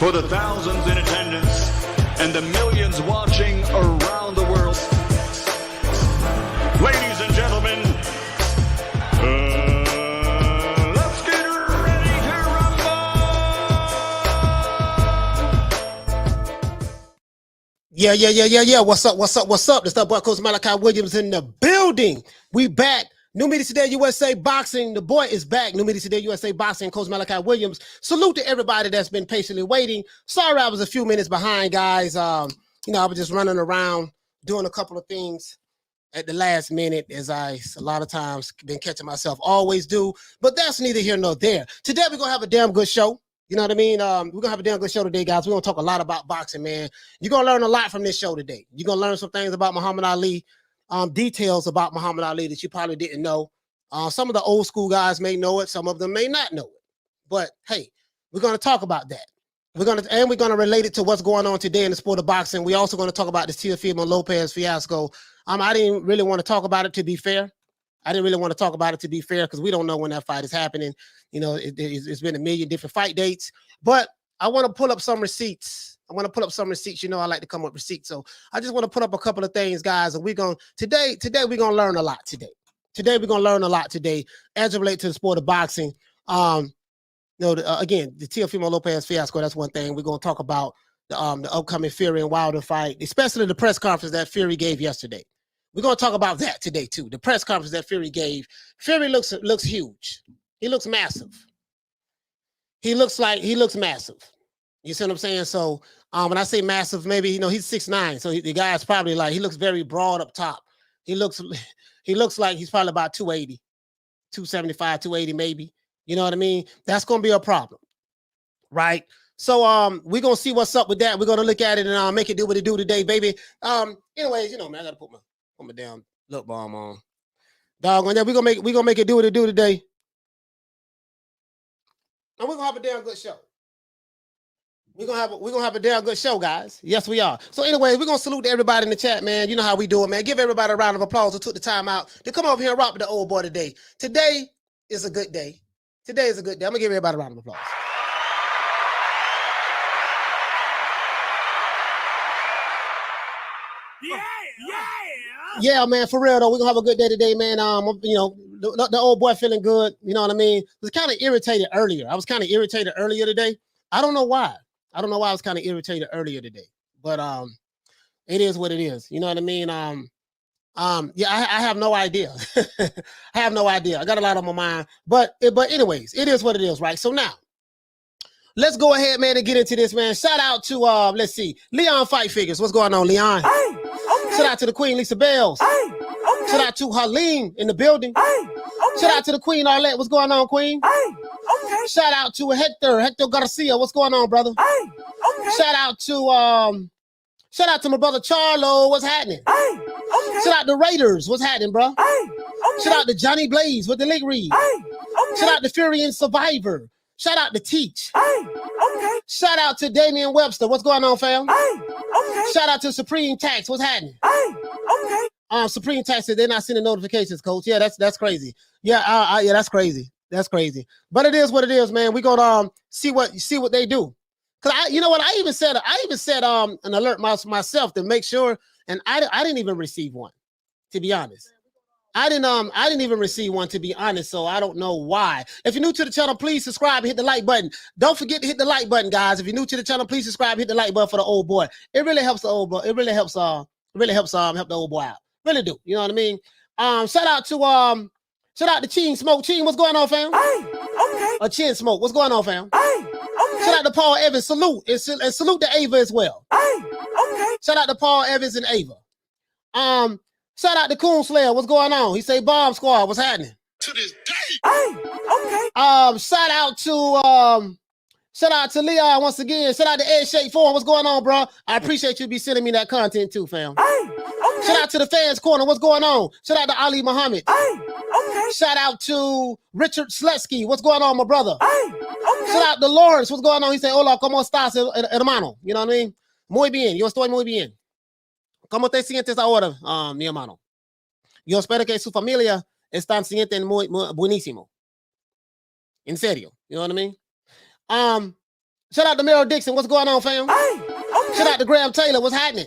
for the thousands in attendance and the millions watching around the world. Ladies and gentlemen, let's get ready to rumble! Yeah. What's up? This is boy Coach Malachi Williams in the building. We back. New Media Today USA Boxing. The boy is back. New Media Today USA Boxing. Coach Malachi Williams. Salute to everybody that's been patiently waiting. Sorry I was a few minutes behind, guys. I was just running around doing a couple of things at the last minute, as I a lot of times been catching myself, always do. But that's neither here nor there. Today we're gonna have a damn good show. You know what I mean? We're gonna have a damn good show today, guys. We're gonna talk a lot about boxing, man. You're gonna learn a lot from this show today. You're gonna learn some things about Muhammad Ali. Details about Muhammad Ali that you probably didn't know. Some of the old school guys may know it. Some of them may not know it. But hey, we're going to talk about that. We're going to relate it to what's going on today in the sport of boxing. We're also going to talk about this Teofimo Lopez fiasco. I didn't really want to talk about it, to be fair. Because we don't know when that fight is happening. You know, it's been a million different fight dates. But I want to pull up some receipts. You know, I like to come up with receipts. So I just want to put up a couple of things, guys. And today we're going to learn a lot today. Today as it relates to the sport of boxing. Again, the Teofimo Lopez fiasco, that's one thing. We're going to talk about the upcoming Fury and Wilder fight, especially the press conference that Fury gave yesterday. We're going to talk about that today too. The press conference that Fury gave. Fury looks huge. He looks massive. He looks massive. You see what I'm saying? So when I say massive, maybe, he's 6'9". So the guy's probably he looks very broad up top. He looks like he's probably about 280, 275, 280 maybe. You know what I mean? That's going to be a problem, right? So we're going to see what's up with that. We're going to look at it and make it do what it do today, baby. Anyways, man, I got to put my damn lip balm on. Dog, on that, we're going to make it do what it do today. And we're going to have a damn good show. We're gonna have a damn good show, guys. Yes, we are. So anyway, we're gonna salute to everybody in the chat, man. You know how we do it, man. Give everybody a round of applause who took the time out to come over here and rock with the old boy today. Today is a good day. I'm gonna give everybody a round of applause. Yeah, man, for real though. We're gonna have a good day today, man. The old boy feeling good. You know what I mean? I was kind of irritated earlier. Today. I don't know why. I was kind of irritated earlier today, but it is what it is. You know what I mean? I have no idea. I got a lot on my mind, but anyways, it is what it is, right? So now, let's go ahead, man, and get into this, man. Shout out to let's see, Leon Fight Figures. What's going on, Leon? Hey, okay. Shout out to the Queen Lisa Bells. Hey, okay. Shout out to Halim in the building. Hey, okay. Shout out to the Queen Arlette. What's going on, Queen? Hey. Okay. Shout out to Hector Garcia. What's going on, brother? Hey, okay. Shout out to my brother Charlo. What's happening? Hey, okay. Shout out to Raiders. What's happening, bro? Hey, okay. Shout out to Johnny Blaze with the League Read. Hey, okay. Shout out to Fury and Survivor. Shout out to Teach. Hey, okay. Shout out to Damian Webster. What's going on, fam? Hey, okay. Shout out to Supreme Tax. What's happening? Hey, okay. Supreme Tax said they're not sending notifications, coach. Yeah, that's crazy. Yeah, that's crazy. That's crazy. But it is what it is, man. We're gonna see what they do. Cause I even said an alert myself to make sure, and I didn't even receive one, to be honest. I didn't even receive one, to be honest. So I don't know why. If you're new to the channel, please subscribe and hit the like button. Don't forget to hit the like button, guys. If you're new to the channel, please subscribe, hit the like button for the old boy. It really helps the old boy. It really helps help the old boy out. Really do. You know what I mean? Shout out to Chin Smoke. Chin, what's going on, fam? Hey, okay. Chin Smoke, what's going on, fam? Hey, okay. Shout out to Paul Evans. Salute. And salute to Ava as well. Hey, okay. Shout out to Paul Evans and Ava. Shout out to Coon Slayer. What's going on? He say Bomb Squad. What's happening? To this day. Hey, okay. Shout out to Leon once again. Shout out to Ed Shake 4. What's going on, bro? I appreciate you be sending me that content too, fam. Hey, okay. Shout out to the Fans Corner. What's going on? Shout out to Ali Muhammad. Hey, okay. Shout out to Richard Sletsky. What's going on, my brother? Hey, okay. Shout out to Lawrence. What's going on? He said, hola, ¿cómo estás, hermano? You know what I mean? Muy bien. Yo estoy muy bien. ¿Cómo te sientes ahora, mi hermano? Yo espero que su familia están sienten muy buenísimo. En serio. You know what I mean? Shout out to Meryl Dixon. What's going on, fam? Shout out to Graham Taylor. What's happening?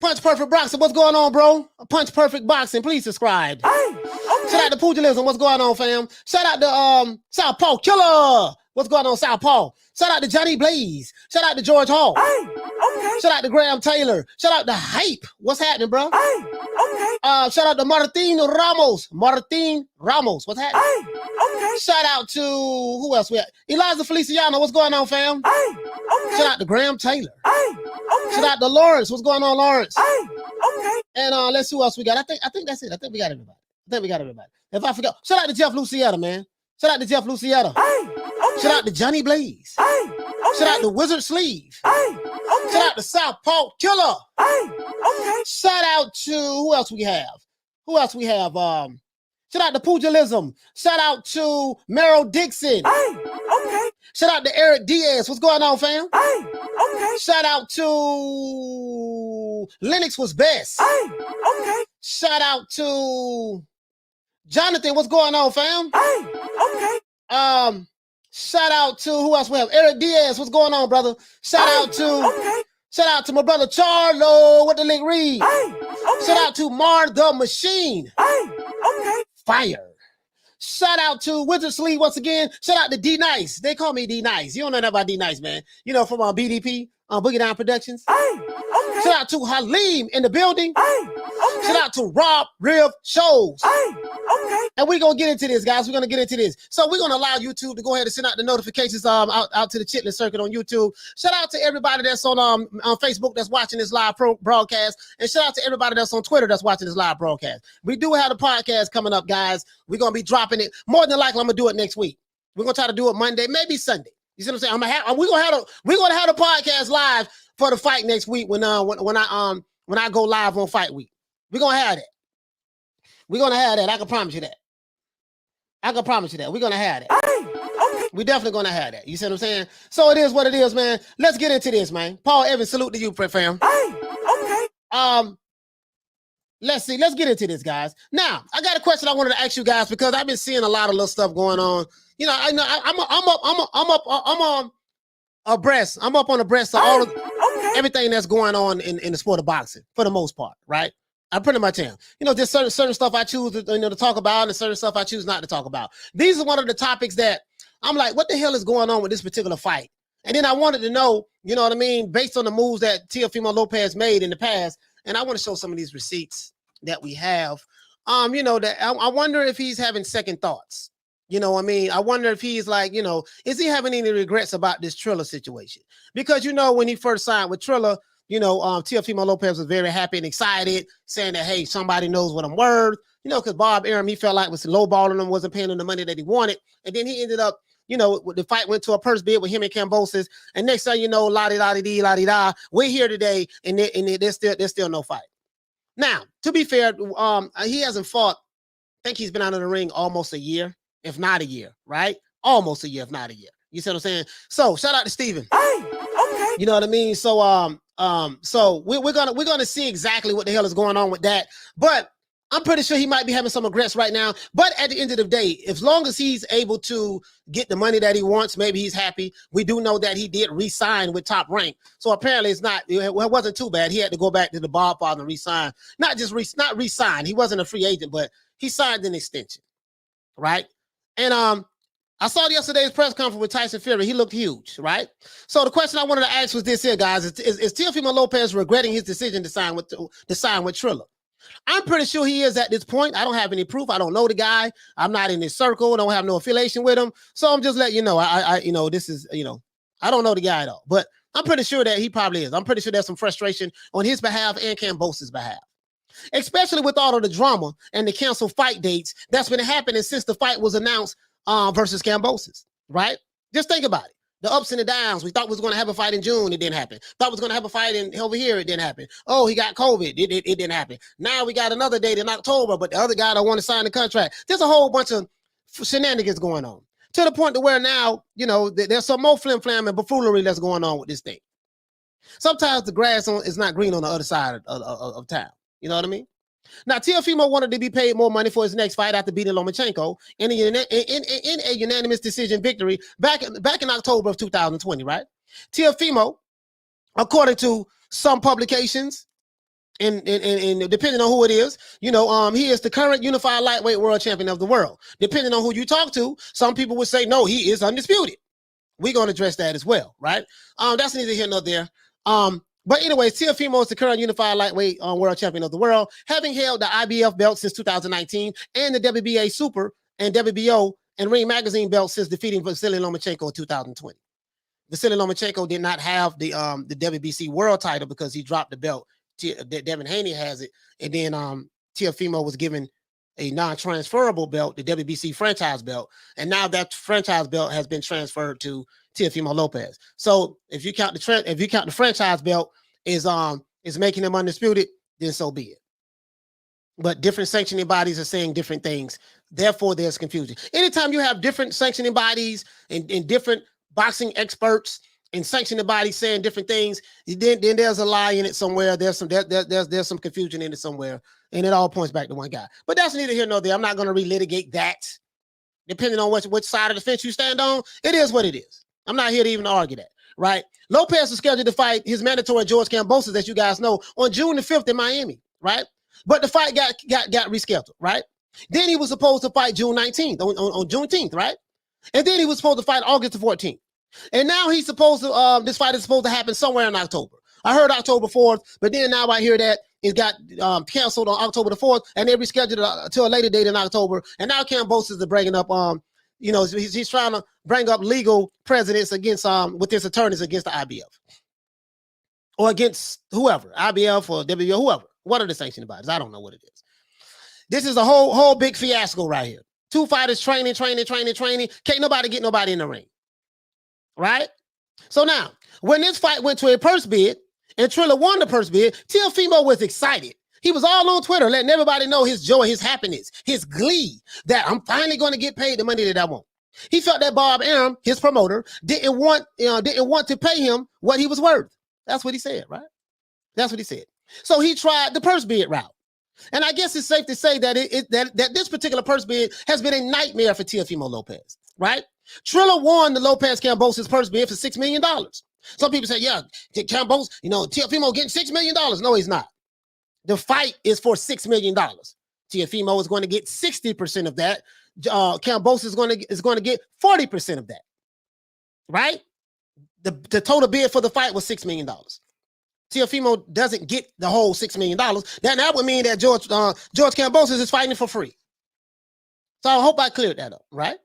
Punch Perfect Boxing. What's going on, bro? Punch Perfect Boxing. Please subscribe. Shout out to Pugilism. What's going on, fam? Shout out to Southpaw Killer. What's going on, Southpaw? Shout out to Johnny Blaze. Shout out to George Hall. Shout out to Graham Taylor. Shout out to Hype. What's happening, bro? Shout out to Martin Ramos. Martin Ramos. What's happening? Shout out to who else we have? Eliza Feliciano. What's going on, fam? Shout out to Graham Taylor. Shout out to Lawrence. What's going on, Lawrence? And let's see who else we got. I think that's it. I think we got everybody. If I forgot, shout out to Jeff Lucietta, man. Shout out to Jeff Lucietta. Shout out to Johnny Blaze. Shout out to Wizard Sleeve. Shout out to Southpaw Killer. Shout out to who else we have? Shout out to Pugilism. Shout out to Meryl Dixon. Shout out to Eric Diaz. What's going on, fam? Shout out to Lennox was best. Shout out to Jonathan. What's going on, fam? Shout out to who else we have? Eric Diaz. What's going on, brother? Shout out to my brother Charlo with the link read. Shout out to Mar the Machine. Fire. Shout out to Wizard Sleeve once again. Shout out to D Nice. They call me D Nice. You don't know nothing about D Nice, man. You know, from BDP, Boogie Down Productions. Shout out to Halim in the building. Shout out to Rob Rev Shows. And we're going to get into this, guys. We're going to get into this. So we're going to allow YouTube to go ahead and send out the notifications out to the Chitlin Circuit on YouTube. Shout out to everybody that's on Facebook that's watching this live broadcast. And shout out to everybody that's on Twitter that's watching this live broadcast. We do have the podcast coming up, guys. We're going to be dropping it. More than likely, I'm going to do it next week. We're going to try to do it Monday, maybe Sunday. You see what I'm saying? We're going to have the podcast live for the fight next week when I go live on Fight Week. We're going to have that. We're going to have that. I can promise you that. We're going to have that. We're definitely going to have that. You see what I'm saying? So it is what it is, man. Let's get into this, man. Paul Evans, salute to you, fam. Let's see. Let's get into this, guys. Now, I got a question I wanted to ask you guys because I've been seeing a lot of little stuff going on. You know, I'm on abreast. I'm up on abreast of all of everything that's going on in the sport of boxing for the most part, right? I pretty much am. You know, just certain stuff I choose to talk about and certain stuff I choose not to talk about. These are one of the topics that I'm like, what the hell is going on with this particular fight? And then I wanted to know, you know what I mean, based on the moves that Teofimo Lopez made in the past. And I want to show some of these receipts that we have. You know, that I wonder if he's having second thoughts. You know what I mean? I wonder if he's like, you know, is he having any regrets about this Triller situation? Because, you know, when he first signed with Triller, you know, Teofimo Lopez was very happy and excited, saying that, hey, somebody knows what I'm worth. You know, because Bob Arum, he felt like was lowballing him, wasn't paying him the money that he wanted. And then he ended up, you know, the fight went to a purse bid with him and Kambosos. And next thing you know, la-di-da-di-di-la-di-da, we're here today, and there's still no fight. Now, to be fair, he hasn't fought. I think he's been out of the ring almost a year, if not a year, right? Almost a year, if not a year. You see what I'm saying? So shout out to Steven. You know what I mean? So so we're gonna see exactly what the hell is going on with that. But I'm pretty sure he might be having some regrets right now. But at the end of the day, as long as he's able to get the money that he wants, maybe he's happy. We do know that he did re-sign with Top Rank. So apparently it wasn't too bad. He had to go back to the Bob Father and re-sign. Not re-sign. He wasn't a free agent, but he signed an extension. Right? And I saw yesterday's press conference with Tyson Fury. He looked huge, right? So the question I wanted to ask was this here, guys. Is Teofimo Lopez regretting his decision to sign with Triller? I'm pretty sure he is at this point. I don't have any proof. I don't know the guy. I'm not in his circle. I don't have no affiliation with him. So I'm just letting you know. You know, this is, you know, I don't know the guy at all. But I'm pretty sure that he probably is. I'm pretty sure there's some frustration on his behalf and Kambosos' behalf. Especially with all of the drama and the canceled fight dates that's been happening since the fight was announced versus Kambosos, right? Just think about it. The ups and the downs. We thought we was going to have a fight in June. It didn't happen. Thought we was going to have a fight over here. It didn't happen. Oh, he got COVID. It didn't happen. Now we got another date in October, but the other guy don't want to sign the contract. There's a whole bunch of shenanigans going on to the point to where now, you know, there's some more flim-flam and buffoonery that's going on with this thing. Sometimes the grass is not green on the other side of town. You know what I mean? Now, Teofimo wanted to be paid more money for his next fight after beating Lomachenko in a unanimous decision victory back in October of 2020, right? Teofimo, according to some publications, and depending on who it is, he is the current unified lightweight world champion of the world. Depending on who you talk to, some people would say, no, he is undisputed. We're going to address that as well, right? That's neither here nor there. But anyway, Teofimo is the current unified lightweight world champion of the world, having held the IBF belt since 2019 and the WBA Super and WBO and Ring Magazine belt since defeating Vasyl Lomachenko in 2020. Vasyl Lomachenko did not have the WBC world title because he dropped the belt. Devin Haney has it, and then Teofimo was given a non-transferable belt, the WBC franchise belt, and now that franchise belt has been transferred to Teofimo Lopez. So if you count the franchise belt is making him undisputed, then so be it. But different sanctioning bodies are saying different things. Therefore, there's confusion. Anytime you have different sanctioning bodies and different boxing experts and sanctioning bodies saying different things, then there's a lie in it somewhere. There's some confusion in it somewhere, and it all points back to one guy. But that's neither here nor there. I'm not going to relitigate that. Depending on which side of the fence you stand on, it is what it is. I'm not here to even argue that, right? Lopez is scheduled to fight his mandatory George Kambosos, as you guys know, on June the 5th in Miami, right? But the fight got rescheduled, right? Then he was supposed to fight June 19th, on Juneteenth, right? And then he was supposed to fight August the 14th. And now he's supposed to, this fight is supposed to happen somewhere in October. I heard October 4th, but then now I hear that it got canceled on October the 4th, and they rescheduled it to a later date in October. And now Kambosos is bringing up, he's trying to bring up legal precedents against, with his attorneys against the IBF. Or against whoever, IBF or WBO, whoever. One of the sanctioning bodies. I don't know what it is. This is a whole big fiasco right here. Two fighters training. Can't nobody get nobody in the ring. Right? So now, when this fight went to a purse bid and Triller won the purse bid, Teofimo was excited. He was all on Twitter letting everybody know his joy, his happiness, his glee that I'm finally going to get paid the money that I want. He felt that Bob Arum, his promoter, didn't want to pay him what he was worth. That's what he said, right? That's what he said. So he tried the purse bid route. And I guess it's safe to say that that this particular purse bid has been a nightmare for Teofimo Lopez, right? Triller won the Lopez Kambosos purse bid for $6 million. Some people say, yeah, Kambosos, Teofimo getting $6 million. No, he's not. The fight is for $6 million. Teofimo is going to get 60% of that. Kambosos is going to get 40% of that. Right? The total bid for the fight was $6 million. Teofimo doesn't get the whole $6 million. Then that would mean that George Kambosos is fighting for free. So I hope I cleared that up, right?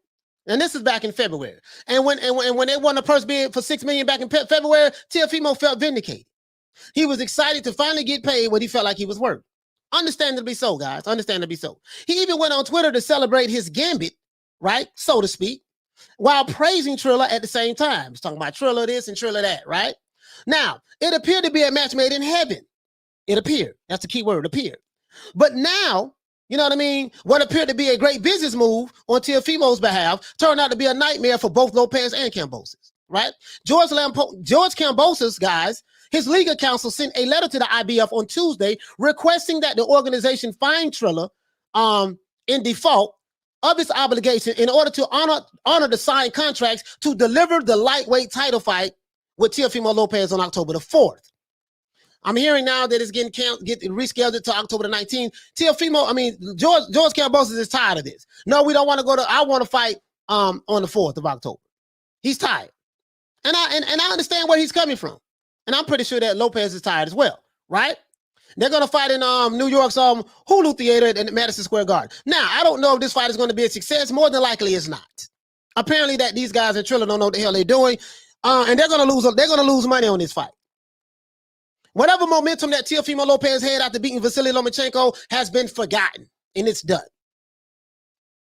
And this is back in February. And when they won the purse bid for $6 million back in February, Teofimo felt vindicated. He was excited to finally get paid what he felt like he was worth. Understandably so, guys. Understandably so. He even went on Twitter to celebrate his gambit, right, so to speak, while praising Triller at the same time. He's talking about Triller this and Triller that, right? Now, it appeared to be a match made in heaven. It appeared. That's the key word, appeared. But now, you know what I mean? What appeared to be a great business move on Teofimo's behalf turned out to be a nightmare for both Lopez and Kambosos, right? George Kambosos, guys, his legal counsel sent a letter to the IBF on Tuesday requesting that the organization fine Triller in default of its obligation in order to honor the signed contracts to deliver the lightweight title fight with Teofimo Lopez on October the 4th. I'm hearing now that it's getting rescheduled to October the 19th. George Kambosos is tired of this. No, we don't want to go to. I want to fight on the 4th of October. He's tired, and I understand where he's coming from, and I'm pretty sure that Lopez is tired as well, right? They're gonna fight in New York's Hulu Theater at Madison Square Garden. Now, I don't know if this fight is going to be a success. More than likely, it's not. Apparently, that these guys in Triller don't know what the hell they're doing, and they're gonna lose. They're gonna lose money on this fight. Whatever momentum that Teofimo Lopez had after beating Vasyl Lomachenko has been forgotten, and it's done.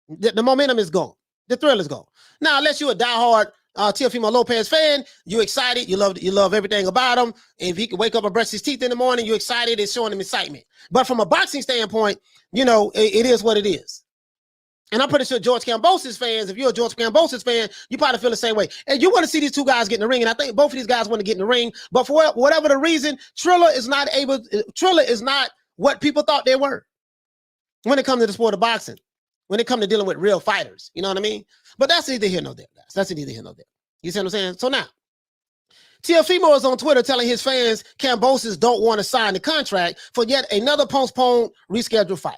The momentum is gone. The thrill is gone. Now, unless you're a diehard Teofimo Lopez fan, you're excited. You love everything about him. If he can wake up and brush his teeth in the morning, you're excited. It's showing him excitement. But from a boxing standpoint, it is what it is. And I'm pretty sure George Kambosos fans, if you're a George Kambosos fan, you probably feel the same way. And you want to see these two guys get in the ring. And I think both of these guys want to get in the ring. But for whatever the reason, Triller is not what people thought they were. when it comes to the sport of boxing, when it comes to dealing with real fighters. You know what I mean? But that's neither here nor there, guys. That's neither here nor there. You see what I'm saying? So now, Teofimo is on Twitter telling his fans Kambosos don't want to sign the contract for yet another postponed rescheduled fight.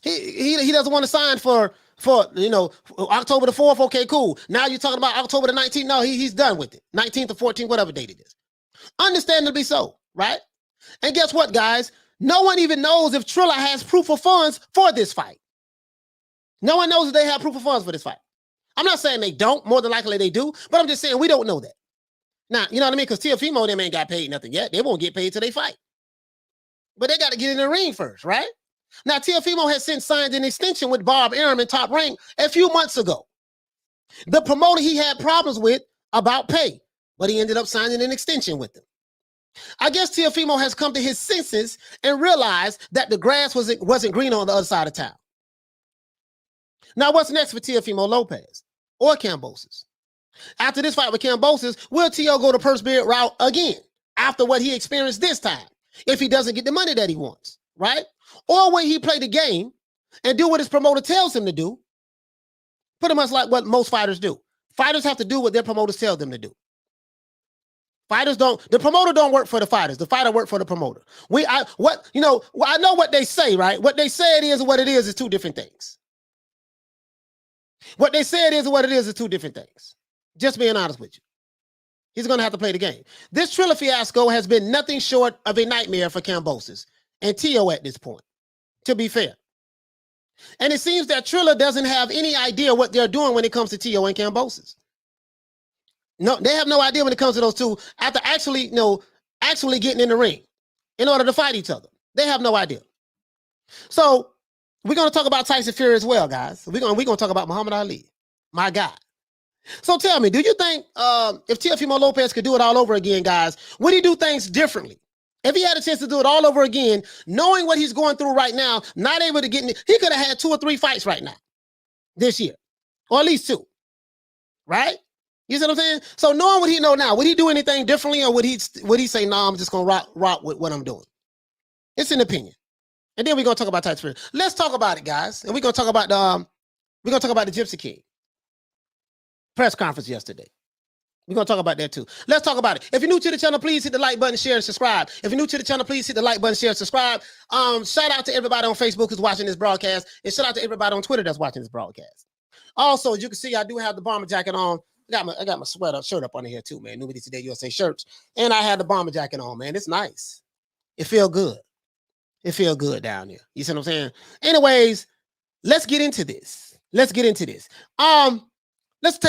He doesn't want to sign for October the 4th. Okay, cool. Now you're talking about October the 19th. No, he's done with it. 19th or 14th, whatever date it is. Understandably so, right? And guess what, guys? No one even knows if Triller has proof of funds for this fight. No one knows if they have proof of funds for this fight. I'm not saying they don't. More than likely they do. But I'm just saying we don't know that. Now, you know what I mean? Because Teofimo, them ain't got paid nothing yet. They won't get paid till they fight. But they got to get in the ring first, right? Now, Teofimo has since signed an extension with Bob Arum in Top Rank a few months ago. The promoter he had problems with about pay, but he ended up signing an extension with them. I guess Teofimo has come to his senses and realized that the grass wasn't green on the other side of town. Now, what's next for Teofimo Lopez or Kambosos? After this fight with Kambosos, will Teo go the purse bid route again after what he experienced this time if he doesn't get the money that he wants, right? Or will he play the game and do what his promoter tells him to do, pretty much like what most fighters do? Fighters have to do what their promoters tell them to do. The promoter don't work for the fighters. The fighter work for the promoter. I know what they say, right? What they say it is and what it is two different things. What they say it is and what it is two different things. Just being honest with you. He's going to have to play the game. This Triller fiasco has been nothing short of a nightmare for Kambosos and Teo at this point, to be fair. And it seems that Triller doesn't have any idea what they're doing when it comes to Teo and Kambosos. No, they have no idea when it comes to those two after actually getting in the ring in order to fight each other. They have no idea. So we're going to talk about Tyson Fury as well, guys. We're going to talk about Muhammad Ali, my guy. So tell me, do you think if Teofimo Lopez could do it all over again, guys, would he do things differently? If he had a chance to do it all over again, knowing what he's going through right now, not able to get in, he could have had 2 or 3 fights right now this year, or at least 2, right? You see what I'm saying? So knowing what he know now, would he do anything differently, or would he say, "No, I'm just gonna rock with what I'm doing"? It's an opinion. And then we're gonna talk about Tyson Fury. Let's talk about it, guys. And we're gonna talk about the Gypsy King press conference yesterday. We're going to talk about that too. Let's talk about it. If you're new to the channel, please hit the like button, share, and subscribe. If you're new to the channel, please hit the like button, share, and subscribe. Shout out to everybody on Facebook who's watching this broadcast, and shout out to everybody on Twitter that's watching this broadcast. Also, as you can see, I do have the bomber jacket on. I got my shirt up on here too, man. Nobody Today USA shirts. And I had the bomber jacket on, man. It's nice. It feel good. It feel good down there. You see what I'm saying? Anyways, let's get into this. Let's take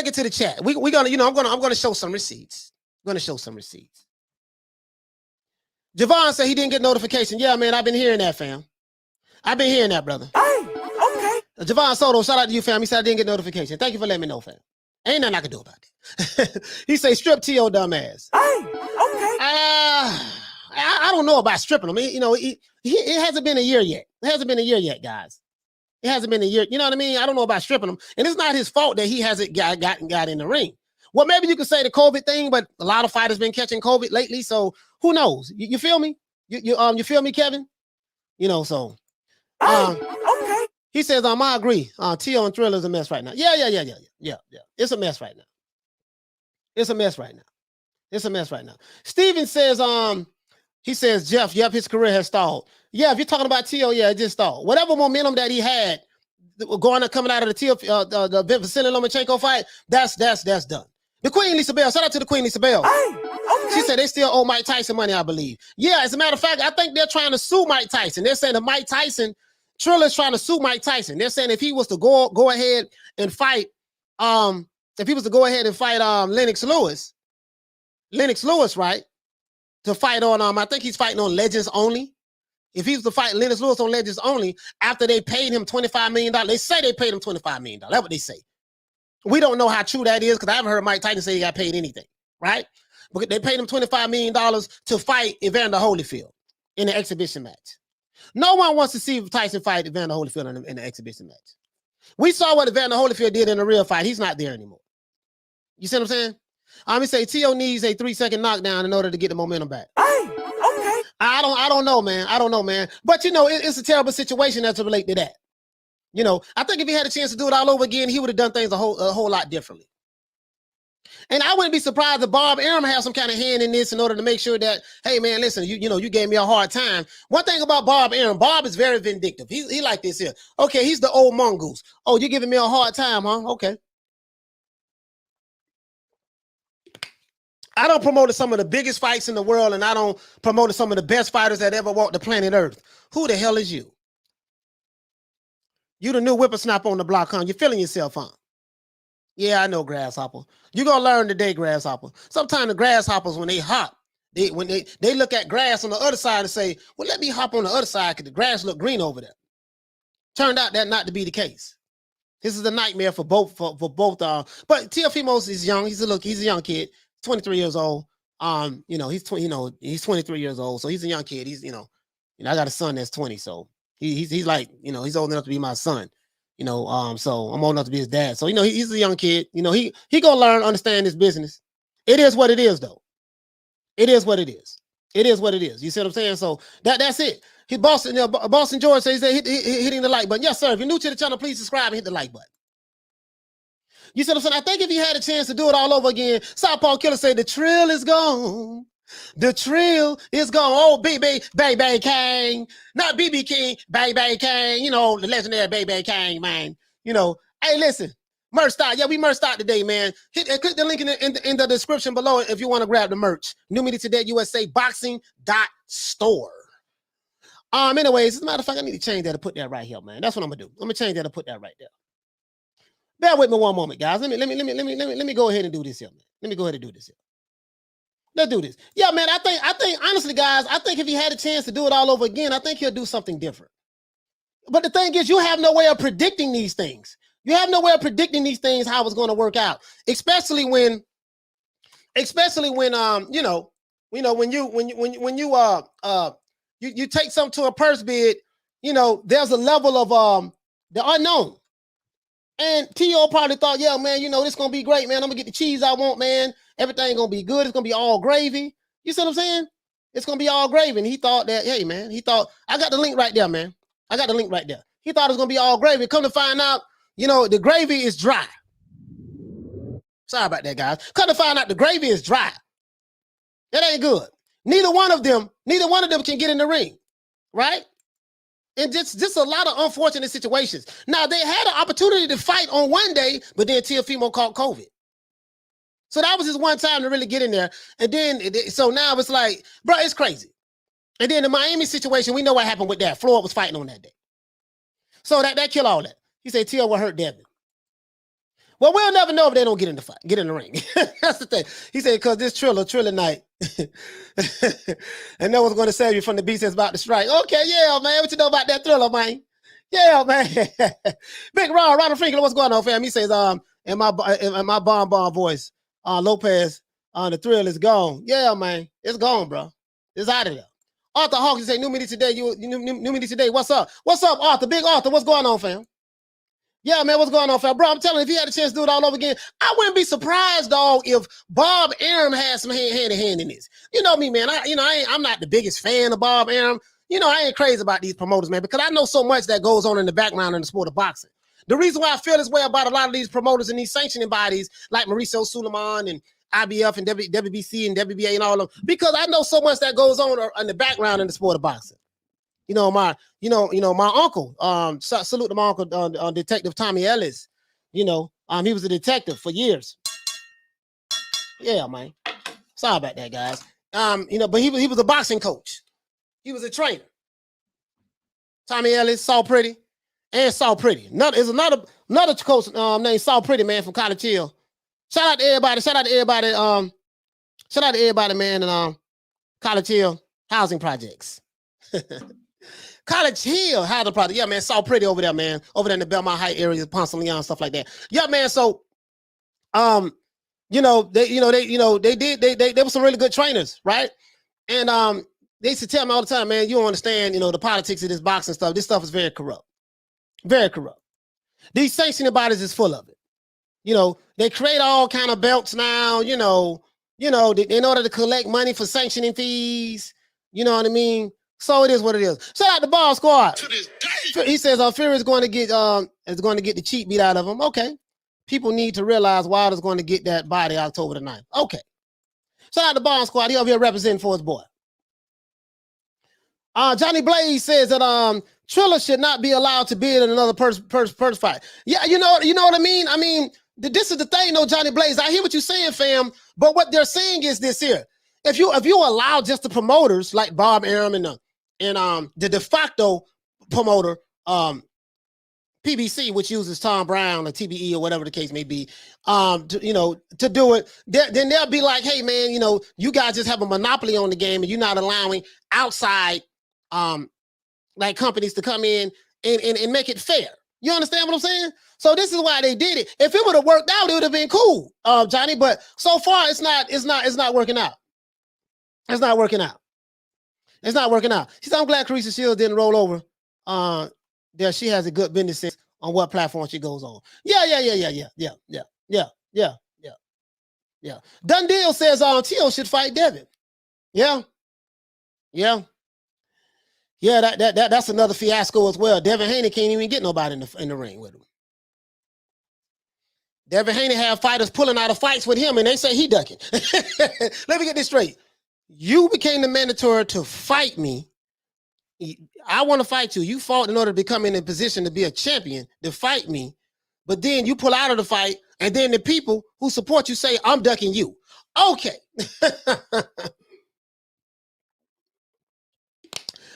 it to the chat. We're gonna, I'm gonna show some receipts. I'm gonna show some receipts. Javon said he didn't get notification. Yeah, man, I've been hearing that, fam. I've been hearing that, brother. Hey, okay. Javon Soto, shout out to you, fam. He said I didn't get notification. Thank you for letting me know, fam. Ain't nothing I can do about it. He say strip T.O. dumbass. Hey, okay. I don't know about stripping him. It hasn't been a year yet. It hasn't been a year yet, guys. It hasn't been a year. You know what I mean? I don't know about stripping him. And it's not his fault that he hasn't got in the ring. Well, maybe you could say the COVID thing, but a lot of fighters been catching COVID lately. So who knows? You feel me? You feel me, Kevin? So okay. He says, I agree. Teo and Thriller is a mess right now. Yeah. It's a mess right now. It's a mess right now. Steven says, he says, Jeff, yep, his career has stalled. Yeah, if you're talking about Teo, yeah, it just stalled. Whatever momentum that he had coming out of the Vasyl Lomachenko fight, that's done. The Queen Lisa Bell, shout out to the Queen Lisa Bell. Hey, okay. She said they still owe Mike Tyson money, I believe. Yeah, as a matter of fact, I think they're trying to sue Mike Tyson. They're saying that Triller's trying to sue Mike Tyson. They're saying if he was to go ahead and fight, Lennox Lewis, right? To fight on, I think he's fighting on Legends Only. If he was to fight Lennox Lewis on Legends Only, after they paid him $25 million, they say they paid him $25 million. That's what they say. We don't know how true that is because I haven't heard Mike Tyson say he got paid anything, right? But they paid him $25 million to fight Evander Holyfield in an exhibition match. No one wants to see Tyson fight Evander Holyfield in an exhibition match. We saw what Evander Holyfield did in a real fight. He's not there anymore. You see what I'm saying? He say Teo needs a 3-second knockdown in order to get the momentum back. Hey, okay. I don't know, man. I don't know, man. But you know, it's a terrible situation as to relate to that. You know, I think if he had a chance to do it all over again, he would have done things a whole lot differently. And I wouldn't be surprised if Bob Arum has some kind of hand in this in order to make sure that, hey, man, listen, you know, you gave me a hard time. One thing about Bob Arum, Bob is very vindictive. He like this here. Okay, he's the old mongoose. Oh, you're giving me a hard time, huh? Okay. I don't promote some of the biggest fights in the world, and I don't promote some of the best fighters that ever walked the planet Earth. Who the hell is you? You the new whippersnapper on the block, huh? You're feeling yourself, huh? Yeah, I know, grasshopper. You're gonna learn today, grasshopper. Sometimes the grasshoppers, when they hop, they look at grass on the other side and say, well, let me hop on the other side because the grass look green over there. Turned out that not to be the case. This is a nightmare for both. But Teofimo is young. He's a young kid, 23 years old. You know, he's 23 years old, so he's a young kid. He's, you know, I got a son that's 20, so he's like, you know, he's old enough to be my son. You know, so I'm old enough to be his dad. So, you know, he's a young kid. You know, he gonna learn, understand this business. It is what it is, though. It is what it is. It is what it is. You see what I'm saying? So that's it. Boston George says hitting the like button. Yes, sir. If you're new to the channel, please subscribe and hit the like button. You see what I'm saying? I think if he had a chance to do it all over again, Southpaw Killer said the trill is gone. The trill is gone. Oh, Baby King. Not BB King, Baby King. You know, the legendary Baby King, man. You know, hey, listen, merch style. Yeah, we merched out today, man. Click the link in the description below if you want to grab the merch. New Media Today USA boxing.store. Anyways, as a matter of fact, I need to change that to put that right here, man. That's what I'm gonna do. I'm gonna change that to put that right there. Bear with me one moment, guys. Let me go ahead and do this here, man. Let me go ahead and do this here. Let's do this. Yeah, man. I think honestly, guys, I think if he had a chance to do it all over again, I think he'll do something different. But the thing is, you have no way of predicting these things. You have no way of predicting these things, how it's going to work out, especially when you take something to a purse bid, you know, there's a level of the unknown. And T.O. probably thought, yeah, man, you know, this gonna be great, man. I'm gonna get the cheese I want, man. Everything gonna be good. It's gonna be all gravy. You see what I'm saying? It's gonna be all gravy. And he thought that, hey, man, I got the link right there, man. I got the link right there. He thought it was gonna be all gravy. Come to find out, you know, the gravy is dry. Sorry about that, guys. Come to find out the gravy is dry. That ain't good. Neither one of them can get in the ring, right? And just a lot of unfortunate situations. Now, they had an opportunity to fight on one day, but then Teofimo caught COVID. So that was his one time to really get in there. And then, so now it's like, bro, it's crazy. And then the Miami situation, we know what happened with that. Floyd was fighting on that day. So that killed all that. He said Teo will hurt Devin. Well, we'll never know if they don't get in the ring. That's the thing. He said, because this Triller night. And no one's going to save you from the beast that's about to strike. Okay, yeah, man. What you know about that Thriller, man? Yeah, man. Big Ronald Franklin, what's going on, fam? He says, in my bomb voice, Lopez, the thrill is gone. Yeah, man. It's gone, bro. It's out of there. Arthur Hawkins say, New Media Today. New Media Today. What's up? What's up, Arthur? Big Arthur, what's going on, fam? Yeah, man, what's going on, fam? Bro, I'm telling you, if he had a chance to do it all over again, I wouldn't be surprised, dog, if Bob Arum had some hand in this. You know me, man. I'm not the biggest fan of Bob Arum. You know, I ain't crazy about these promoters, man, because I know so much that goes on in the background in the sport of boxing. The reason why I feel this way about a lot of these promoters and these sanctioning bodies like Mauricio Suleiman and IBF and WBC and WBA and all of them, because I know so much that goes on in the background in the sport of boxing. You know, my uncle, salute to my uncle, Detective Tommy Ellis. You know, he was a detective for years. Yeah, man. Sorry about that, guys. You know, but he was a boxing coach. He was a trainer. Tommy Ellis, Saw Pretty, and Saw Pretty. There's another coach named Saw Pretty, man, from College Hill. Shout out to everybody. Shout out to everybody, man, and College Hill housing projects. College Hill housing project. Yeah, man, Saw Pretty over there, man. Over there in the Belmont Heights area, Ponce de Leon, stuff like that. Yeah, man. So, they were some really good trainers, right? And they used to tell me all the time, man, you don't understand, the politics of this boxing stuff. This stuff is very corrupt. Very corrupt. These sanctioning bodies is full of it. They create all kind of belts now, in order to collect money for sanctioning fees. You know what I mean? So it is what it is. Shout out to Ball Squad. To this day. He says Fury is going to get the cheat beat out of him. Okay. People need to realize Wilder's going to get that body October the 9th. Okay. Shout out to Ball Squad. He over here representing for his boy. Johnny Blaze says that Triller should not be allowed to bid in another purse fight. Yeah, you know what I mean? I mean, this is the thing, though, Johnny Blaze. I hear what you're saying, fam, but what they're saying is this here. If you allow just the promoters like Bob Arum and the de facto promoter, PBC, which uses Tom Brown or TBE or whatever the case may be, to do it, then they'll be like, hey, man, you guys just have a monopoly on the game and you're not allowing outside like companies to come in and make it fair. You understand what I'm saying? So this is why they did it. If it would have worked out, it would have been cool, Johnny. But so far, it's not working out. It's not working out. It's not working out. She said, I'm glad Carissa Shields didn't roll over. There, she has a good business sense on what platform she goes on. Yeah. Done deal says Tio should fight Devin. Yeah. That's another fiasco as well. Devin Haney can't even get nobody in the ring with him. Devin Haney have fighters pulling out of fights with him, and they say he ducking. Let me get this straight. You became the mandatory to fight me. I want to fight you. You fought in order to become in a position to be a champion, to fight me. But then you pull out of the fight, and then the people who support you say, I'm ducking you. Okay.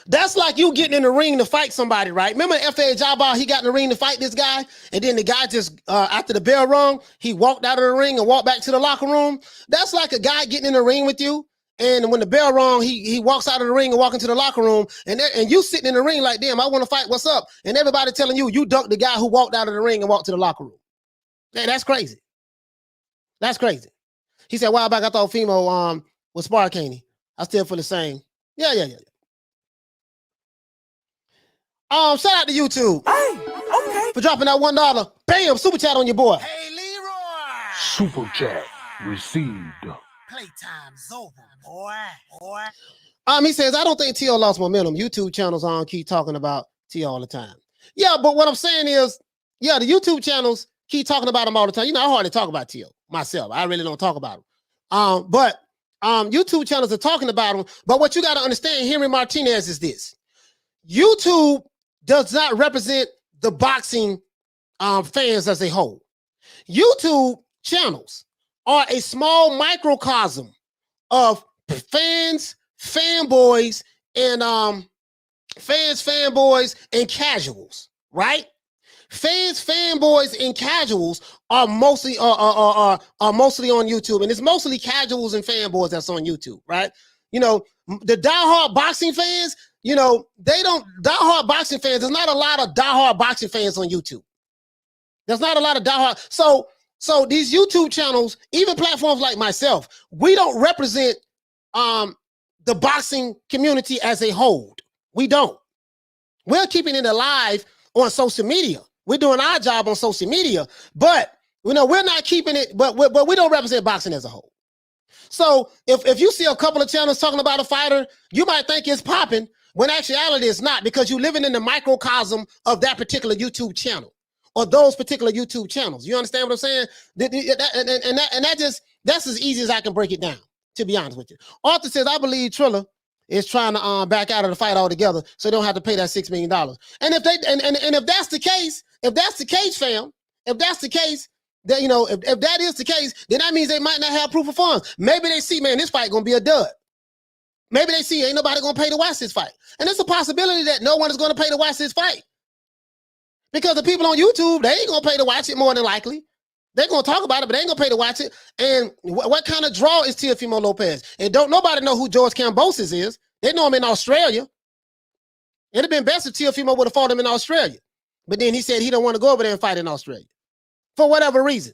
That's like you getting in the ring to fight somebody, right? Remember F.A. Jabbar, he got in the ring to fight this guy, and then the guy just, after the bell rung, he walked out of the ring and walked back to the locker room. That's like a guy getting in the ring with you, and when the bell rung, he walks out of the ring and walks into the locker room, and you sitting in the ring like, damn, I want to fight, what's up? And everybody telling you dunked the guy who walked out of the ring and walked to the locker room. Man, that's crazy. That's crazy. He said, a while back, I thought Fimo was Sparkany. I still feel the same. Yeah. Shout out to YouTube. Hey, okay. For dropping that $1. Bam, super chat on your boy. Hey, Leroy. Super chat received. Playtime's over, boy. He says, I don't think T.O. lost momentum. YouTube channels keep talking about T.O. all the time. Yeah, but what I'm saying is, yeah, the YouTube channels keep talking about him all the time. I hardly talk about T.O. myself. I really don't talk about him. But YouTube channels are talking about him. But what you got to understand, Henry Martinez, is this. YouTube does not represent the boxing fans as a whole. YouTube channels are a small microcosm of fans, fanboys, and casuals, right? Fans, fanboys, and casuals are mostly on YouTube, and it's mostly casuals and fanboys that's on YouTube, right? The diehard boxing fans, diehard boxing fans, there's not a lot of diehard boxing fans on YouTube. There's not a lot of diehard. So these YouTube channels, even platforms like myself, we don't represent the boxing community as a whole. We don't. We're keeping it alive on social media. We're doing our job on social media, but we're not keeping it, but we don't represent boxing as a whole. So if you see a couple of channels talking about a fighter, you might think it's popping, when actuality it's not, because you're living in the microcosm of that particular YouTube channel or those particular YouTube channels. You understand what I'm saying? That's as easy as I can break it down, to be honest with you. Arthur says, I believe Triller is trying to back out of the fight altogether so they don't have to pay that $6 million. And if that's the case, fam, if that's the case, that, if that is the case, then that means they might not have proof of funds. Maybe they see, man, this fight gonna be a dud. Maybe they see ain't nobody gonna pay to watch this fight. And it's a possibility that no one is gonna pay to watch this fight. Because the people on YouTube, they ain't gonna pay to watch it more than likely. They're gonna talk about it, but they ain't gonna pay to watch it. And what kind of draw is Teofimo Lopez? And don't nobody know who George Kambosos is. They know him in Australia. It'd have been best if Teofimo would have fought him in Australia. But then he said he don't want to go over there and fight in Australia. For whatever reason.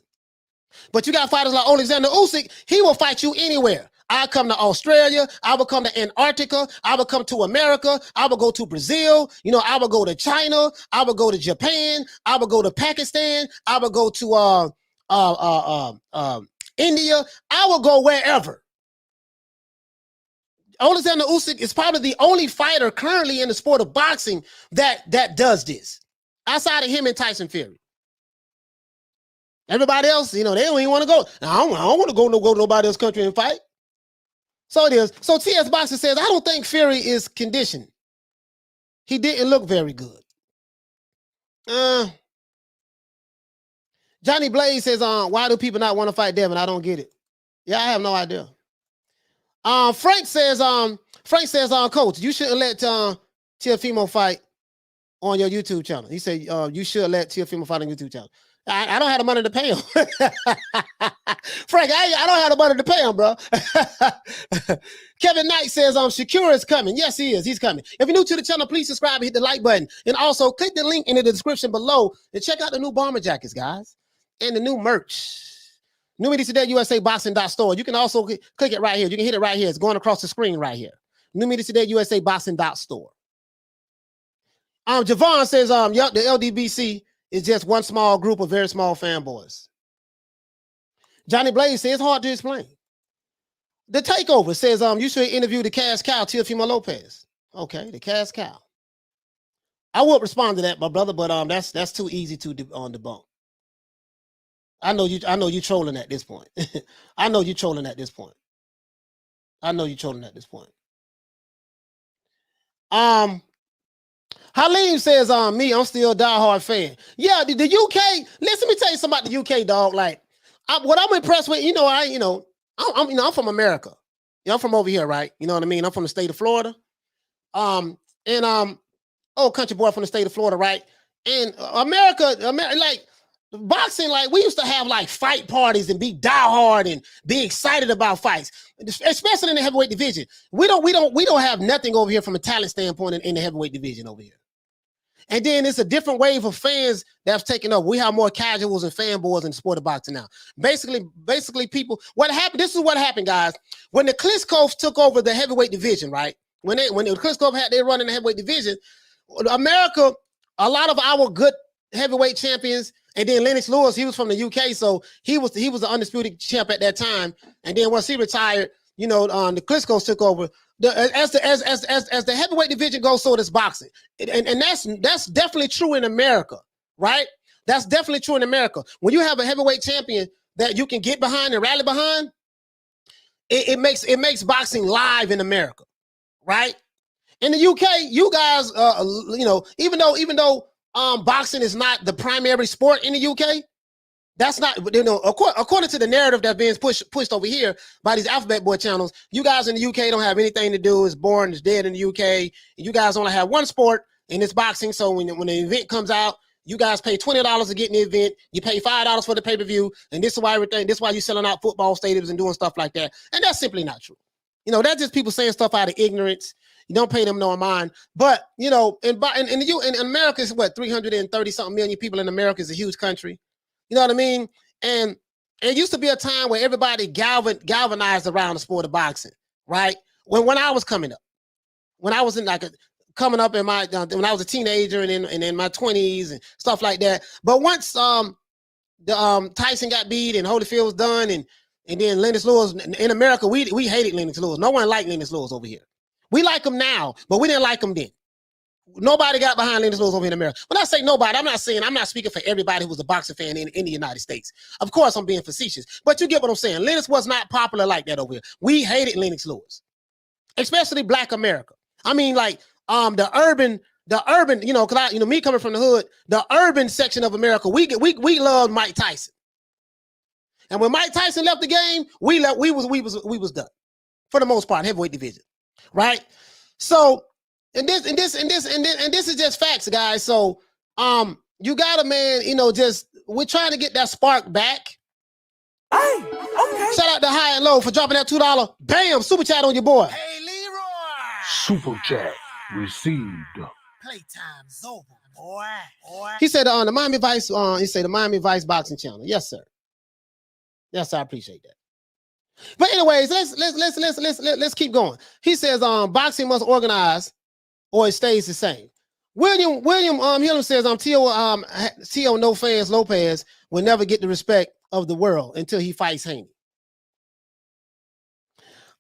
But you got fighters like Alexander Usyk, he will fight you anywhere. I'll come to Australia. I will come to Antarctica. I will come to America. I will go to Brazil. I will go to China. I will go to Japan. I will go to Pakistan. I will go to India. I will go wherever. Alexander Usyk is probably the only fighter currently in the sport of boxing that does this, outside of him and Tyson Fury. Everybody else, they don't even want to go. I don't want to go to nobody else's country and fight. So it is. So TS Boxing says, I don't think Fury is conditioned. He didn't look very good. Johnny Blaze says, why do people not want to fight Devin? I don't get it. Yeah, I have no idea. Frank says, Coach, you shouldn't let Teofimo fight on your YouTube channel. He said, you should let Teofimo fight on YouTube channel. I don't have the money to pay him. Frank, I don't have the money to pay him, bro. Kevin Knight says, Shakira is coming. Yes, he is. He's coming. If you're new to the channel, please subscribe and hit the like button. And also click the link in the description below and check out the new bomber jackets, guys, and the new merch. New Media Today USA Boxing.store. You can also click it right here. You can hit it right here. It's going across the screen right here. New Media Today USA Boxing.store. Javon says, yup, the LDBC is just one small group of very small fanboys. Johnny Blaze says it's hard to explain. The Takeover says you should interview the cash cow, Teofimo Lopez. Okay, the cash cow. I would respond to that, my brother, but that's too easy to debunk. I know you trolling at this point. I know you trolling at this point. Halim says, me, I'm still a diehard fan. Yeah, the UK, listen, let me tell you something about the UK, dog. Like, what I'm impressed with, I'm from America. I'm from over here, right? You know what I mean? I'm from the state of Florida. Country boy from the state of Florida, right? And America, like, boxing, like, we used to have, like, fight parties and be diehard and be excited about fights, especially in the heavyweight division. We don't have nothing over here from a talent standpoint in the heavyweight division over here. And then it's a different wave of fans that's taken over. We have more casuals and fanboys in the sport of boxing now. Basically, people, this is what happened, guys. When the Klitschko's took over the heavyweight division, right? When the Klitschko had their run in the heavyweight division, America, a lot of our good heavyweight champions, and then Lennox Lewis, he was from the UK, so he was the undisputed champ at that time. And then once he retired, the Klitschko's took over. As the heavyweight division goes, so does boxing, and that's definitely true in America, right? That's definitely true in America. When you have a heavyweight champion that you can get behind and rally behind, it makes boxing live in America, right? In the UK, you guys, even though boxing is not the primary sport in the UK. That's not, according to the narrative that's being pushed over here by these Alphabet Boy channels, you guys in the UK don't have anything to do. It's boring. It's dead in the UK. And you guys only have one sport, and it's boxing. So when the event comes out, you guys pay $20 to get in the event. You pay $5 for the pay-per-view. And this is why you're selling out football stadiums and doing stuff like that. And that's simply not true. That's just people saying stuff out of ignorance. You don't pay them no mind. But, in America, is what, 330-something million people in America. Is a huge country. You know what I mean? And it used to be a time where everybody galvanized around the sport of boxing, right? When I was coming up, when I was in coming up in my when I was a teenager and in my 20s and stuff like that. But once Tyson got beat and Holyfield was done, and then Lennox Lewis in America, we hated Lennox Lewis. No one liked Lennox Lewis over here. We like him now, but we didn't like him then. Nobody got behind Lennox Lewis over here in America. When I say nobody, I'm not speaking for everybody who was a boxing fan in the United States. Of course, I'm being facetious, but you get what I'm saying. Lennox was not popular like that over here. We hated Lennox Lewis, especially Black America. I mean, like the urban, because me coming from the hood, the urban section of America, we loved Mike Tyson. And when Mike Tyson left the game, we was done for the most part, heavyweight division, right? So. And this is just facts, guys. So, you got a man, we're trying to get that spark back. Hey, okay. Shout out to High and Low for dropping that $2. Bam, super chat on your boy. Hey, Leroy. Super chat received. Playtime's over, boy. He said the Miami Vice, the Miami Vice boxing channel. Yes, sir. Yes, I appreciate that. But anyways, let's keep going. He says boxing must organize or it stays the same. William Hillam says Tio No Fans Lopez will never get the respect of the world until he fights Haney.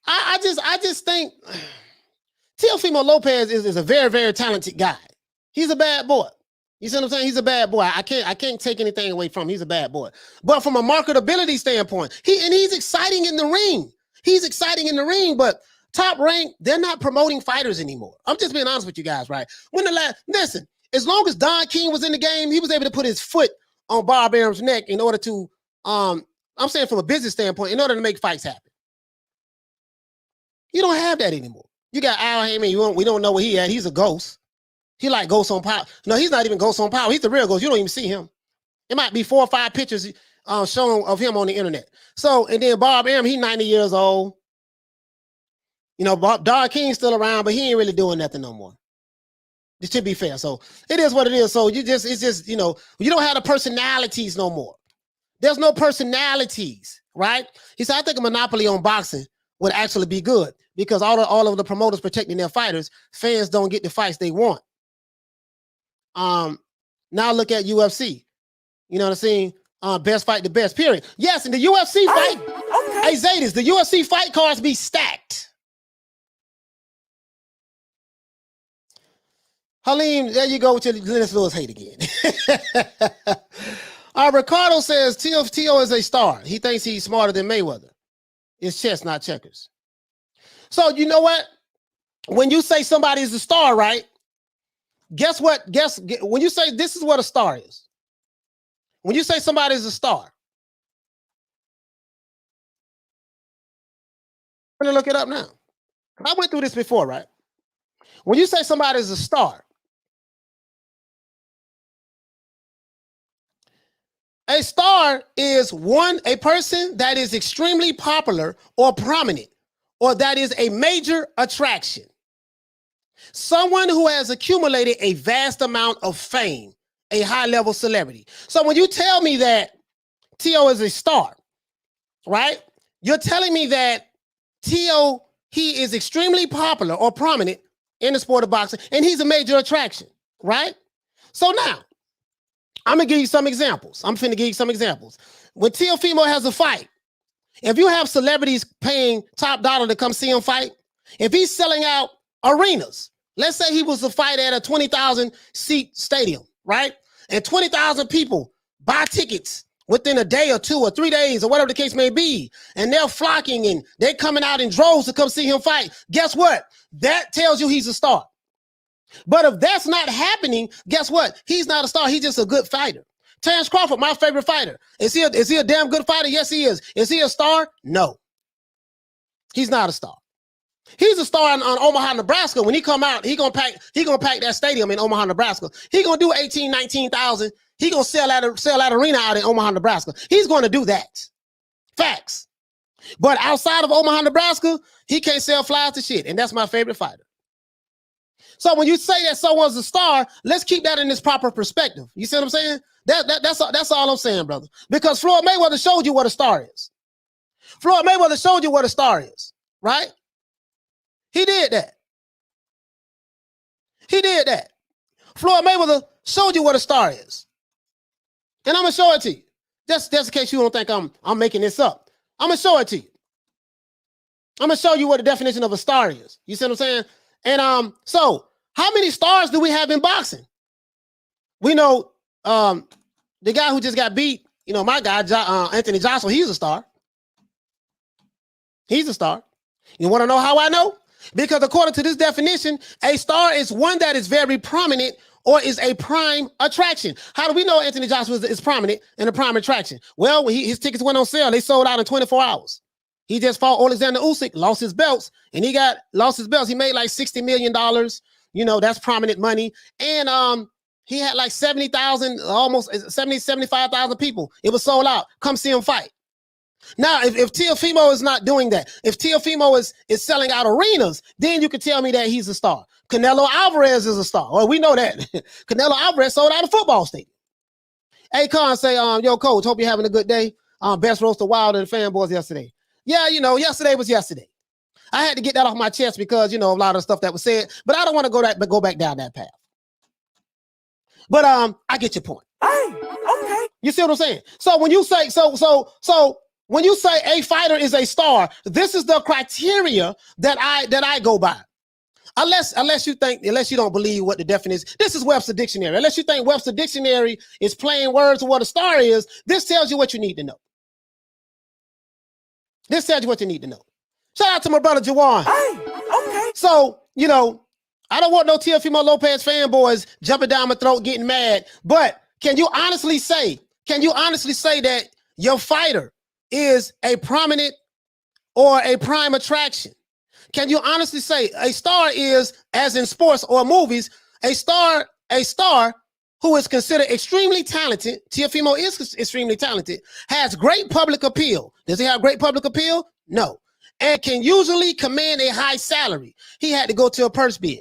I just think Teofimo Lopez is a very, very talented guy. He's a bad boy. You see what I'm saying? He's a bad boy. I can't take anything away from him. He's a bad boy. But from a marketability standpoint, he's exciting in the ring. He's exciting in the ring, but Top Rank, they're not promoting fighters anymore. I'm just being honest with you guys, right? Listen, as long as Don King was in the game, he was able to put his foot on Bob Arum's neck in order to, I'm saying from a business standpoint, in order to make fights happen. You don't have that anymore. You got Al Heyman, we don't know where he at. He's a ghost. He like Ghost on Power. No, he's not even Ghost on Power. He's the real Ghost. You don't even see him. It might be 4 or 5 pictures shown of him on the internet. So, and then Bob Arum, he's 90 years old. You know, Don King's still around, but he ain't really doing nothing no more. This should be fair. So it is what it is. So it's just, you know, you don't have the personalities no more. There's no personalities, right? He said, I think a monopoly on boxing would actually be good because all of the promoters protecting their fighters, fans don't get the fights they want. Now look at UFC. You know what I'm saying? Best fight the best, period. Yes, and the UFC fight, hey Zadis, the UFC fight cards be stacked. Halim, there you go with your Dennis Lewis hate again. Ricardo says Tio is a star. He thinks he's smarter than Mayweather. It's chess, not checkers. So you know what? When you say somebody is a star, right? Guess what? When you say this is what a star is. When you say somebody is a star. I'm going to look it up now. I went through this before, right? When you say somebody is a star, a star is a person that is extremely popular or prominent, or that is a major attraction. Someone who has accumulated a vast amount of fame, a high-level celebrity. So when you tell me that Tio is a star, right? You're telling me that Tio, he is extremely popular or prominent in the sport of boxing, and he's a major attraction, right? So now, I'm going to give you some examples. I'm finna give you some examples. When Teofimo has a fight, if you have celebrities paying top dollar to come see him fight, if he's selling out arenas, let's say he was to fight at a 20,000 seat stadium, right? And 20,000 people buy tickets within a day or 2 or 3 days or whatever the case may be, and they're flocking and they're coming out in droves to come see him fight. Guess what? That tells you he's a star. But if that's not happening, guess what? He's not a star. He's just a good fighter. Terrence Crawford, my favorite fighter. Is he a damn good fighter? Yes, he is. Is he a star? No. He's not a star. He's a star on Omaha, Nebraska. When he come out, he gonna pack that stadium in Omaha, Nebraska. He gonna do 18, 19,000. He gonna sell that arena out in Omaha, Nebraska. He's gonna do that. Facts. But outside of Omaha, Nebraska, he can't sell flies to shit. And that's my favorite fighter. So when you say that someone's a star, let's keep that in this proper perspective. You see what I'm saying? That's all I'm saying, brother. Because Floyd Mayweather showed you what a star is. Floyd Mayweather showed you what a star is, right? He did that. He did that. Floyd Mayweather showed you what a star is. And I'm going to show it to you. Just in case you don't think I'm making this up. I'm going to show it to you. I'm going to show you what the definition of a star is. You see what I'm saying? And so how many stars do we have in boxing? We know the guy who just got beat, you know, my guy, Anthony Joshua, he's a star. He's a star. You want to know how I know? Because according to this definition, a star is one that is very prominent or is a prime attraction. How do we know Anthony Joshua is prominent and a prime attraction? Well, when his tickets went on sale, they sold out in 24 hours. He just fought Alexander Usyk, lost his belts, and lost his belts. He made like $60 million. You know, that's prominent money. And he had like 70,000, almost 70, 75,000 people. It was sold out. Come see him fight. Now, if Teofimo is not doing that, if Teofimo is selling out arenas, then you can tell me that he's a star. Canelo Alvarez is a star. Well, we know that. Canelo Alvarez sold out a football stadium. Hey, Khan say, yo, coach, hope you're having a good day. Best roast of Wilder and fanboys yesterday. Yeah, you know, yesterday was yesterday. I had to get that off my chest because, you know, a lot of stuff that was said, but I don't want to go back down that path. But I get your point. Hey, okay. You see what I'm saying? So when you say, so when you say a fighter is a star, this is the criteria that I go by. Unless you don't believe what the definition is, this is Webster Dictionary. Unless you think Webster Dictionary is plain words of what a star is, this tells you what you need to know. This tells you what you need to know. Shout out to my brother Jawan. Hey, okay. So, you know, I don't want no Teofimo Lopez fanboys jumping down my throat getting mad, but can you honestly say that your fighter is a prominent or a prime attraction? Can you honestly say a star is, as in sports or movies, a star who is considered extremely talented? Teofimo is extremely talented, has great public appeal. Does he have great public appeal? No. And can usually command a high salary. He had to go to a purse bid.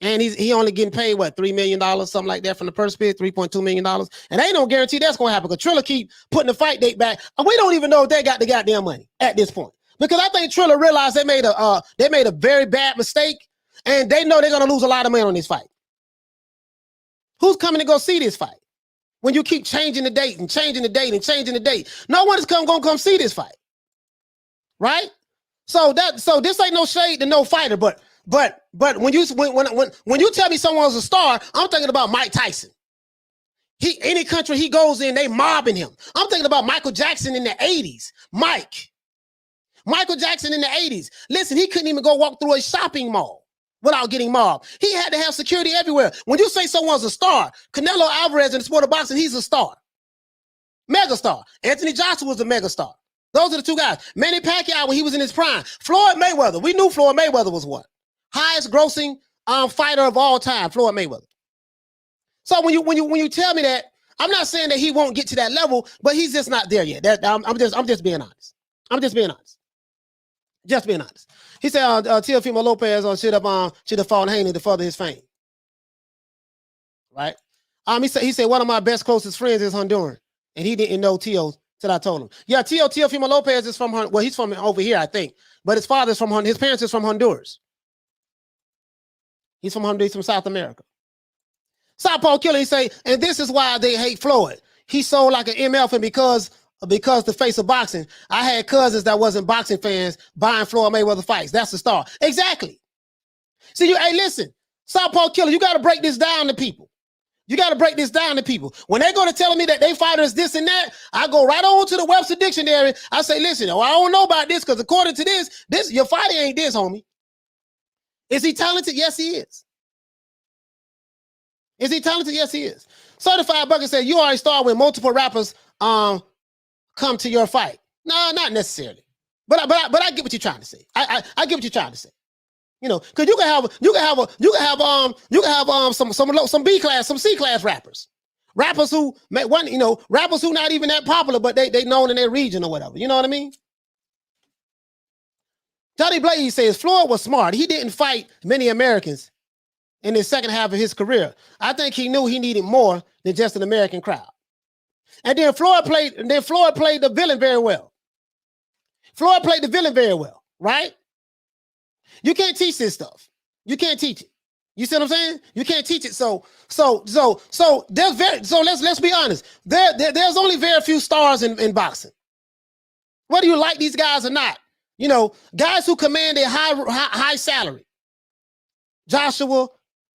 And he only getting paid, what, $3 million, something like that from the purse bid, $3.2 million. And ain't no guarantee that's going to happen because Triller keep putting the fight date back. And we don't even know if they got the goddamn money at this point. Because I think Triller realized they made a very bad mistake, and they know they're going to lose a lot of money on this fight. Who's coming to go see this fight? When you keep changing the date and changing the date and changing the date, no one is going to come see this fight. Right? So this ain't no shade to no fighter, but when you tell me someone's a star, I'm thinking about Mike Tyson. Any country he goes in, they mobbing him. I'm thinking about Michael Jackson in the 80s. Michael Jackson in the 80s. Listen, he couldn't even go walk through a shopping mall without getting mobbed. He had to have security everywhere. When you say someone's a star, Canelo Alvarez in the sport of boxing, he's a star. Megastar. Anthony Joshua was a megastar. Those are the two guys. Manny Pacquiao when he was in his prime. Floyd Mayweather. We knew Floyd Mayweather was what? Highest grossing fighter of all time, Floyd Mayweather. So when you tell me that, I'm not saying that he won't get to that level, but he's just not there yet. I'm just being honest. Just being honest. He said Teofimo Lopez should have fought Haney to further his fame. Right? He said one of my best closest friends is Honduran, and he didn't know Teo till I told him. Yeah, Teofimo Lopez is from he's from over here, I think, but his parents is from Honduras. He's from Honduras, from South America. Southpaw Killer, he say, and this is why they hate Floyd. He sold like an MF, and because the face of boxing, I had cousins that wasn't boxing fans buying Floyd Mayweather fights. That's the star. Exactly. See, hey, listen, Southpaw Killer, you got to break this down to people. When they're going to tell me that they fighters this and that, I go right on to the Webster Dictionary. I say, listen, I don't know about this because according to this, your fighter ain't this, homie. Is he talented? Yes, he is. Is he talented? Yes, he is. Certified Bucket said, you are a star when multiple rappers come to your fight. No, not necessarily. But I get what you're trying to say. I get what you're trying to say. You know, because you can have some B class, some C class rappers. Rappers who not even that popular, but they known in their region or whatever. You know what I mean? Johnny Blaze says Floyd was smart. He didn't fight many Americans in the second half of his career. I think he knew he needed more than just an American crowd. And then Floyd played the villain very well. Right? You can't teach this stuff. You can't teach it. You see what I'm saying? You can't teach it. So let's be honest. There's only very few stars in boxing. Whether you like these guys or not, you know, guys who command a high salary. Joshua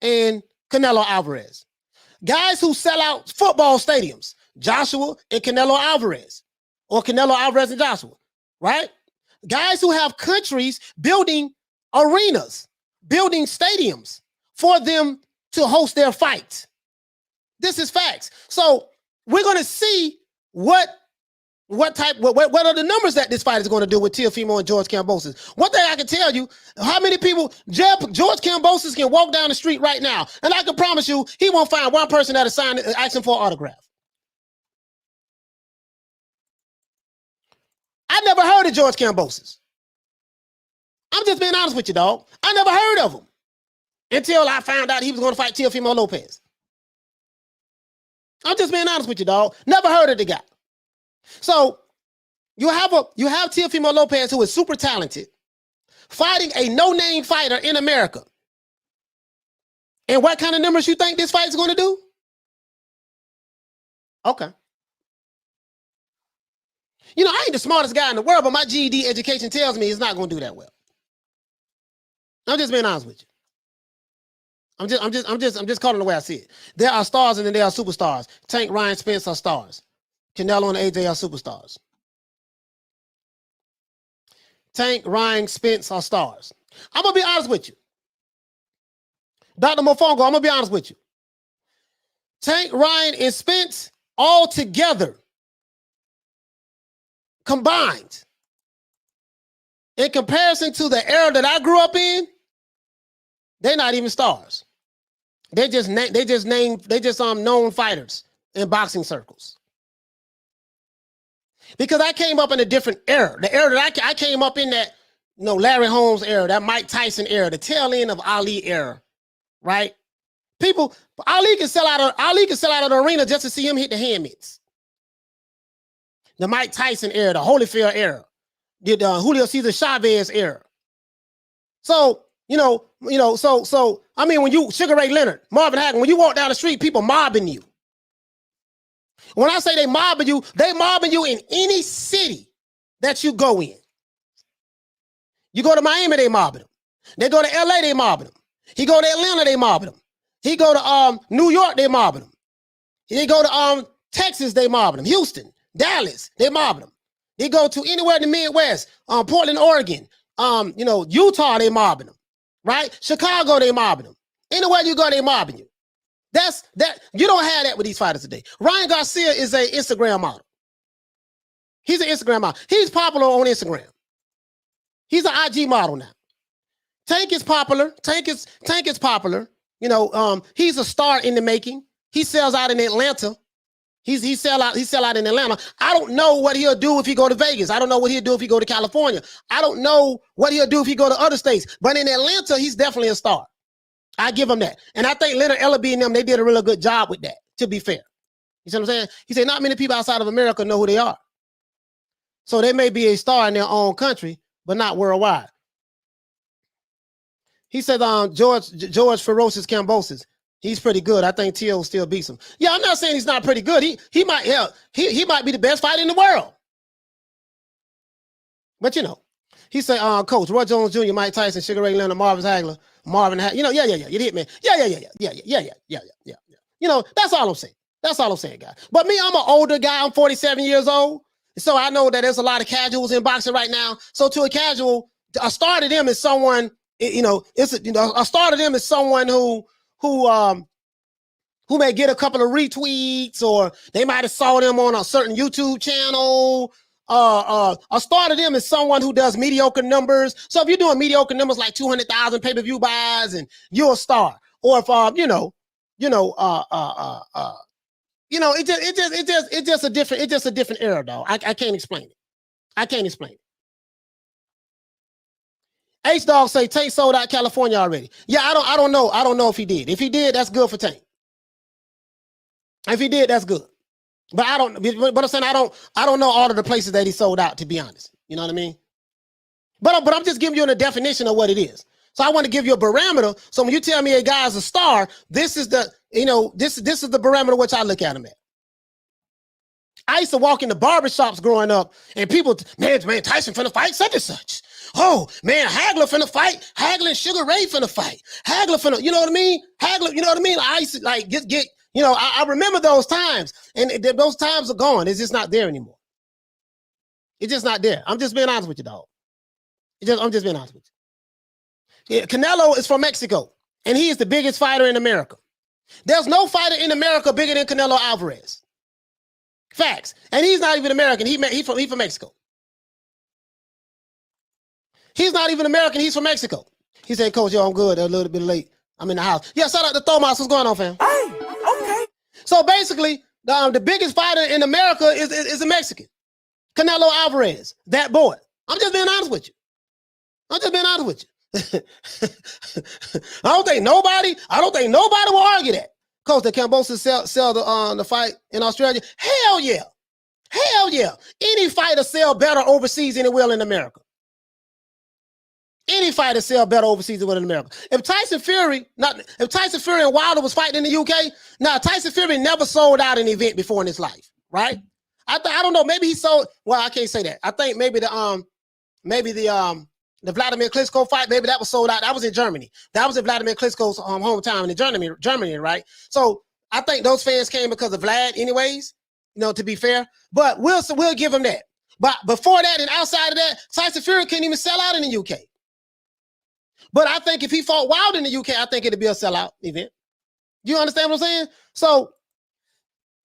and Canelo Alvarez. Guys who sell out football stadiums. Joshua and Canelo Alvarez. Or Canelo Alvarez and Joshua. Right? Guys who have countries building arenas, building stadiums for them to host their fights. This is facts. So we're going to see what are the numbers that this fight is going to do with Teofimo and George Kambosos. One thing I can tell you, how many people, George Kambosos can walk down the street right now, and I can promise you he won't find one person that'll sign asking for an autograph. I never heard of George Kambosos. I'm just being honest with you, dog. I never heard of him until I found out he was going to fight Teofimo Lopez. I'm just being honest with you, dog. Never heard of the guy. So you have Teofimo Lopez, who is super talented, fighting a no-name fighter in America. And what kind of numbers you think this fight is going to do? Okay. You know, I ain't the smartest guy in the world, but my GED education tells me it's not going to do that well. I'm just being honest with you. I'm just calling it the way I see it. There are stars and then there are superstars. Tank, Ryan, Spence are stars. Canelo and AJ are superstars. Tank, Ryan, Spence are stars. I'm going to be honest with you. Dr. Mofongo, I'm going to be honest with you. Tank, Ryan, and Spence all together, combined, in comparison to the era that I grew up in, they're not even stars. They just known fighters in boxing circles. Because I came up in a different era. The era that I came up in, that, you know, Larry Holmes era, that Mike Tyson era, the tail end of Ali era, right? Ali can sell out of the arena just to see him hit the hand mitts. The Mike Tyson era, the Holyfield era, the Julio Cesar Chavez era. So, I mean, when you, Sugar Ray Leonard, Marvin Hagler, when you walk down the street, people mobbing you. When I say they mobbing you in any city that you go in. You go to Miami, they mobbing them. They go to LA, they mobbing them. He go to Atlanta, they mobbing them. He go to New York, they mobbing them. He go to Texas, they mobbing them. Houston, Dallas, they mobbing them. They go to anywhere in the Midwest, Portland, Oregon, Utah, they mobbing them. Right? Chicago, they mobbing them. Anywhere you go, they mobbing you. You don't have that with these fighters today. Ryan Garcia is an Instagram model. He's an Instagram model. He's popular on Instagram. He's an IG model now. Tank is popular. Tank is popular. He's a star in the making. He sells out in Atlanta. He sell out in Atlanta. I don't know what he'll do if he go to Vegas. I don't know what he'll do if he go to California. I don't know what he'll do if he go to other states. But in Atlanta, he's definitely a star. I give him that. And I think Leonard Ellaby and them, they did a really good job with that, to be fair. You see what I'm saying? He said not many people outside of America know who they are. So they may be a star in their own country, but not worldwide. He said George Ferocious Kambosos. He's pretty good. I think Teo still beats him. Yeah, I'm not saying he's not pretty good. He might be the best fighter in the world. But he said, Coach, Roy Jones Jr., Mike Tyson, Sugar Ray Leonard, Marvin Hagler. You hit me. Yeah. That's all I'm saying. That's all I'm saying, guys. But me, I'm an older guy. I'm 47 years old. So I know that there's a lot of casuals in boxing right now. So to a casual, a star to them is someone, a star to them is someone who may get a couple of retweets, or they might have saw them on a certain YouTube channel. A star to them is someone who does mediocre numbers. So if you're doing mediocre numbers like 200,000 pay-per-view buys, and you're a star, or if it's just a different era, dog. I can't explain it. I can't explain it. H-Dog say Tank sold out California already. Yeah, I don't know. I don't know if he did. If he did, that's good for Tank. If he did, that's good. But I'm saying I don't know all of the places that he sold out, to be honest. You know what I mean? But I'm just giving you a definition of what it is. So I want to give you a barometer. So when you tell me a guy's a star, this is the barometer which I look at him at. I used to walk in the barbershops growing up, and people, man, Tyson finna fight such and such. Oh, man, Hagler finna fight. Hagler and Sugar Ray finna fight. Hagler finna, you know what I mean? Hagler, you know what I mean? I used to like get. I remember those times, and those times are gone. It's just not there anymore. It's just not there. I'm just being honest with you, dog. I'm just being honest with you. Yeah, Canelo is from Mexico, and he is the biggest fighter in America. There's no fighter in America bigger than Canelo Alvarez. Facts. And he's not even American. He's from Mexico. He's not even American. He's from Mexico. He said, Coach, I'm good. A little bit late. I'm in the house. Yeah, shout out to Thomas. What's going on, fam? Hey, okay. So basically, the biggest fighter in America is a Mexican. Canelo Alvarez, that boy. I'm just being honest with you. I don't think nobody will argue that. Coach, the Kambosos sell the fight in Australia? Hell yeah. Hell yeah. Any fighter sell better overseas than it will in America. Any fighter sell better overseas than it will in America. If Tyson Fury and Wilder was fighting in the UK, Tyson Fury never sold out an event before in his life, right? I don't know. Maybe he sold. Well, I can't say that. I think maybe the Vladimir Klitschko fight, maybe that was sold out. That was in Germany. That was in Vladimir Klitschko's hometown in Germany, right? So I think those fans came because of Vlad, anyways. You know, to be fair, but we'll give him that. But before that and outside of that, Tyson Fury couldn't even sell out in the UK. But I think if he fought Wild in the UK, I think it'd be a sellout event. You understand what I'm saying? So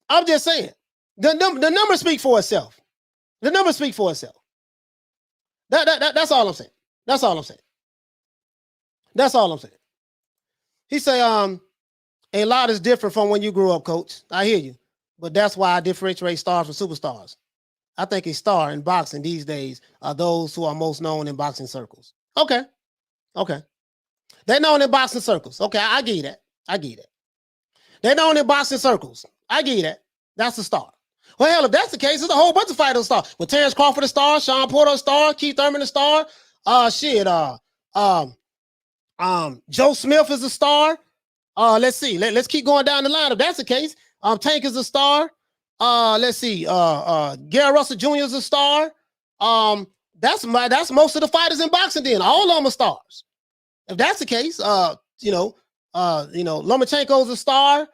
I'm just saying the numbers speak for itself. The numbers speak for itself. That's all I'm saying. That's all I'm saying. That's all I'm saying. He say, a lot is different from when you grew up, coach. I hear you. But that's why I differentiate stars from superstars. I think a star in boxing these days are those who are most known in boxing circles. Okay. Okay. They're known in boxing circles. Okay, I give you that. I give you that. They're known in boxing circles. I give you that. That's a star. Well, hell, if that's the case, there's a whole bunch of fighters stars. With Terrence Crawford a star, Sean Porter a star, Keith Thurman a star. Joe Smith is a star. Let's see. Let's keep going down the line. If that's the case, Tank is a star. Let's see. Gary Russell Jr. is a star. That's most of the fighters in boxing. Then all of them are stars. If that's the case, Lomachenko is a star.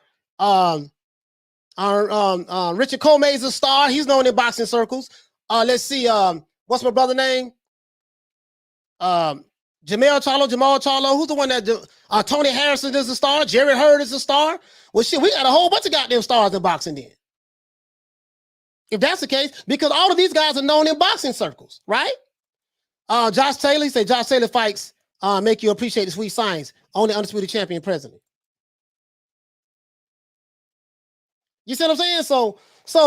Richard Comey is a star. He's known in boxing circles. Let's see. What's my brother's name? Jamal Charlo. Who's the one that Tony Harrison is a star? Jerry Hurd is a star. Well, shit, we got a whole bunch of goddamn stars in boxing then. If that's the case, because all of these guys are known in boxing circles, right? Josh Taylor, he said Josh Taylor fights make you appreciate the sweet science. Only undisputed champion president. You see what I'm saying? So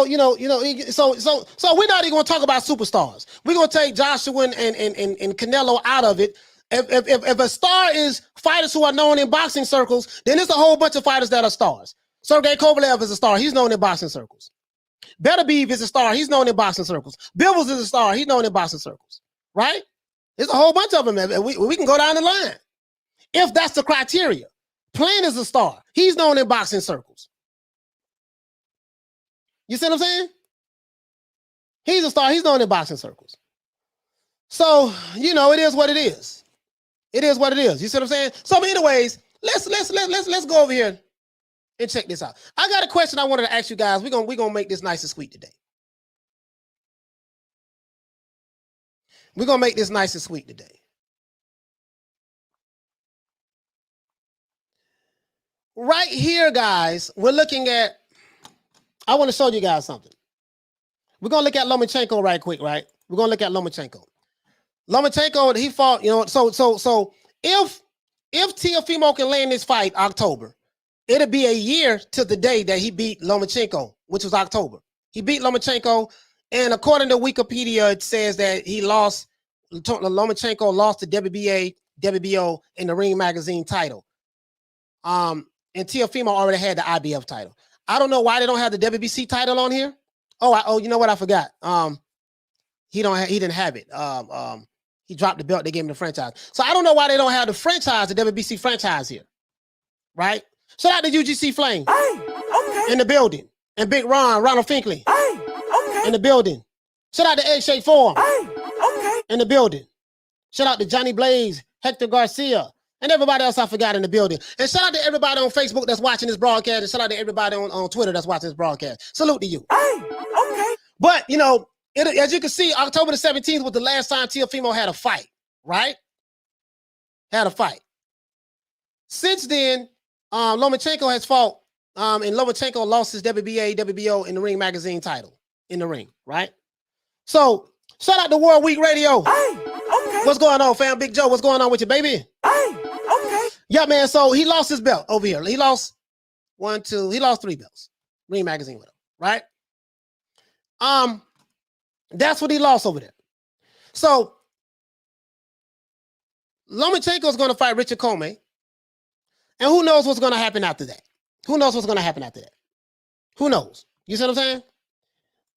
we're not even going to talk about superstars. We're going to take Joshua and Canelo out of it. If a star is fighters who are known in boxing circles, then there's a whole bunch of fighters that are stars. Sergey Kovalev is a star. He's known in boxing circles. Beterbiev is a star. He's known in boxing circles. Bivens is a star. He's known in boxing circles. Right? There's a whole bunch of them. We can go down the line. If that's the criteria. Plant is a star. He's known in boxing circles. You see what I'm saying? He's a star. He's known in boxing circles. So, it is what it is. It is what it is. You see what I'm saying? So, anyways, let's go over here and check this out. I got a question I wanted to ask you guys. We're gonna make this nice and sweet today. We're gonna make this nice and sweet today. Right here, guys, we're looking at. I want to show you guys something. We're gonna look at Lomachenko right quick, right? We're gonna look at Lomachenko. Lomachenko, he fought, so if Teofimo can land this fight October, it'll be a year to the day that he beat Lomachenko, which was October. He beat Lomachenko, and according to Wikipedia, it says that Lomachenko lost to WBO in the Ring Magazine title. And Teofimo already had the IBF title. I don't know why they don't have the WBC title on here. Oh, you know what? I forgot. He didn't have it. He dropped the belt. They gave him the franchise. So I don't know why they don't have the franchise, the WBC franchise here. Right? Shout out to UGC Flame. In the building. And Big Ronald Finkley. In the building. Shout out to Egg-Shaped Forum. In the building. Shout out to Johnny Blaze, Hector Garcia, and everybody else I forgot in the building. And shout out to everybody on Facebook that's watching this broadcast. And shout out to everybody on Twitter that's watching this broadcast. Salute to you. But, as you can see, October the 17th was the last time Teofimo had a fight, right? Had a fight. Since then, Lomachenko has fought, and Lomachenko lost his WBA, WBO in the Ring Magazine title in the ring, right? So, shout out to World Week Radio. What's going on, fam? Big Joe, what's going on with you, baby? Yeah, man, so he lost his belt over here. He lost 3 belts. Ring Magazine with him, right? That's what he lost over there. So Lomachenko is going to fight Richard Comey. And who knows what's going to happen after that? Who knows? Who knows? You see what I'm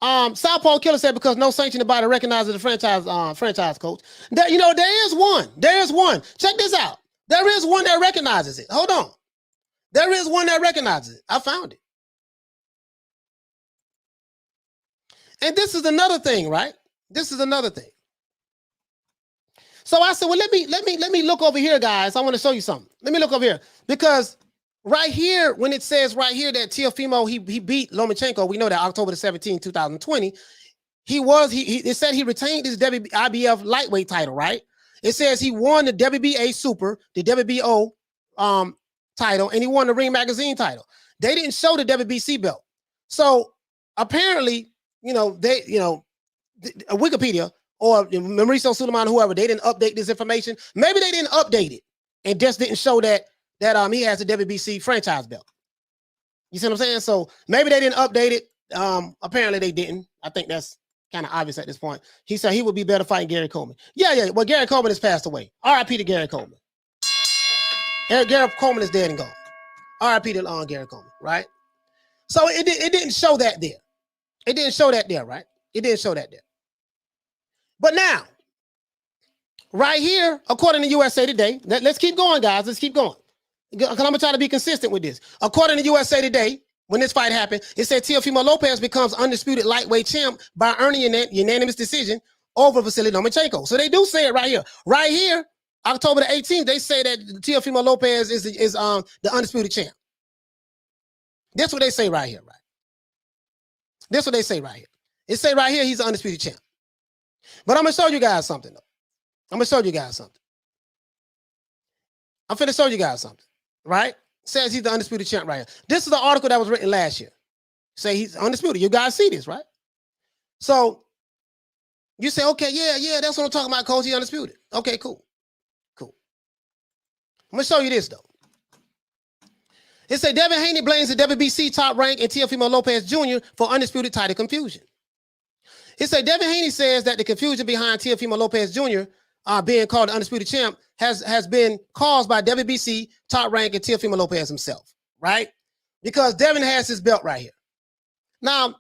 saying? Southpaw Killer said because no sanctioned body recognizes the franchise coach. There is one. There is one. Check this out. There is one that recognizes it. Hold on. There is one that recognizes it. I found it. And this is another thing, right? This is another thing. So I said, well, let me look over here, guys. I want to show you something. Let me look over here because right here, when it says right here that Teofimo he beat Lomachenko, we know that October the 17th, 2020. It said he retained his IBF lightweight title, right? It says he won the WBA Super, the WBO title, and he won the Ring Magazine title. They didn't show the WBC belt. So apparently, Wikipedia or Mauricio Suleiman, whoever, they didn't update this information. Maybe they didn't update it and just didn't show that he has a WBC franchise belt. You see what I'm saying? So maybe they didn't update it. Apparently they didn't. I think that's kind of obvious at this point. He said he would be better fighting Gary Coleman. Yeah. Well, Gary Coleman has passed away. R.I.P. to Gary Coleman. Gary Coleman is dead and gone. R.I.P. to Gary Coleman, right? So it didn't show that there. It didn't show that there, right? It didn't show that there. But now, right here, according to USA Today, let's keep going, guys. Let's keep going. Because I'm going to try to be consistent with this. According to USA Today, when this fight happened, it said Teofimo Lopez becomes undisputed lightweight champ by earning unanimous decision over Vasyl Lomachenko. So they do say it right here. Right here, October the 18th, they say that Teofimo Lopez is the undisputed champ. That's what they say right here, right? That's what they say right here. It say right here he's the undisputed champ. But I'm going to show you guys something, though. I'm going to show you guys something. I'm finna show you guys something, right? Says he's the undisputed champ right here. This is the article that was written last year. Say he's undisputed. You guys see this, right? So you say, okay, yeah, that's what I'm talking about, coach. He's undisputed. Okay, cool. I'm going to show you this, though. It said Devin Haney blames the WBC top rank and Teofimo Lopez Jr. for undisputed title confusion. It said Devin Haney says that the confusion behind Teofimo Lopez Jr. Being called the undisputed champ has been caused by WBC top rank and Teofimo Lopez himself, right? Because Devin has his belt right here. Now,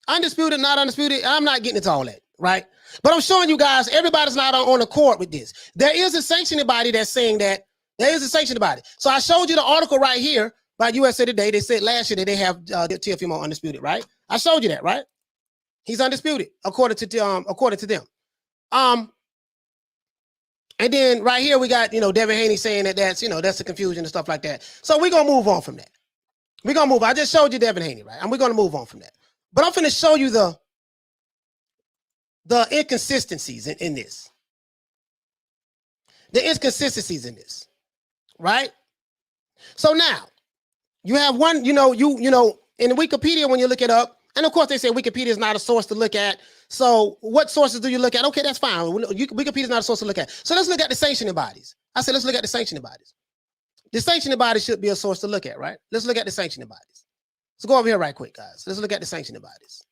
undisputed, not undisputed, I'm not getting into all that, right? But I'm showing you guys, everybody's not on accord with this. There is a sanctioning body that's saying that. There is a sanctioning body. So I showed you the article right here by USA Today. They said last year that they have Teofimo undisputed, right? I showed you that, right? He's undisputed according to them. And then right here we got Devin Haney saying that that's the confusion and stuff like that. So we're gonna move on from that. We're gonna move. I just showed you Devin Haney, right? And we're gonna move on from that. But I'm gonna show you the inconsistencies in this. The inconsistencies in this, right? So now you have one, in Wikipedia when you look it up. And of course, they say Wikipedia is not a source to look at. So what sources do you look at? Okay, that's fine. Wikipedia is not a source to look at. So let's look at the sanctioning bodies. I said, let's look at the sanctioning bodies. The sanctioning bodies should be a source to look at, right? Let's look at the sanctioning bodies. Let's go over here right quick, guys. Let's look at the sanctioning bodies.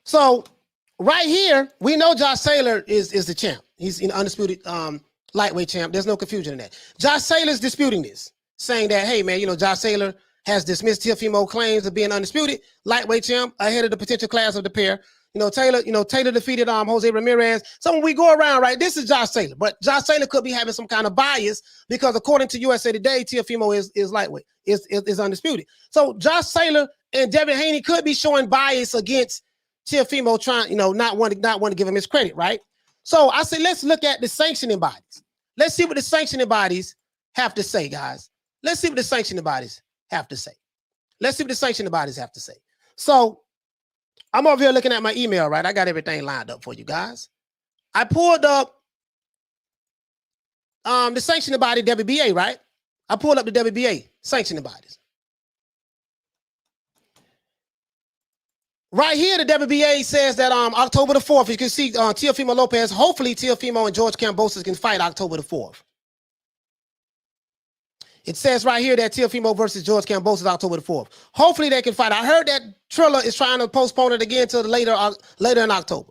So right here, we know Josh Taylor is the champ. He's an undisputed lightweight champ. There's no confusion in that. Josh Taylor's disputing this, saying that, hey, man, Josh Taylor has dismissed Teofimo claims of being undisputed lightweight champ ahead of the potential clash of the pair. Taylor defeated Jose Ramirez. So when we go around, right, this is Josh Taylor, but Josh Taylor could be having some kind of bias because according to USA Today, Teofimo is lightweight, is undisputed. So Josh Taylor and Devin Haney could be showing bias against Teofimo, trying, not want to give him his credit, right? So I said, let's look at the sanctioning bodies. Let's see what the sanctioning bodies have to say, guys. Let's see what the sanctioning bodies have to say. Let's see what the sanctioning bodies have to say. So I'm over here looking at my email, right? I got everything lined up for you guys. I pulled up the sanctioning body WBA, right? I pulled up the WBA sanctioning bodies. Right here, the WBA says that October the 4th, you can see Teofimo Lopez. Hopefully, Teofimo and George Kambosos can fight October the 4th. It says right here that Teofimo versus George Kambosos October the 4th. Hopefully they can fight. I heard that Triller is trying to postpone it again to later in October.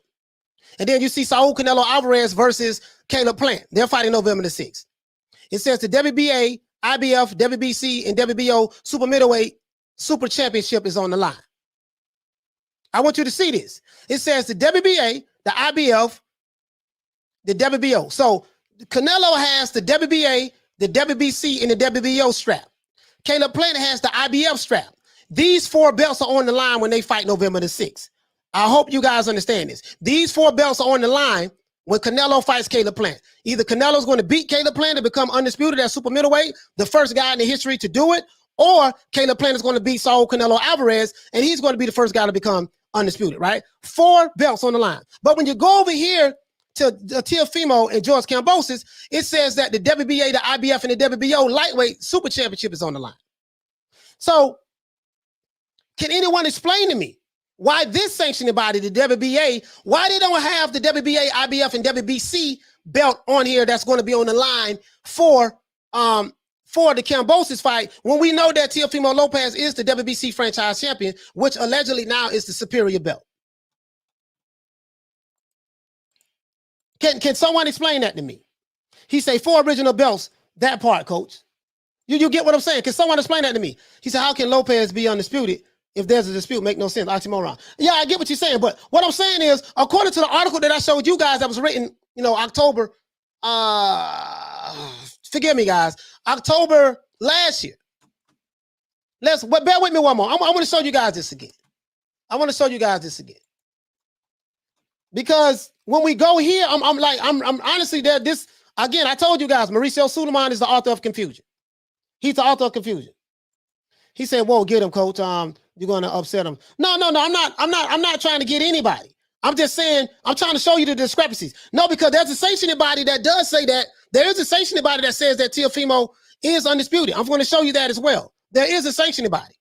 And then you see Saul Canelo Alvarez versus Caleb Plant. They're fighting November the 6th. It says the WBA, IBF, WBC, and WBO Super Middleweight Super Championship is on the line. I want you to see this. It says the WBA, the IBF, the WBO. So Canelo has the WBA, the WBC, and the WBO strap. Caleb Plant has the IBF strap. These 4 belts are on the line when they fight November the 6th. I hope you guys understand this. These 4 belts are on the line when Canelo fights Caleb Plant. Either Canelo's going to beat Caleb Plant to become undisputed at super middleweight, the first guy in the history to do it, or Caleb Plant is going to beat Saul Canelo Alvarez, and he's going to be the first guy to become undisputed, right? 4 belts on the line. But when you go over here to Teofimo and George Kambosos, it says that the WBA, the IBF, and the WBO lightweight super championship is on the line. So can anyone explain to me why this sanctioning body, the WBA, why they don't have the WBA, IBF, and WBC belt on here that's going to be on the line for the Kambosos fight, when we know that Teofimo Lopez is the WBC franchise champion, which allegedly now is the superior belt? Can someone explain that to me? He say 4 original belts, that part, coach. You get what I'm saying? Can someone explain that to me? He said, how can Lopez be undisputed if there's a dispute? Make no sense. Oxymoron. Yeah, I get what you're saying, but what I'm saying is, according to the article that I showed you guys that was written, October, forgive me, guys, October last year. Bear with me one more. I want to show you guys this again. Because when we go here, I'm honestly there. This again, I told you guys, Mauricio Suleiman is the author of confusion. He's the author of confusion. He said, "Whoa, get him, coach. You're going to upset him." No. I'm not trying to get anybody. I'm just saying I'm trying to show you the discrepancies. No, because there's a sanctioning body that does say that. There is a sanctioning body that says that Teofimo is undisputed. I'm going to show you that as well. There is a sanctioning body.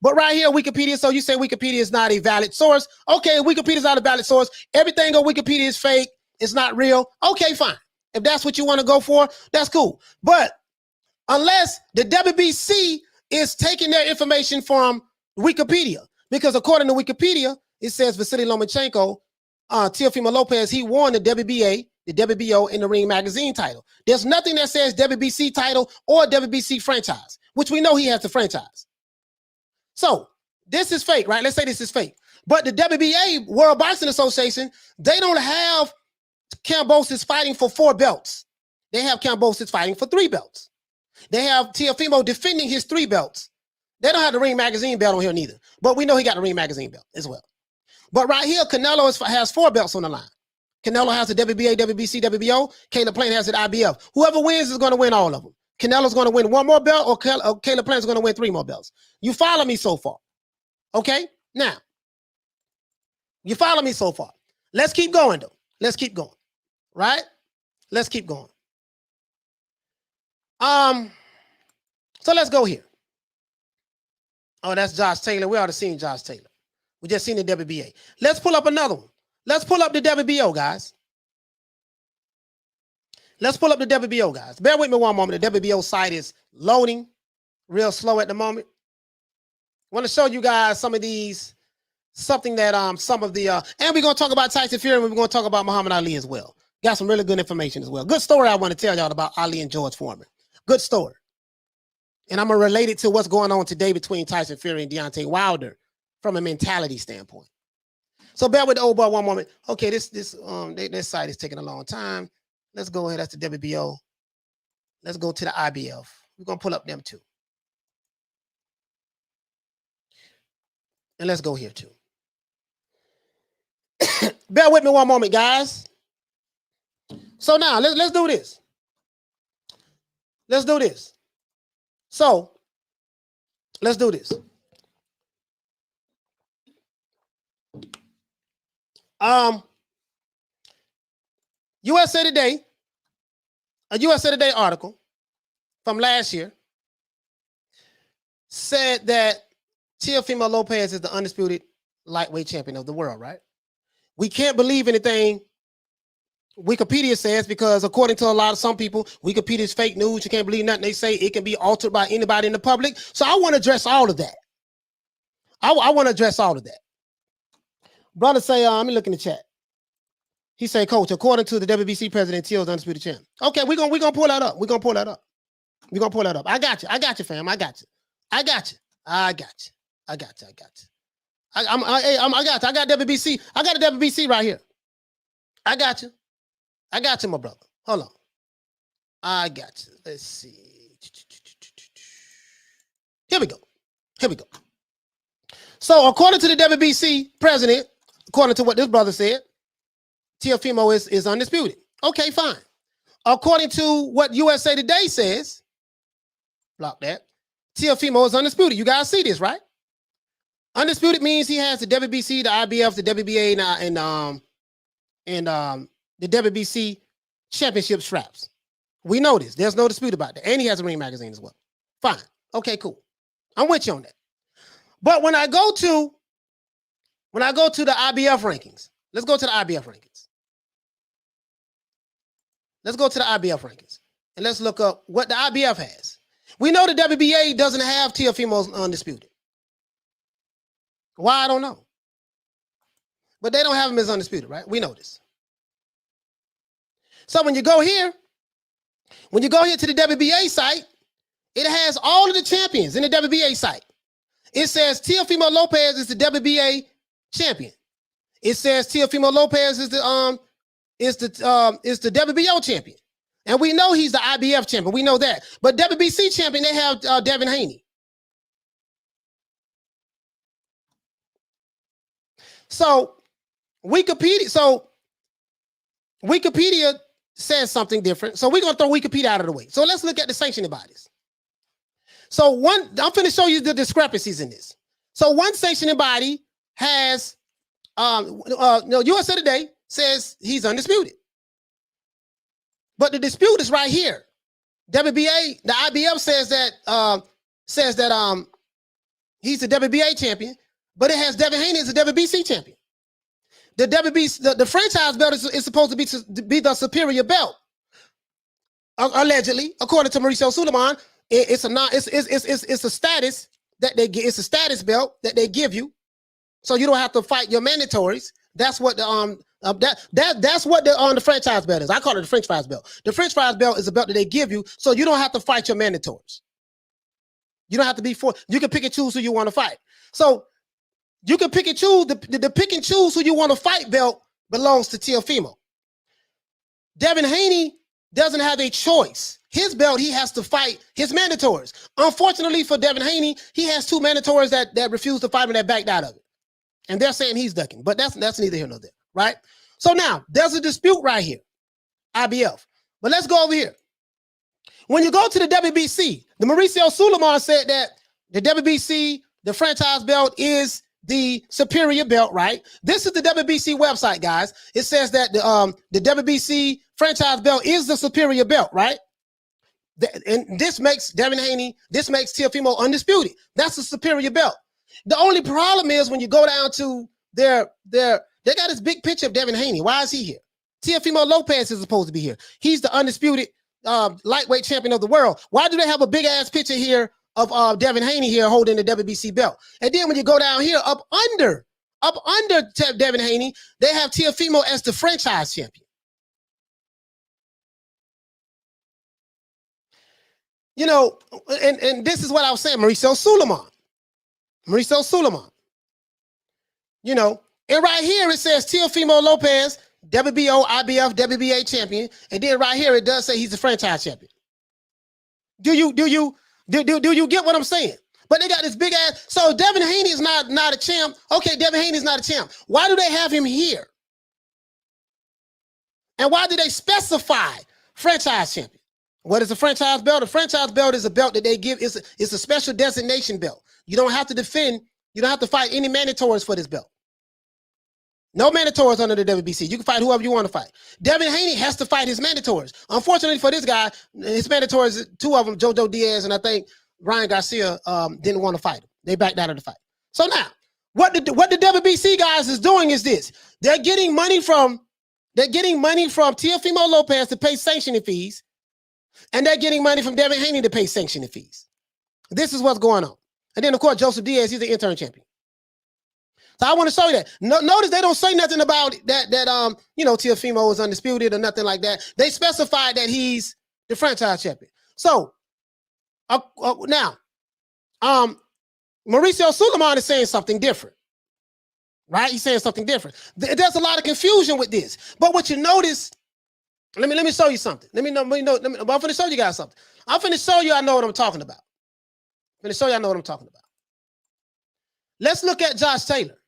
But right here, Wikipedia, so you say Wikipedia is not a valid source. Okay, Wikipedia is not a valid source. Everything on Wikipedia is fake. It's not real. Okay, fine. If that's what you want to go for, that's cool. But unless the WBC is taking their information from Wikipedia, because according to Wikipedia, it says Vasyl Lomachenko, Teofimo Lopez, he won the WBA, the WBO, and the Ring Magazine title. There's nothing that says WBC title or WBC franchise, which we know he has the franchise. So this is fake, right? Let's say this is fake. But the WBA, World Boxing Association, they don't have Kambosos fighting for 4 belts. They have Kambosos fighting for 3 belts. They have Teofimo defending his 3 belts. They don't have the Ring Magazine belt on here neither. But we know he got the Ring Magazine belt as well. But right here, Canelo has 4 belts on the line. Canelo has the WBA, WBC, WBO. Caleb Plant has the IBF. Whoever wins is going to win all of them. Canelo's going to win 1 more belt, or Caleb Plant is going to win 3 more belts. You follow me so far? Okay? Now, you follow me so far? Let's keep going, though. Let's keep going. Right? Let's keep going. So let's go here. Oh, that's Josh Taylor. We already seen Josh Taylor. We just seen the WBA. Let's pull up another one. Let's pull up the WBO, guys. Let's pull up the WBO, guys. Bear with me one moment. The WBO site is loading real slow at the moment. I want to show you guys some of these, something that some of the and we're going to talk about Tyson Fury, and we're going to talk about Muhammad Ali as well. Got some really good information as well. Good story I want to tell y'all about Ali and George Foreman. Good story. And I'm going to relate it to what's going on today between Tyson Fury and Deontay Wilder from a mentality standpoint. So bear with the old boy one moment. Okay, this site is taking a long time. Let's go ahead. That's the WBO. Let's go to the IBF. We're going to pull up them too. And let's go here too. Bear with me one moment, guys. So now let's do this. Let's do this. So let's do this. USA Today, a USA Today article from last year said that Teofimo Lopez is the undisputed lightweight champion of the world, right? We can't believe anything Wikipedia says, because according to some people, Wikipedia is fake news. You can't believe nothing they say. It can be altered by anybody in the public. So I want to address all of that. I want to address all of that. Brother say, let me look in the chat. He say, Coach, according to the WBC president, Teo's undisputed champ. Okay, we're gonna pull that up. We're gonna pull that up. We're gonna pull that up. I got you, fam. I got you. I got you. I got WBC. I got a WBC right here. I got you, my brother. Hold on. I got you. Let's see. Here we go. So according to the WBC president, according to what this brother said, Teofimo is undisputed. Okay, fine. According to what USA Today says, block that, Teofimo is undisputed. You guys see this, right? Undisputed means he has the WBC, the IBF, the WBA, and the WBC championship straps. We know this. There's no dispute about that. And he has a ring magazine as well. Fine. Okay, cool. I'm with you on that. But when I go to the IBF rankings, let's go to the IBF rankings. Let's go to the IBF rankings and let's look up what the IBF has. We know the WBA doesn't have Teofimo undisputed. Why? I don't know. But they don't have him as undisputed, right? We know this. So when you go here to the WBA site, it has all of the champions in the WBA site. It says Teofimo Lopez is the WBA champion. It says Teofimo Lopez is the WBO champion. And we know he's the IBF champion. We know that. But WBC champion, they have Devin Haney. So Wikipedia says something different. So we're going to throw Wikipedia out of the way. So let's look at the sanctioning bodies. So I'm going to show you the discrepancies in this. So one sanctioning body has, USA Today says he's undisputed. But the dispute is right here. WBA, the IBF says that he's the WBA champion, but it has Devin Haney as the WBC champion. The WBC, the franchise belt is supposed to be the superior belt. Allegedly, according to Mauricio Suleiman, it's a status that they get. It's a status belt that they give you, so you don't have to fight your mandatories. That's what the that's what the franchise belt is. I call it the French fries belt. The French fries belt is a belt that they give you, so you don't have to fight your mandatories. You don't have to be forced. You can pick and choose who you want to fight. So you can pick and choose the pick and choose who you want to fight belt belongs to Teofimo. Devin Haney doesn't have a choice. His belt, he has to fight his mandatories. Unfortunately for Devin Haney, he has two mandatories that refuse to fight him that backed out of it. And they're saying he's ducking, but that's neither here nor there, right? So now there's a dispute right here, IBF. But let's go over here. When you go to the WBC, the Mauricio Suleiman said that the WBC, the franchise belt, is the superior belt, right? This is the WBC website, guys. It says that the WBC franchise belt is the superior belt, right? And this makes Devin Haney, this makes Teofimo undisputed. That's the superior belt. The only problem is when you go down to they got this big picture of Devin Haney. Why is he here? Teofimo Lopez is supposed to be here. He's the undisputed lightweight champion of the world. Why do they have a big ass picture here of Devin Haney here holding the WBC belt? And then when you go down here up under Devin Haney, they have Teofimo as the franchise champion. You know, and this is what I was saying, Mauricio Suleiman. You know, and right here it says Teofimo Lopez, WBO, IBF, WBA champion, and then right here it does say he's the franchise champion. Do you get what I'm saying? But they got this big ass. So Devin Haney is not a champ. Okay, Devin Haney is not a champ. Why do they have him here? And why do they specify franchise champion? What is a franchise belt? A franchise belt is a belt that they give. It's a special designation belt. You don't have to defend. You don't have to fight any mandatories for this belt. No mandatories under the WBC. You can fight whoever you want to fight. Devin Haney has to fight his mandatories. Unfortunately for this guy, his mandatories, two of them, Jojo Diaz and I think Ryan Garcia, didn't want to fight him. They backed out of the fight. So now, what the WBC guys is doing is this. They're getting money from Teofimo Lopez to pay sanctioning fees. And they're getting money from Devin Haney to pay sanctioning fees. This is what's going on. And then, of course, Joseph Diaz, he's the interim champion. So I want to show you that. Notice they don't say nothing about that Teofimo is undisputed or nothing like that. They specified that he's the franchise champion. So now, Mauricio Suleiman is saying something different. Right? He's saying something different. There's a lot of confusion with this. But what you notice, let me show you something. I'm going to show you guys something. I'm going to show you I know what I'm talking about. Let's look at Josh Taylor.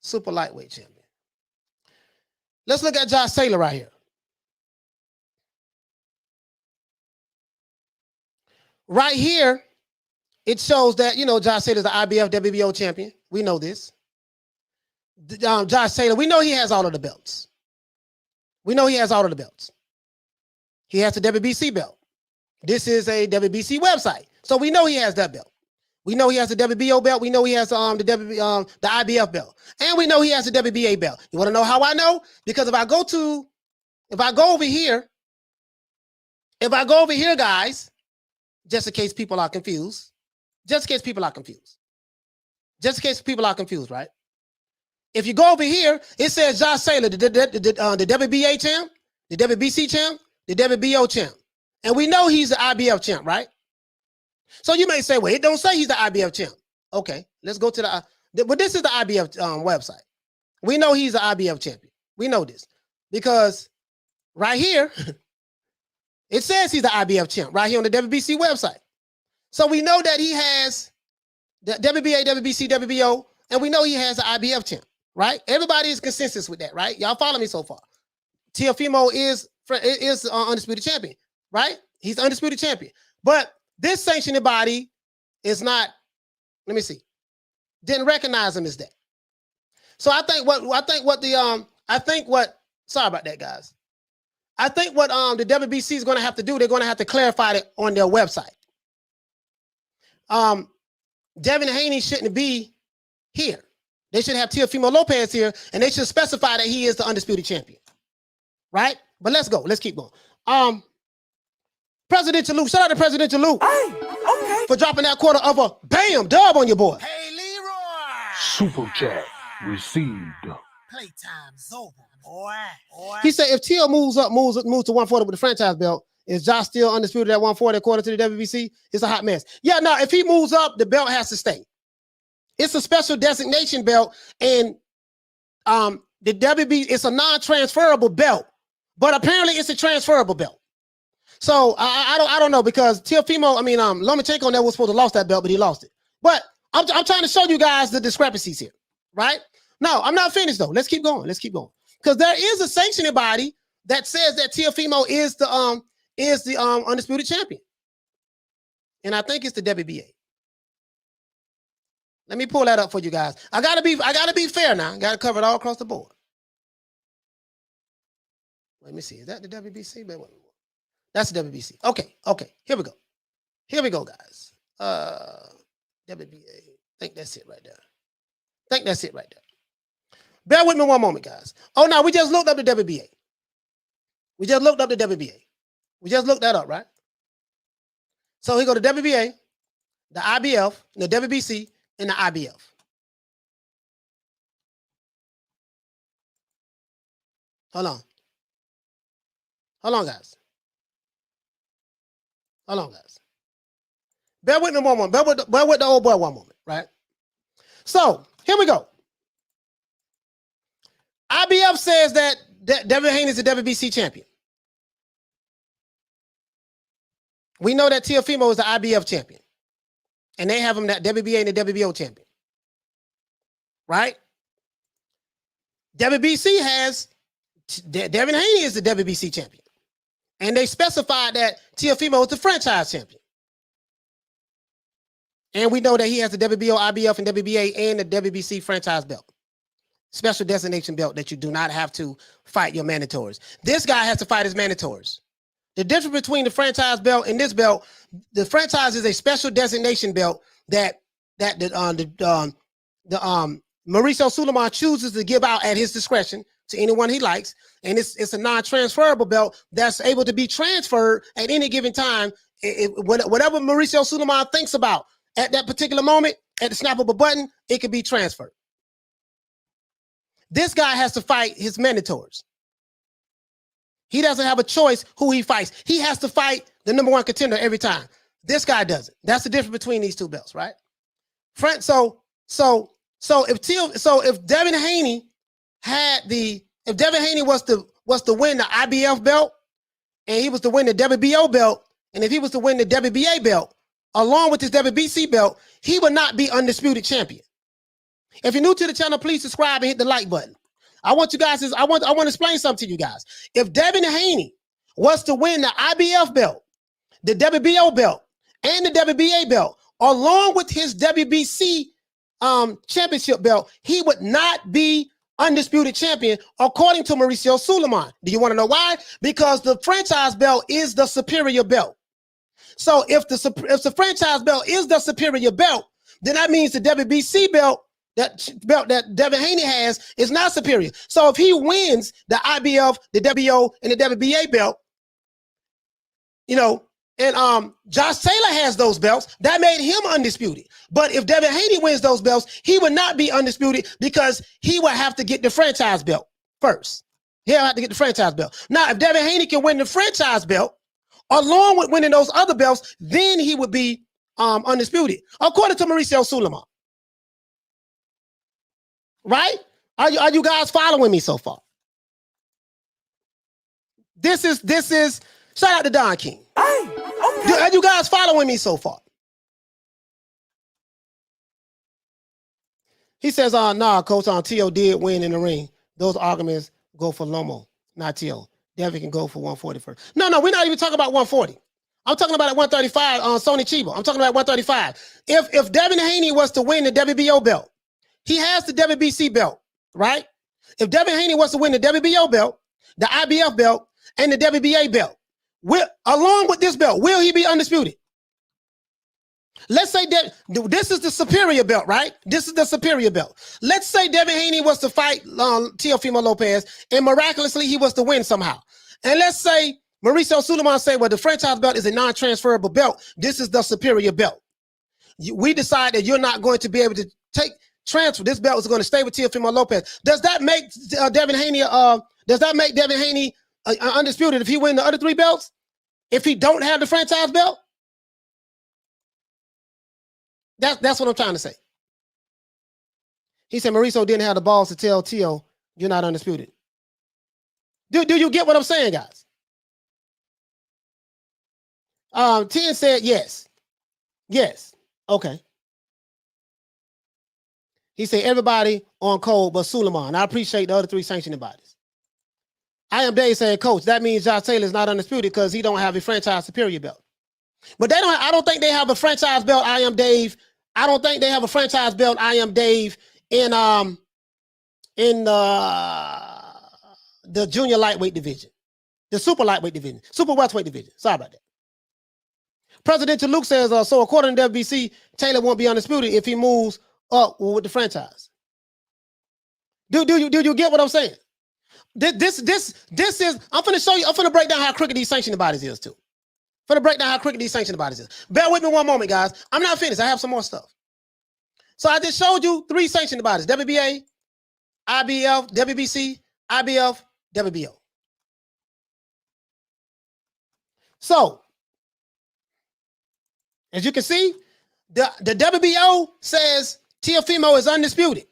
Super lightweight champion. Let's look at Josh Taylor right here. Right here, it shows that, Josh Taylor is the IBF WBO champion. We know this. Josh Taylor, we know he has all of the belts. We know he has all of the belts. He has the WBC belt. This is a WBC website. So we know he has that belt. We know he has the WBO belt. We know he has the IBF belt. And we know he has the WBA belt. You want to know how I know? Because if I go over here, guys, just in case people are confused, right? If you go over here, it says Josh Taylor, the WBA champ, the WBC champ, the WBO champ. And we know he's the IBF champ, right? So you may say, well, it don't say he's the IBF champ. Okay, let's go to but this is the IBF website. We know he's the IBF champion. We know this because right here, it says he's the IBF champ right here on the WBC website. So we know that he has the WBA, WBC, WBO, and we know he has the IBF champ, right? Everybody is consensus with that, right? Y'all follow me so far. Teofimo is undisputed champion, right? He's the undisputed champion. But this sanctioning body is not, let me see, didn't recognize him as that. So sorry about that, guys. I think what the WBC is going to have to do, they're going to have to clarify it on their website. Devin Haney shouldn't be here. They should have Teofimo Lopez here, and they should specify that he is the undisputed champion. Right? But let's go. Let's keep going. Presidential Luke. Shout out to Presidential Luke. Hey, okay. For dropping that quarter of a bam dub on your boy. Hey, Leroy. Super chat received. Playtime's over, boy. He said if Teo moves to 140 with the franchise belt, is Josh still undisputed at 140 according to the WBC? It's a hot mess. Yeah, no, if he moves up, the belt has to stay. It's a special designation belt, and the WBC, it's a non-transferable belt, but apparently it's a transferable belt. So I don't know, because Lomachenko never was supposed to lost that belt, but he lost it. But I'm trying to show you guys the discrepancies here, right? No, I'm not finished though. Let's keep going. Because there is a sanctioning body that says that Teofimo is the undisputed champion, and I think it's the WBA. Let me pull that up for you guys. I gotta be fair now. I gotta cover it all across the board. Let me see. Is that the WBC? That's the WBC. Okay. Here we go, guys. WBA. I think that's it right there. Bear with me one moment, guys. Oh, no, we just looked up the WBA. We just looked that up, right? So here go the WBA, the IBF, the WBC, and the IBF. Hold on, guys. Bear with me one moment. Bear with the old boy one moment, right? So here we go. IBF says that Devin Haney is the WBC champion. We know that Teofimo is the IBF champion, and they have him that WBA and the WBO champion, right? WBC has Devin Haney is the WBC champion, and they specified that Teofimo is the franchise champion. And we know that he has the WBO, IBF, and WBA, and the WBC franchise belt. Special designation belt that you do not have to fight your mandatories. This guy has to fight his mandatories. The difference between the franchise belt and this belt, the franchise is a special designation belt that Mauricio Sulaiman chooses to give out at his discretion to anyone he likes. And it's a non-transferable belt that's able to be transferred at any given time. Whatever Mauricio Sulaiman thinks about at that particular moment, at the snap of a button, it can be transferred. This guy has to fight his mandatories. He doesn't have a choice who he fights. He has to fight the number one contender every time. This guy doesn't. That's the difference between these two belts, right? So if Devin Haney was to win the IBF belt, and he was to win the WBO belt, and if he was to win the WBA belt, along with his WBC belt, he would not be undisputed champion. If you're new to the channel, please subscribe and hit the like button. I want to explain something to you guys. If Devin Haney was to win the IBF belt, the WBO belt, and the WBA belt, along with his WBC championship belt, he would not be undisputed champion, according to Mauricio Sulaiman. Do you want to know why? Because the franchise belt is the superior belt. So if the franchise belt is the superior belt, then that means the WBC belt, that Devin Haney has, is not superior. So if he wins the IBF, the WBO, and the WBA belt, and Josh Taylor has those belts, that made him undisputed. But if Devin Haney wins those belts, he would not be undisputed because he would have to get the franchise belt first. He'll have to get the franchise belt. Now, if Devin Haney can win the franchise belt, along with winning those other belts, then he would be undisputed, according to Mauricio Sulaiman. Right? Are you guys following me so far? This is shout out to Don King. Hey, okay. Are you guys following me so far? He says, nah, coach, Tio did win in the ring. Those arguments go for Lomo, not Tio. Devin can go for 140 first. No, we're not even talking about 140. I'm talking about at 135 on Sony Chiba. I'm talking about 135. If Devin Haney was to win the WBO belt, he has the WBC belt, right? If Devin Haney was to win the WBO belt, the IBF belt, and the WBA belt, along with this belt, will he be undisputed? Let's say that this is the superior belt, right? This is the superior belt. Let's say Devin Haney was to fight Teofimo Lopez, and miraculously he was to win somehow. And let's say Mauricio Sulaiman say, well, the franchise belt is a non-transferable belt. This is the superior belt. We decide that you're not going to be able to transfer. This belt is going to stay with Teofimo Lopez. Does that make Devin Haney undisputed if he win the other three belts? If he don't have the franchise belt? That's what I'm trying to say. He said Mauricio didn't have the balls to tell Tio, you're not undisputed. Do you get what I'm saying, guys? 10 said yes. Yes. Okay. He said everybody on code but Sulaiman. I appreciate the other three sanctioning bodies. I am Dave saying, coach, that means Josh Taylor is not undisputed because he don't have a franchise superior belt. But I don't think they have a franchise belt, I am Dave. I don't think they have a franchise belt, I am Dave, in the junior lightweight division. The super lightweight division. Super welterweight division. Sorry about that. Presidential Luke says, so according to WBC, Taylor won't be undisputed if he moves up with the franchise. Do you get what I'm saying? This is, I'm going to show you, I'm going to break down how crooked these sanctioning bodies is too. I'm going to break down how crooked these sanctioning bodies is. Bear with me one moment, guys. I'm not finished. I have some more stuff. So I just showed you three sanctioning bodies: WBA, IBF, WBC, IBF, WBO. So, as you can see, the WBO says Teofimo is undisputed.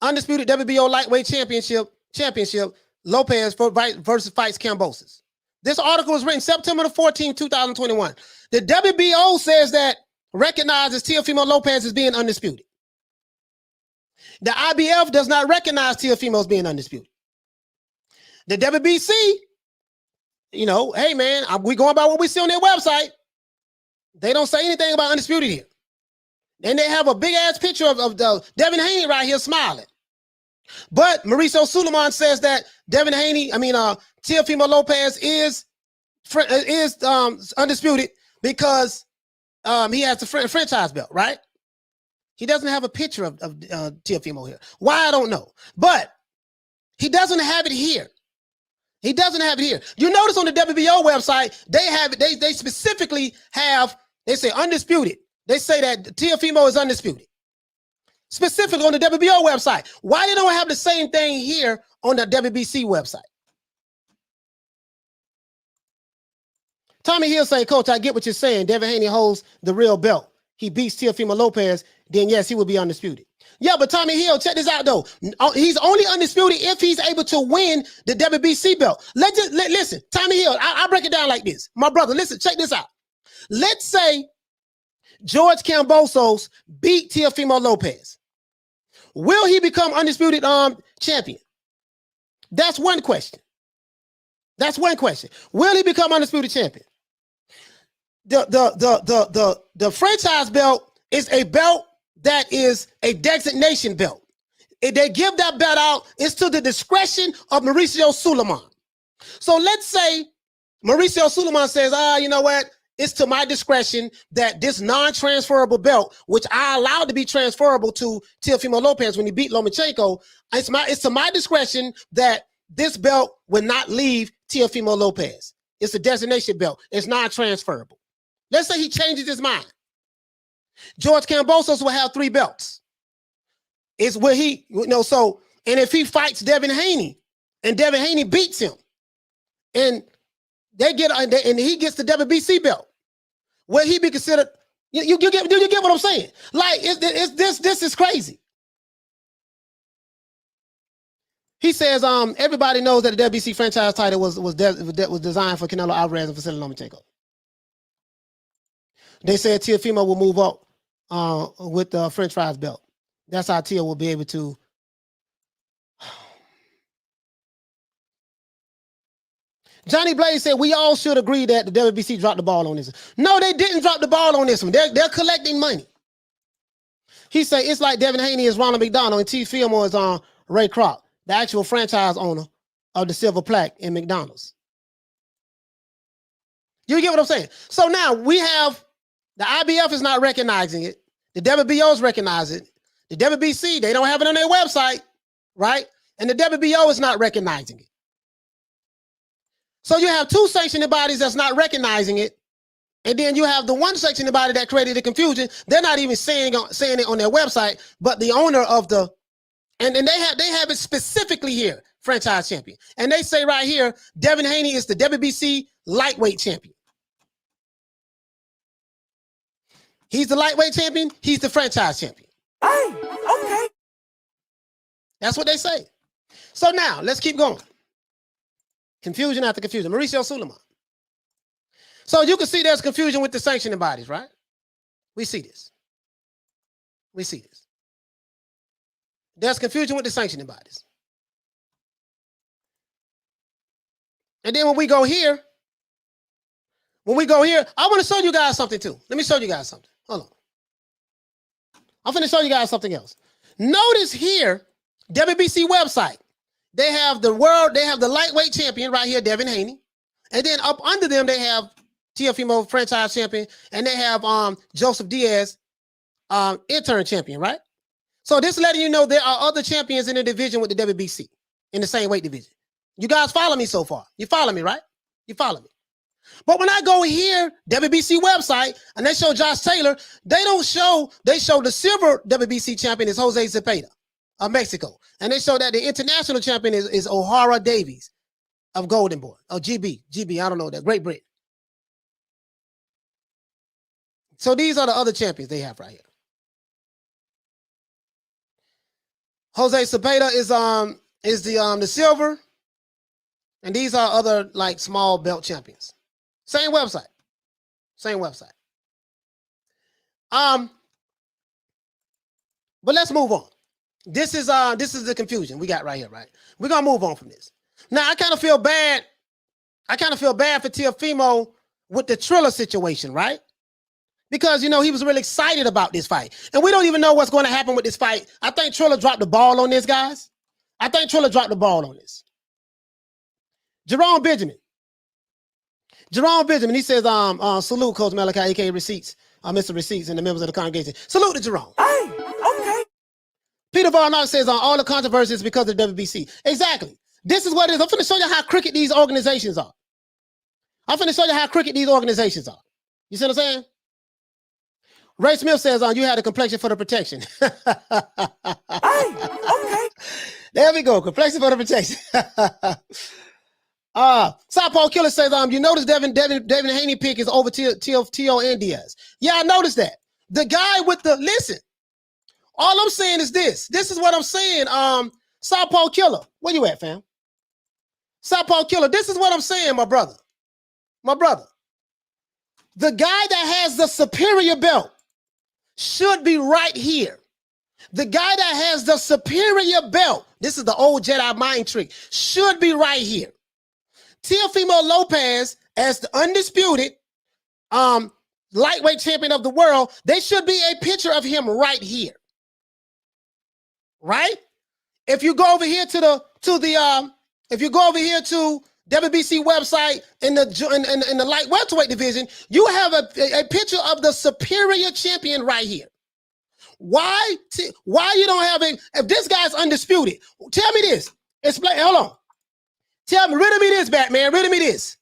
Undisputed WBO lightweight championship, Lopez versus fights Kambosos. This article was written September the 14th, 2021. The WBO says that recognizes Teofimo Lopez as being undisputed. The IBF does not recognize Teofimo as being undisputed. The WBC, hey man, we going by what we see on their website. They don't say anything about undisputed here. And they have a big ass picture of Devin Haney right here smiling. But Mauricio Sulaiman says that Teofimo Lopez is undisputed because he has the franchise belt, right? He doesn't have a picture of Teofimo here. Why, I don't know. But he doesn't have it here. He doesn't have it here. You notice on the WBO website, they have it. They specifically have, they say undisputed. They say that Teofimo is undisputed. Specifically on the WBO website. Why they don't have the same thing here on the WBC website? Tommy Hill say, Coach, I get what you're saying. Devin Haney holds the real belt. he beats Teofimo Lopez, then yes, he will be undisputed. Yeah, but Tommy Hill, check this out though. He's only undisputed if he's able to win the WBC belt. Listen, Tommy Hill, I break it down like this. My brother, listen, check this out. Let's say George Kambosos beat Teofimo Lopez. Will he become undisputed champion? That's one question. That's one question. Will he become undisputed champion? The franchise belt is a belt that is a designation belt. If they give that belt out, it's to the discretion of Mauricio Sulaiman. So let's say Mauricio Sulaiman says, you know what? It's to my discretion that this non-transferable belt, which I allowed to be transferable to Teofimo Lopez when he beat Lomachenko, it's to my discretion that this belt will not leave Teofimo Lopez. It's a designation belt. It's non-transferable. Let's say he changes his mind. George Kambosos will have 3 belts. It's where he, and if he fights Devin Haney and Devin Haney beats him and and he gets the WBC belt, will he be considered, do you get what I'm saying? Like, this is crazy. He says, everybody knows that the WBC franchise title was designed for Canelo Alvarez and Vasyl Lomachenko. They said Teofimo will move up with the French fries belt. That's how Teo will be able to. Johnny Blaze said, we all should agree that the WBC dropped the ball on this. No, they didn't drop the ball on this one. They're collecting money. He said, it's like Devin Haney is Ronald McDonald and Teofimo is Ray Kroc, the actual franchise owner of the silver plaque in McDonald's. You get what I'm saying? So now we have the IBF is not recognizing it. The WBO's recognize it. The WBC, they don't have it on their website, right? And the WBO is not recognizing it. So you have 2 sanctioning bodies that's not recognizing it. And then you have the one sanctioning body that created the confusion. They're not even saying it on their website, but the owner of the, and they have it specifically here, franchise champion. And they say right here, Devin Haney is the WBC lightweight champion. He's the lightweight champion. He's the franchise champion. Hey, okay. That's what they say. So now let's keep going. Confusion after confusion. Mauricio Sulaiman. So you can see there's confusion with the sanctioning bodies, right? We see this. We see this. There's confusion with the sanctioning bodies. And then when we go here, I want to show you guys something too. Let me show you guys something. Hold on. I'm going to show you guys something else. Notice here, WBC website. They have the lightweight champion right here, Devin Haney. And then up under them, they have Teofimo franchise champion. And they have Joseph Diaz, intern champion, right? So this is letting you know there are other champions in the division with the WBC in the same weight division. You guys follow me so far? You follow me, right? You follow me. But when I go here, WBC website, and they show Josh Taylor, they show the silver WBC champion is Jose Zepeda of Mexico. And they show that the international champion is O'Hara Davies of Golden Boy. Oh, GB, I don't know that. Great Britain. So these are the other champions they have right here. Jose Zepeda is the silver. And these are other like small belt champions. Same website. Same website. But let's move on. This is the confusion we got right here, right? We're gonna move on from this. Now I kind of feel bad. for Teofimo with the Triller situation, right? Because he was really excited about this fight. And we don't even know what's going to happen with this fight. I think Triller dropped the ball on this, guys. I think Triller dropped the ball on this. Jerome Benjamin, he says, salute Coach Malachi, aka Receipts, Mr. Receipts, and the members of the congregation. Salute to Jerome. Hey, okay. Peter Varnock says, all the controversies because of the WBC. Exactly. This is what it is. I'm going to show you how crooked these organizations are. You see what I'm saying? Ray Smith says, you had a complexion for the protection. Hey, okay. There we go. Complexion for the protection. Southpaw Killer says, you notice Devin Haney pick is over Tio and Diaz. Yeah, I noticed that. The guy with the listen. All I'm saying is this. This is what I'm saying. Southpaw Killer. Where you at, fam? Southpaw Killer. This is what I'm saying, my brother. My brother. The guy that has the superior belt should be right here. The guy that has the superior belt, this is the old Jedi mind trick, should be right here. Teofimo Lopez, as the undisputed lightweight champion of the world, there should be a picture of him right here. Right? If you go over here to if you go over here to WBC website in the light welterweight division, you have a picture of the superior champion right here. Why you don't have it? If this guy's undisputed, tell me this. Explain. Hold on. Tell me, riddle me this, Batman. Riddle me this.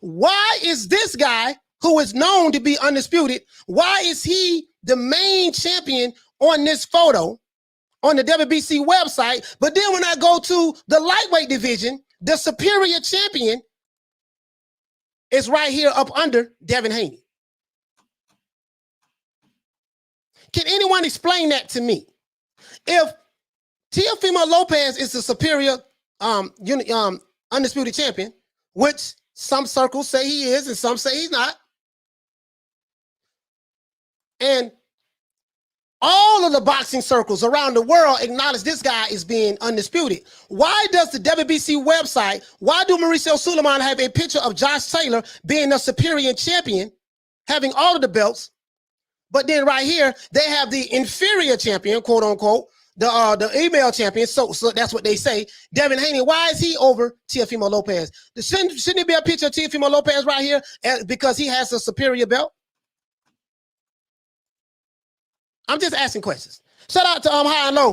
Why is this guy who is known to be undisputed? Why is he the main champion on this photo on the WBC website? But then when I go to the lightweight division, the superior champion is right here up under Devin Haney. Can anyone explain that to me? If Teofimo Lopez is the superior undisputed champion, which some circles say he is and some say he's not, and all of the boxing circles around the world acknowledge this guy is being undisputed, why does the WBC website, why do Mauricio Suleiman have a picture of Josh Taylor being the superior champion, having all of the belts, but then right here, they have the inferior champion, quote unquote, the email champion. So that's what they say. Devin Haney, why is he over Teofimo Lopez? Shouldn't there be a picture of Teofimo Lopez right here because he has a superior belt? I'm just asking questions. Shout out to High and Low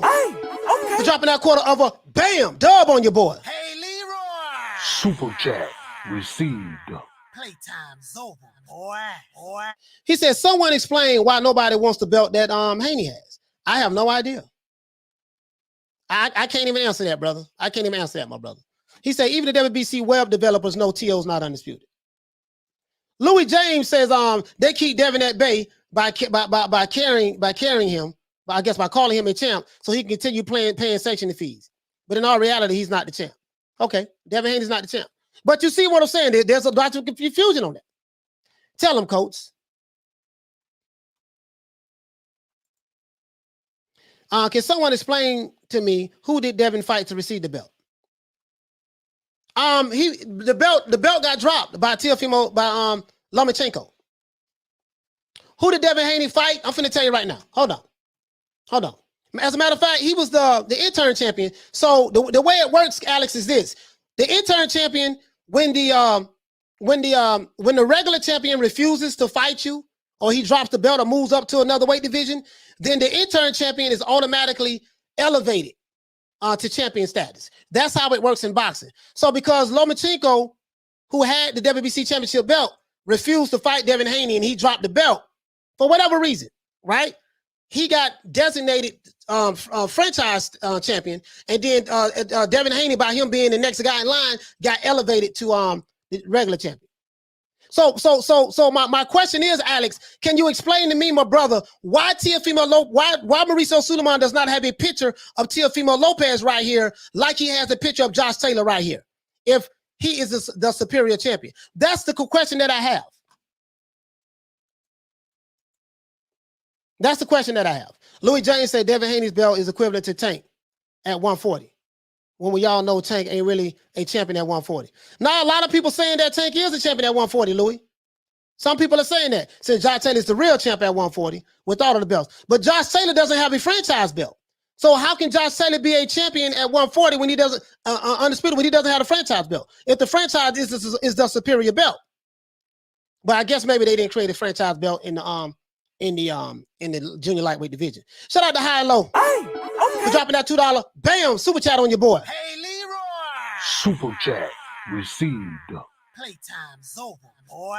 for dropping that quarter of a bam dub on your boy. Hey, Leroy. Super chat received. Playtime's over, boy. He said, someone explain why nobody wants the belt that Haney has. I have no idea. I can't even answer that, brother. I can't even answer that, my brother. He said, even the WBC web developers know T.O.'s not undisputed. Louis James says they keep Devin at bay by carrying him, I guess by calling him a champ, so he can continue paying sanctioning fees. But in all reality, he's not the champ. Okay, Devin Haney's not the champ. But you see what I'm saying? There's a lot of confusion on that. Tell him, coach. Can someone explain to me who did Devin fight to receive the belt? The belt got dropped by Teofimo Lomachenko. Who did Devin Haney fight? I'm finna tell you right now. Hold on. As a matter of fact, he was the intern champion. So the way it works, Alex, is this: the intern champion, when the regular champion refuses to fight you, or he drops the belt or moves up to another weight division, then the intern champion is automatically elevated to champion status. That's how it works in boxing. So because Lomachenko, who had the WBC championship belt, refused to fight Devin Haney and he dropped the belt for whatever reason, right? He got designated franchise champion, and then Devin Haney, by him being the next guy in line, got elevated to the regular champion. So my question is, Alex, can you explain to me, my brother, why why Mauricio Suleiman does not have a picture of Teofimo Lopez right here, like he has a picture of Josh Taylor right here, if he is the superior champion? That's the question that I have. That's the question that I have. Louis James said Devin Haney's belt is equivalent to Tank at 140. When we all know Tank ain't really a champion at 140. Now, a lot of people saying that Tank is a champion at 140, Louis. Some people are saying that, since Josh Taylor is the real champ at 140 with all of the belts. But Josh Taylor doesn't have a franchise belt. So how can Josh Taylor be a champion at 140 when he doesn't, undisputed, when he doesn't have a franchise belt? If the franchise is the superior belt. But I guess maybe they didn't create a franchise belt in the junior lightweight division. Shout out to High and Low. For dropping that $2 bam super chat on your boy. Hey, Leroy. Super chat received. Playtime's over, boy.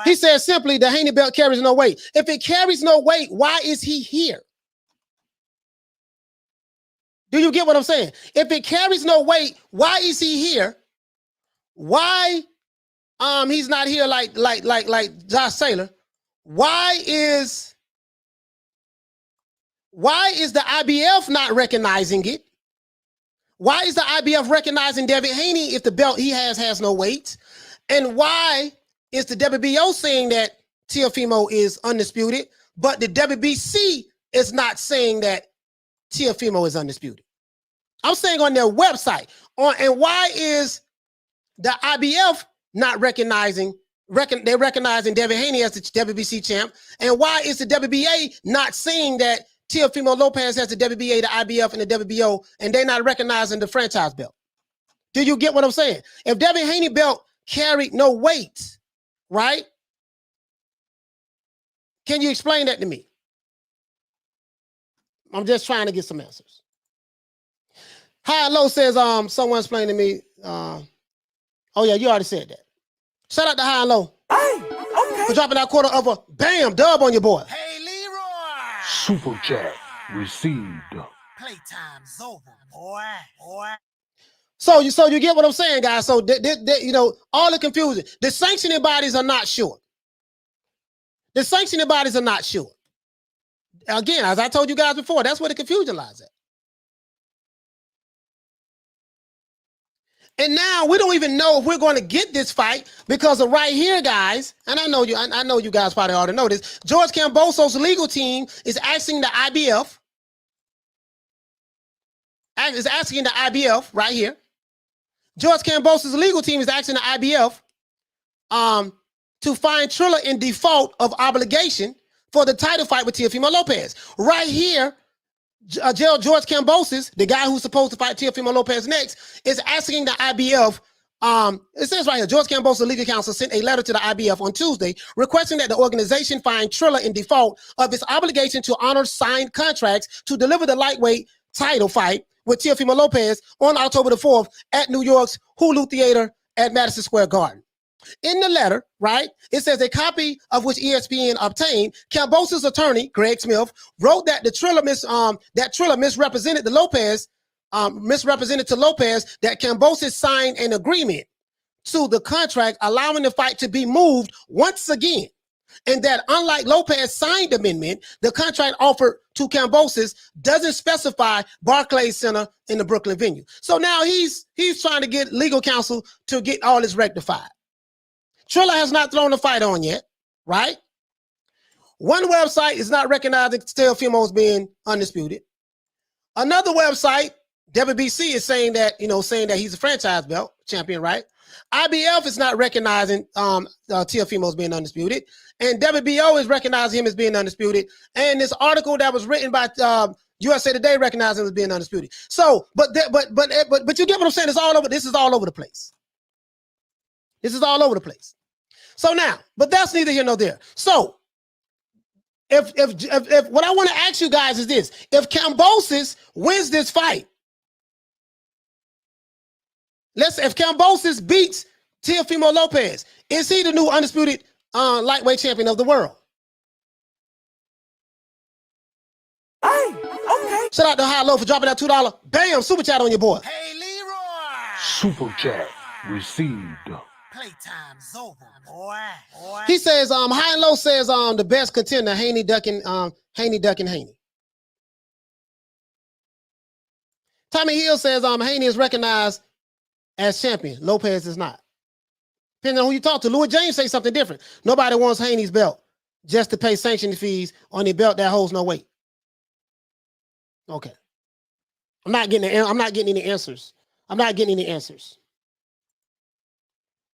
He says simply, the Haney belt carries no weight. If it carries no weight, why is he here? Do you get what I'm saying? If it carries no weight, why is he here? Why he's not here like Josh Taylor? Why is Why is the IBF not recognizing it? Why is the IBF recognizing Devin Haney if the belt he has no weight? And why is the WBO saying that Teofimo is undisputed, but the WBC is not saying that Teofimo is undisputed? I'm saying on their website. And why is the IBF not recognizing? They're recognizing Devin Haney as the WBC champ, and why is the WBA not saying that Teofimo Lopez has the WBA, the IBF, and the WBO, and they're not recognizing the franchise belt? Do you get what I'm saying? If Devin Haney belt carried no weight, right? Can you explain that to me? I'm just trying to get some answers. High and Low says, someone explained to me. Oh yeah, you already said that. Shout out to High and Low. Hey, okay. For dropping that quarter of a bam dub on your boy. Hey, Leroy. Super chat received. Playtime's over, boy. So you get what I'm saying, guys. So you know, all the confusion. The sanctioning bodies are not sure. The sanctioning bodies are not sure. Again, as I told you guys before, that's where the confusion lies at. And now we don't even know if we're going to get this fight because of right here, guys. And I know you guys probably already know this. George Kambosos' legal team is asking the IBF. Is asking the IBF right here. George Kambosos' legal team is asking the IBF to find Triller in default of obligation for the title fight with Teofimo Lopez. Right here, George Kambosos, the guy who's supposed to fight Teofimo Lopez next, is asking the IBF. It says right here, George Kambosos' legal counsel sent a letter to the IBF on Tuesday requesting that the organization find Triller in default of its obligation to honor signed contracts to deliver the lightweight title fight with Teofimo Lopez on October the 4th at New York's Hulu Theater at Madison Square Garden. In the letter, right, it says a copy of which ESPN obtained, Kambosos' attorney, Greg Smith, wrote that Triller misrepresented to Lopez that Kambosos signed an agreement to the contract allowing the fight to be moved once again. And that unlike Lopez signed amendment, the contract offered to Kambosos doesn't specify Barclays Center in the Brooklyn venue. So now he's trying to get legal counsel to get all this rectified. Triller has not thrown the fight on yet, right? One website is not recognizing Teofimo as being undisputed. Another website, WBC, is saying that he's a franchise belt champion, right? IBF is not recognizing Teofimo as being undisputed, and WBO is recognizing him as being undisputed. And this article that was written by USA Today recognizes him as being undisputed. So, but you get what I'm saying? It's all over. This is all over the place. This is all over the place. So now, but that's neither here nor there. So, if what I want to ask you guys is this: if Kambosos wins this fight, if Kambosos beats Teofimo Lopez, is he the new undisputed lightweight champion of the world? Hey, okay. Shout out to High Low for dropping that $2. Bam, super chat on your boy. Hey, Leroy. Super chat received. Playtime's over, boy. He says, High and Low says, the best contender, Haney ducking Haney. Tommy Hill says, Haney is recognized as champion. Lopez is not. Depending on who you talk to. Louis James say something different. Nobody wants Haney's belt just to pay sanction fees on a belt that holds no weight. Okay. I'm not getting any answers.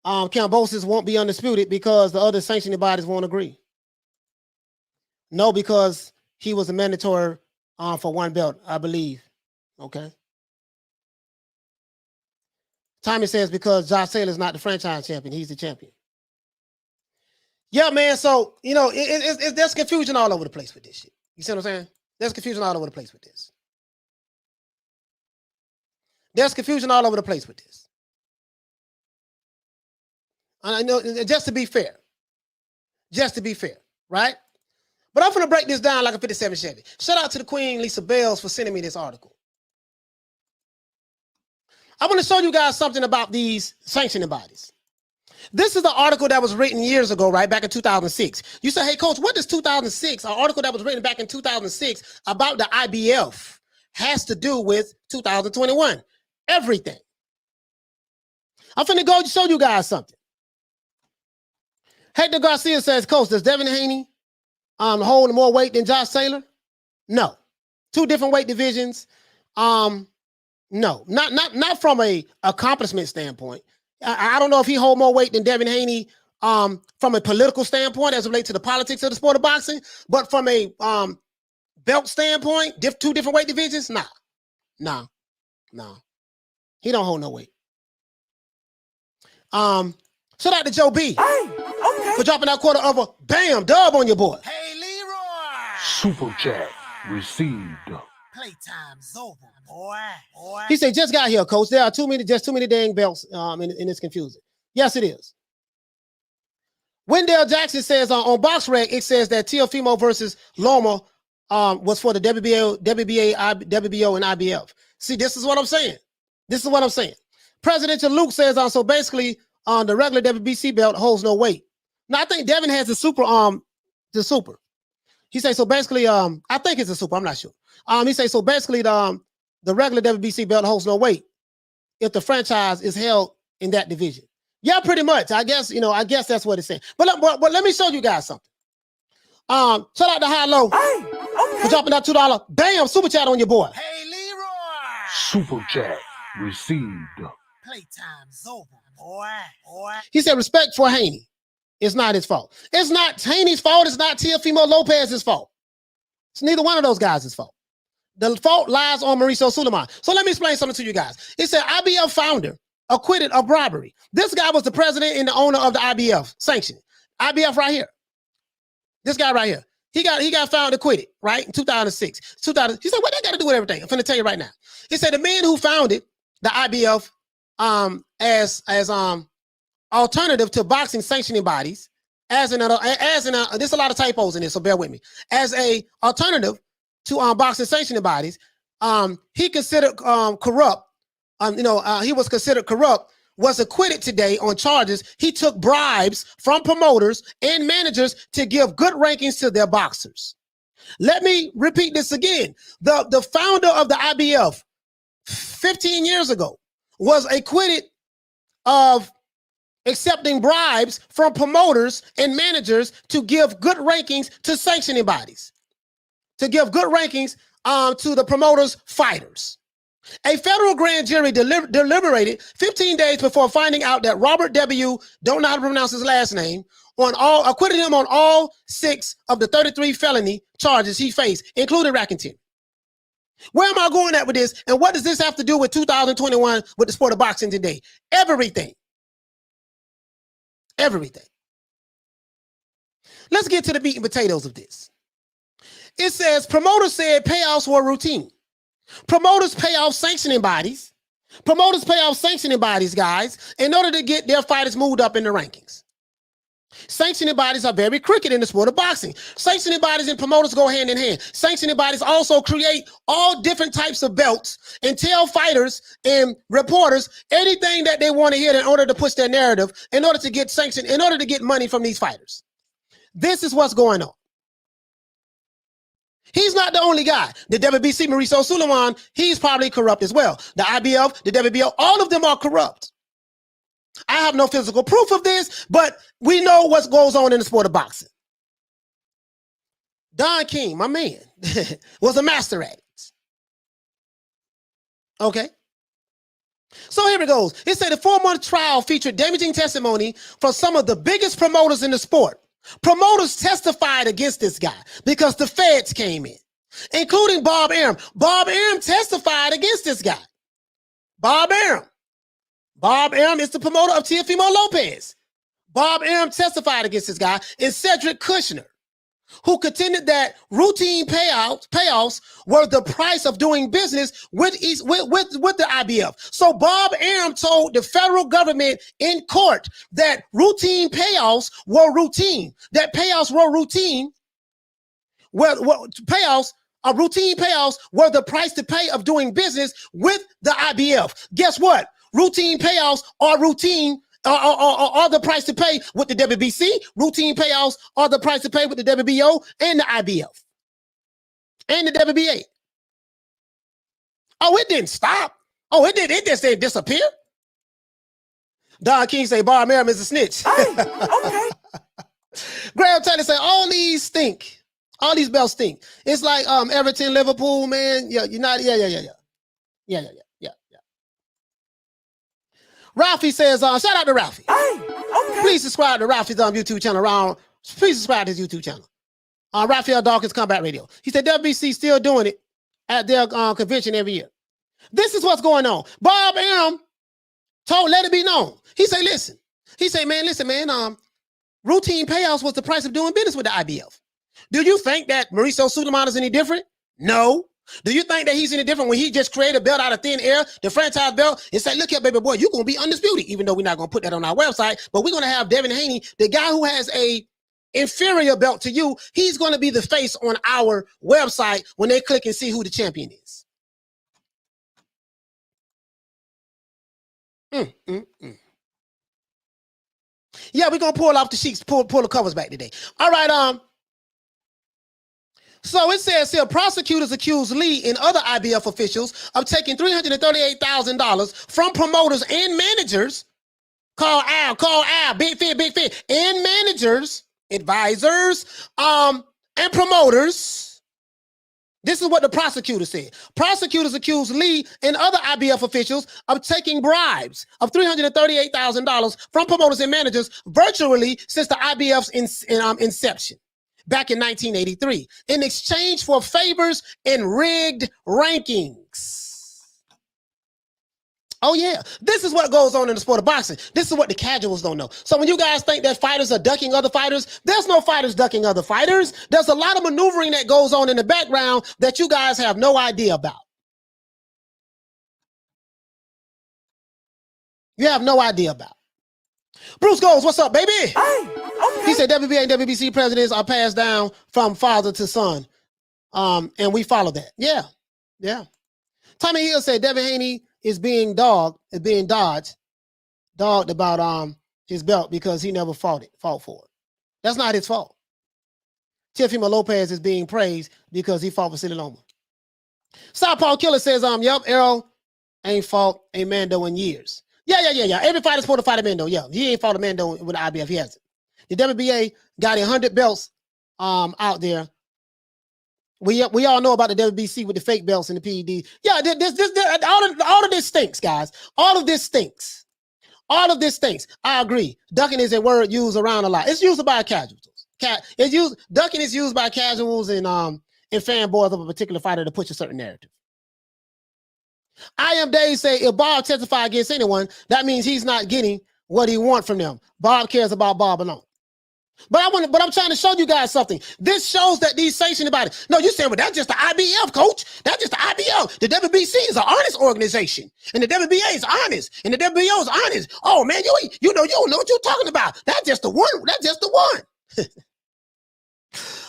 Kambosos won't be undisputed because the other sanctioning bodies won't agree. No, because he was a mandatory for one belt, I believe. Okay. Tommy says because Josh Taylor is not the franchise champion, he's the champion. Yeah, man. So there's confusion all over the place with this shit. You see what I'm saying? There's confusion all over the place with this. I know, just to be fair, right? But I'm gonna break this down like a 57 Chevy. Shout out to the Queen Lisa Bells for sending me this article. I want to show you guys something about these sanctioning bodies. This is the article that was written years ago, right? Back in 2006. You say, hey, coach, what does 2006, an article that was written back in 2006 about the IBF has to do with 2021? Everything. I'm finna go show you guys something. Hector Garcia says, coach, does Devin Haney hold more weight than Josh Taylor? No. Two different weight divisions. No, not from a accomplishment standpoint. I don't know if he hold more weight than Devin Haney from a political standpoint as it relates to the politics of the sport of boxing, but from a belt standpoint, two different weight divisions, nah. He don't hold no weight. Shout out to Joe B for dropping that quarter of a bam dub on your boy. Hey, Leroy. Super chat received. Playtime's over, boy. He said, just got here, coach. There are too many dang belts, and it's confusing. Yes, it is. Wendell Jackson says on BoxRec, it says that Teofimo versus Loma was for the WBO, and IBF. See, this is what I'm saying. Presidential Luke says so basically the regular WBC belt holds no weight. Now, I think Devin has the super. He says, so basically, I think it's a super. I'm not sure. He says, so basically, the regular WBC belt holds no weight if the franchise is held in that division. Yeah, pretty much. I guess that's what it's saying. But let me show you guys something. Shout out to High Low for dropping that $2. Bam, super chat on your boy. Hey, Leroy. Super chat received. Playtime's over, boy. He said, respect for Haney. It's not his fault. It's not Haney's fault. It's not Teofimo Lopez's fault. It's neither one of those guys' fault. The fault lies on Mauricio Sulaiman. So let me explain something to you guys. It said IBF founder acquitted of robbery. This guy was the president and the owner of the IBF sanction. IBF right here. This guy right here. He got found acquitted, right? In 2006. He said, what that got to do with everything? I'm finna tell you right now. He said the man who founded the IBF as alternative to boxing sanctioning bodies, there's a lot of typos in this, so bear with me. As a alternative to boxing sanctioning bodies, he considered corrupt. He was considered corrupt. Was acquitted today on charges. He took bribes from promoters and managers to give good rankings to their boxers. Let me repeat this again. The founder of the IBF 15 years ago was acquitted of accepting bribes from promoters and managers to give good rankings to sanctioning bodies, to give good rankings to the promoters' fighters. A federal grand jury deliberated 15 days before finding out that Robert W., don't know how to pronounce his last name, acquitted him on all 6 of the 33 felony charges he faced, including racketeering. Where am I going at with this? And what does this have to do with 2021 with the sport of boxing today? Everything. Let's get to the meat and potatoes of this. It says promoters said payouts were routine. Promoters pay off sanctioning bodies. Guys, in order to get their fighters moved up in the rankings. Sanctioning bodies are very crooked in the sport of boxing. Sanctioning bodies and promoters go hand in hand. Sanctioning bodies also create all different types of belts and tell fighters and reporters anything that they want to hear in order to push their narrative, in order to get sanctioned, in order to get money from these fighters. This is what's going on. He's not the only guy. The WBC, Mauricio Sulaiman, he's probably corrupt as well. The IBF, the WBO, all of them are corrupt. I have no physical proof of this, but we know what goes on in the sport of boxing. Don King, my man, was a master at it. Okay. So here it goes. It said the 4-month trial featured damaging testimony from some of the biggest promoters in the sport. Promoters testified against this guy because the feds came in, including Bob Arum. Bob Arum testified against this guy. Bob Arum is the promoter of Teofimo Lopez. Bob Arum testified against this guy, and Cedric Kushner, who contended that routine payoffs were the price of doing business with the IBF. So Bob Arum told the federal government in court that routine payoffs were routine, that payouts were routine. Routine payoffs were the price to pay of doing business with the IBF. Guess what? Routine payoffs are routine are the price to pay with the WBC, routine payouts are the price to pay with the WBO and the IBF and the WBA. Oh, it didn't stop. Oh, it just didn't disappear. Don King say Bob Arum is a snitch. Okay. Graham Taylor say all these stink. All these belts stink. It's like Everton, Liverpool, man. Yeah, United. Yeah. Ralphie says, shout out to Ralphie. Okay. Please subscribe to Ralphie's YouTube channel. Please subscribe to his YouTube channel. Raphael Dawkins Combat Radio. He said WBC still doing it at their convention every year. This is what's going on. Bob Arum let it be known. He say, listen. He say, man, routine payouts was the price of doing business with the IBF. Do you think that Mauricio Sulaiman is any different? No. Do you think that he's any different when he just created a belt out of thin air, the franchise belt, and say, look here, baby boy, you're going to be undisputed, even though we're not going to put that on our website, but we're going to have Devin Haney, the guy who has a inferior belt to you, he's going to be the face on our website when they click and see who the champion is. Yeah, we're going to pull off the sheets, pull the covers back today. All right, so it says here, prosecutors accuse Lee and other IBF officials of taking $338,000 from promoters and managers. Call Al, Big Fit, and managers, advisors, and promoters. This is what the prosecutor said. Prosecutors accuse Lee and other IBF officials of taking bribes of $338,000 from promoters and managers virtually since the IBF's inception back in 1983 in exchange for favors and rigged rankings. Oh yeah, this is what goes on in the sport of boxing. This is what the casuals don't know. So when you guys think that fighters are ducking other fighters, there's no fighters ducking other fighters. There's a lot of maneuvering that goes on in the background that you guys have no idea about. You have no idea about. Bruce Goes, what's up, baby? He said WBA and WBC presidents are passed down from father to son. And we follow that. Yeah. Tommy Hill said Devin Haney is being dogged about his belt because he never fought for it. That's not his fault. Teofimo Lopez is being praised because he fought for Vasyl Lomachenko. Southpaw Killer says, yep, Errol ain't fought a Mando in years. Yeah. Every fighter's supposed to fight a Mando. Yeah, he ain't fought a Mando with the IBF. He hasn't. The WBA got 100 belts out there. We all know about the WBC with the fake belts and the PED. Yeah, all of this stinks, guys. All of this stinks. I agree. Ducking is a word used around a lot. It's used by casuals. Ducking is used by casuals and fanboys of a particular fighter to push a certain narrative. I Am Dave say if Bob testifies against anyone, that means he's not getting what he wants from them. Bob cares about Bob alone. But I'm trying to show you guys something. This shows that these sanctioned bodies. No, you saying, well, that's just the IBF, coach. That's just the IBF. The WBC is an honest organization, and the WBA is honest, and the WBO is honest. Oh man, you don't know what you're talking about. That's just the one. That's just the one.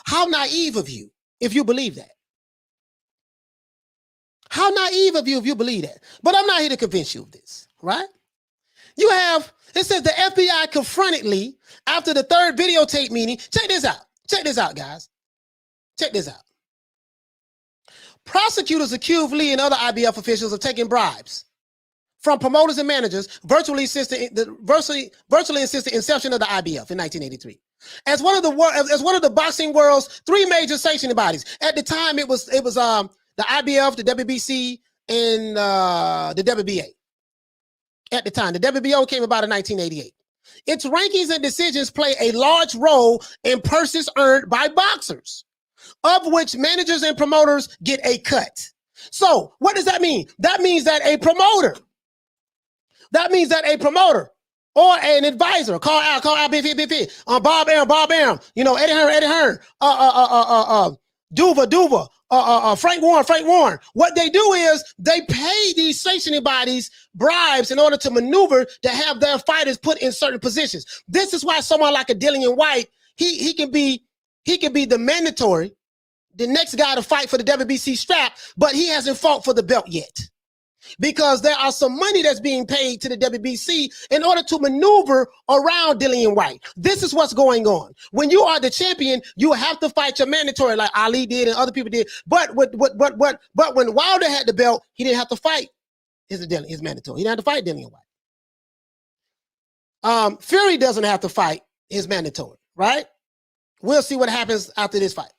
How naive of you if you believe that. How naive of you if you believe that. But I'm not here to convince you of this, right? It says the FBI confronted Lee after the third videotape meeting. Check this out, guys. Check this out. Prosecutors accused Lee and other IBF officials of taking bribes from promoters and managers virtually since the inception of the IBF in 1983. As one of the boxing world's three major sanctioning bodies. At the time, it was the IBF, the WBC, and the WBA. At the time, the WBO came about in 1988. Its rankings and decisions play a large role in purses earned by boxers, of which managers and promoters get a cut. So what does that mean? That means that a promoter or an advisor, call out, Bob Arum, Eddie Hearn, Duva, Frank Warren. What they do is they pay these sanctioning bodies bribes in order to maneuver to have their fighters put in certain positions. This is why someone like a Dillian White, he can be the mandatory, the next guy to fight for the WBC strap, but he hasn't fought for the belt yet. because there are some money that's being paid to the WBC in order to maneuver around Dillian White. This is what's going on. When you are the champion, you have to fight your mandatory like Ali did and other people did. But when Wilder had the belt, he didn't have to fight his mandatory. He didn't have to fight Dillian White. Fury doesn't have to fight his mandatory, right? We'll see what happens after this fight.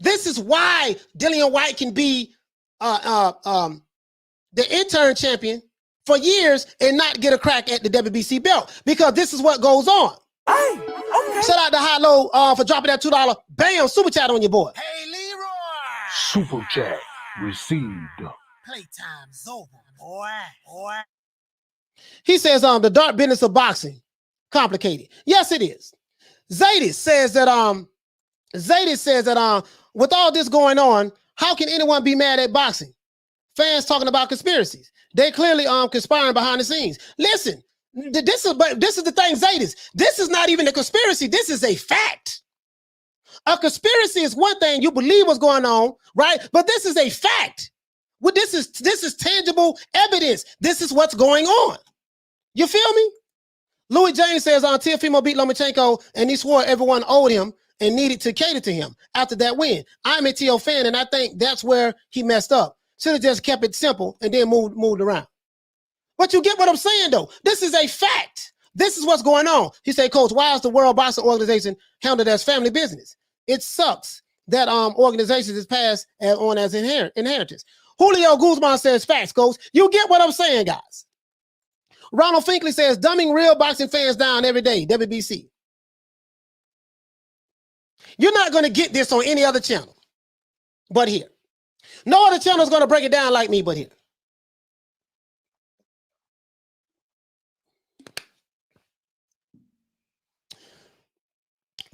This is why Dillian White can be the interim champion for years and not get a crack at the WBC belt, because this is what goes on. Hey, okay. Shout out to High Low for dropping that $2. Bam, super chat on your boy. Hey, Leroy. Super chat received. Playtime's over, boy. He says the dark business of boxing complicated. Yes, it is. Zadis says that with all this going on, how can anyone be mad at boxing? Fans talking about conspiracies. They clearly conspiring behind the scenes. Listen, this is the thing, Zadis. This is not even a conspiracy. This is a fact. A conspiracy is one thing, you believe what's going on, right? But this is a fact. Well, this is tangible evidence. This is what's going on. You feel me? Louis James says Teofimo beat Lomachenko and he swore everyone owed him and needed to cater to him after that win. I'm a Teo fan, and I think that's where he messed up. Should have just kept it simple and then moved around. But you get what I'm saying, though. This is a fact. This is what's going on. He said, Coach, why is the World Boxing Organization handled as family business? It sucks that organizations is passed on as inheritance. Julio Guzman says facts, Coach. You get what I'm saying, guys. Ronald Finkley says, dumbing real boxing fans down every day, WBC. You're not going to get this on any other channel but here. No other channel is going to break it down like me but here.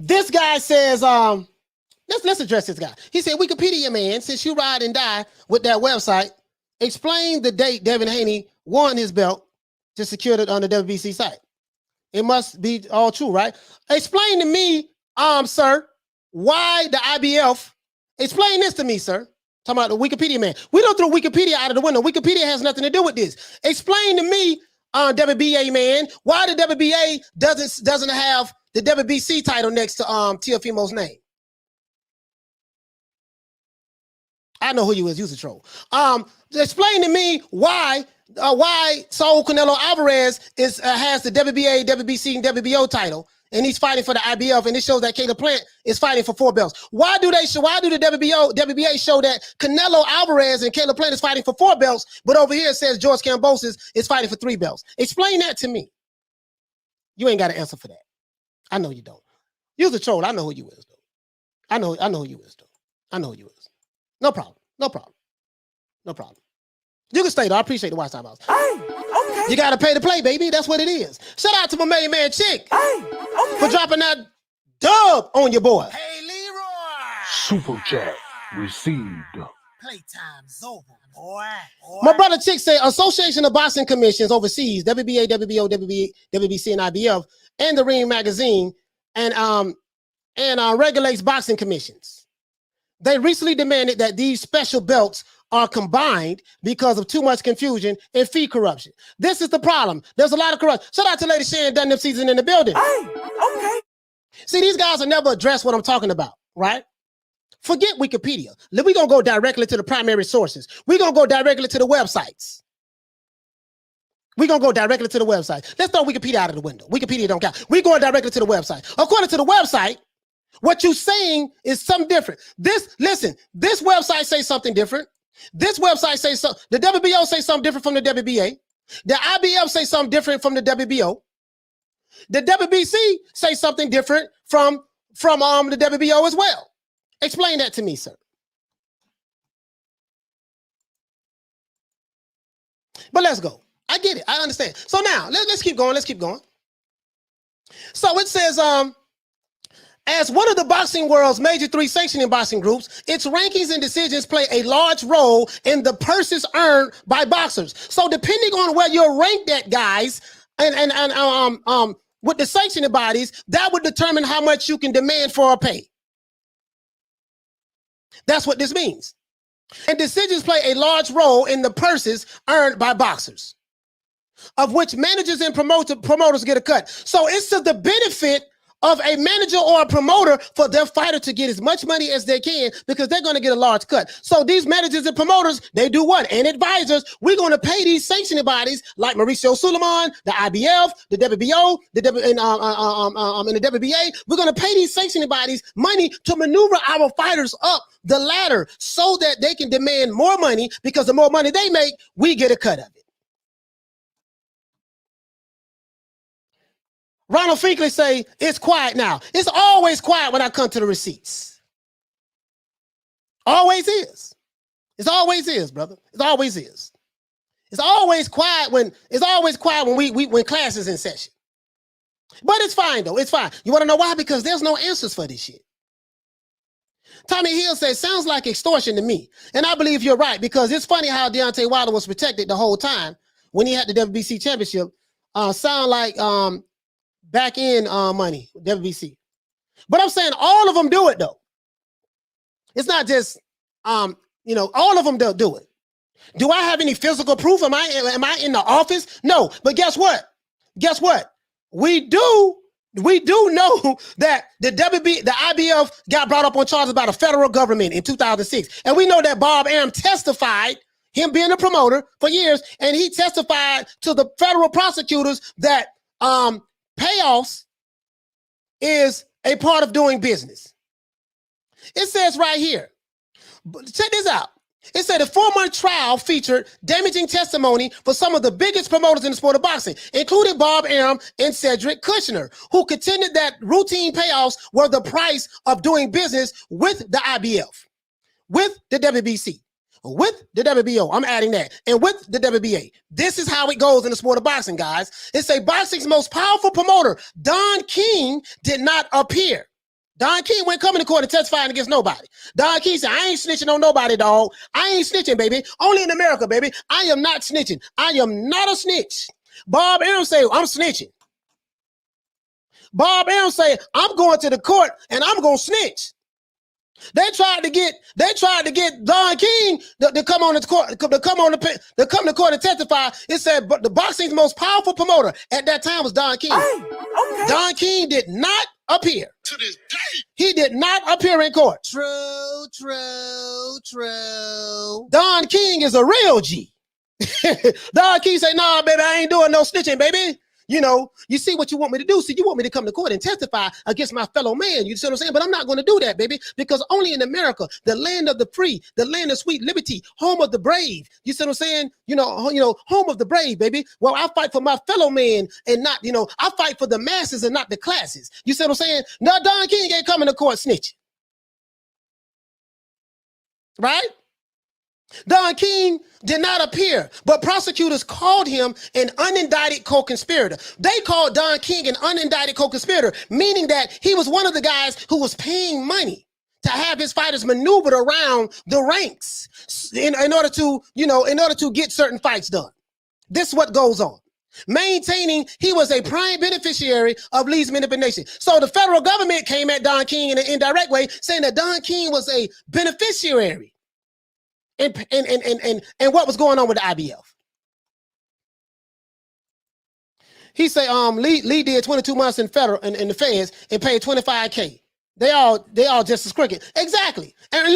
This guy says, let's address this guy. He said, Wikipedia man, since you ride and die with that website, explain the date Devin Haney won his belt to secure it on the WBC site. It must be all true, right? Explain to me, sir, why the IBF, explain this to me, sir. Talking about the Wikipedia man. We don't throw Wikipedia out of the window. Wikipedia has nothing to do with this. Explain to me, WBA man, why the WBA doesn't have the WBC title next to Teofimo's name. I know who you is. Use a troll. Explain to me why Saul Canelo Alvarez has the WBA, WBC, and WBO title, and he's fighting for the IBF, and it shows that Caleb Plant is fighting for 4 belts. Why do the WBA show that Canelo Alvarez and Caleb Plant is fighting for 4 belts, but over here it says George Kambosos is fighting for 3 belts? Explain that to me. You ain't got an answer for that. I know you don't. Use a troll. I know who you is, though. I know who you is, though. I know who you is. No problem. You can stay, though. I appreciate the watch time house. Hey, okay. You got to pay to play, baby. That's what it is. Shout out to my main man, Chick, Hey, okay. for dropping that dub on your boy. Hey, Leroy. Super chat received. Playtime's over, boy. My brother Chick said Association of Boxing Commissions overseas, WBA, WBO, WBC, and IBF, and the Ring Magazine, and regulates boxing commissions. They recently demanded that these special belts are combined because of too much confusion and fee corruption. This is the problem. There's a lot of corruption. Shout out to Lady Shan Dunham season in the building. Hey, okay. See, these guys will never address what I'm talking about, right? Forget Wikipedia. We're going to go directly to the primary sources. We're going to go directly to the websites. We're going to go directly to the website. Let's throw Wikipedia out of the window. Wikipedia don't count. We're going directly to the website. According to the website, what you're saying is something different. This website says something different. This website says something. The WBO says something different from the WBA. The IBF says something different from the WBO. The WBC says something different from the WBO as well. Explain that to me, sir. But let's go. I get it. I understand. So now let's keep going. Let's keep going. So it says, as one of the boxing world's major 3 sanctioning boxing groups, its rankings and decisions play a large role in the purses earned by boxers. So depending on where you're ranked at, guys, and with the sanctioning bodies, that would determine how much you can demand for a pay. That's what this means. And decisions play a large role in the purses earned by boxers, of which managers and promoters get a cut. So it's to the benefit of a manager or a promoter for their fighter to get as much money as they can because they're going to get a large cut. So these managers and promoters, they do what? And advisors, we're going to pay these sanctioning bodies like Mauricio Sulaiman, the IBF, the WBO, and the WBA. We're going to pay these sanctioning bodies money to maneuver our fighters up the ladder so that they can demand more money because the more money they make, we get a cut of it. Ronald Finkley say, it's quiet now. It's always quiet when I come to the receipts. Always is. It always is, brother. It always is. It's always quiet when when class is in session. But it's fine though. It's fine. You want to know why? Because there's no answers for this shit. Tommy Hill says, sounds like extortion to me. And I believe you're right, because it's funny how Deontay Wilder was protected the whole time when he had the WBC championship. Sound like back in money, WBC. But I'm saying all of them do it though. It's not just all of them do it. Do I have any physical proof? Am I in the office? No. But guess what? We do know that the IBF got brought up on charges by the federal government in 2006. And we know that Bob Arum testified, him being a promoter for years, and he testified to the federal prosecutors that payoffs is a part of doing business. It says right here, check this out. It said a 4-month trial featured damaging testimony for some of the biggest promoters in the sport of boxing, including Bob Arum and Cedric Kushner, who contended that routine payoffs were the price of doing business with the IBF, with the WBC, with the WBO, I'm adding that, and with the WBA. This is how it goes in the sport of boxing, guys. It's a boxing's most powerful promoter, Don King, did not appear. Don King went coming to court and testifying against nobody. Don King said, I ain't snitching on nobody, dog. I ain't snitching, baby. Only in America, baby. I am not snitching. I am not a snitch. Bob Arum say, I'm snitching. Bob Arum say, I'm going to the court and I'm going to snitch. They tried to get Don King to come on the court, to come to court and testify. It said, but the boxing's most powerful promoter at that time was Don King. Hey, okay. Don King did not appear. To this day. He did not appear in court. True. Don King is a real G. Don King say, nah, baby, I ain't doing no snitching, baby. You know, you see what you want me to do. See, you want me to come to court and testify against my fellow man. You see what I'm saying? But I'm not going to do that, baby, because only in America, the land of the free, the land of sweet liberty, home of the brave. You see what I'm saying? You know, home of the brave, baby. Well, I fight for my fellow man and not, I fight for the masses and not the classes. You see what I'm saying? No, Don King ain't coming to court snitching. Right? Don King did not appear, but prosecutors called him an unindicted co-conspirator. They called Don King an unindicted co-conspirator, meaning that he was one of the guys who was paying money to have his fighters maneuvered around the ranks in order to get certain fights done. This is what goes on. Maintaining he was a prime beneficiary of Lee's manipulation. So the federal government came at Don King in an indirect way, saying that Don King was a beneficiary. And what was going on with the IBF? He say Lee did 22 months in the feds and paid $25K. They all just as crooked. Exactly. And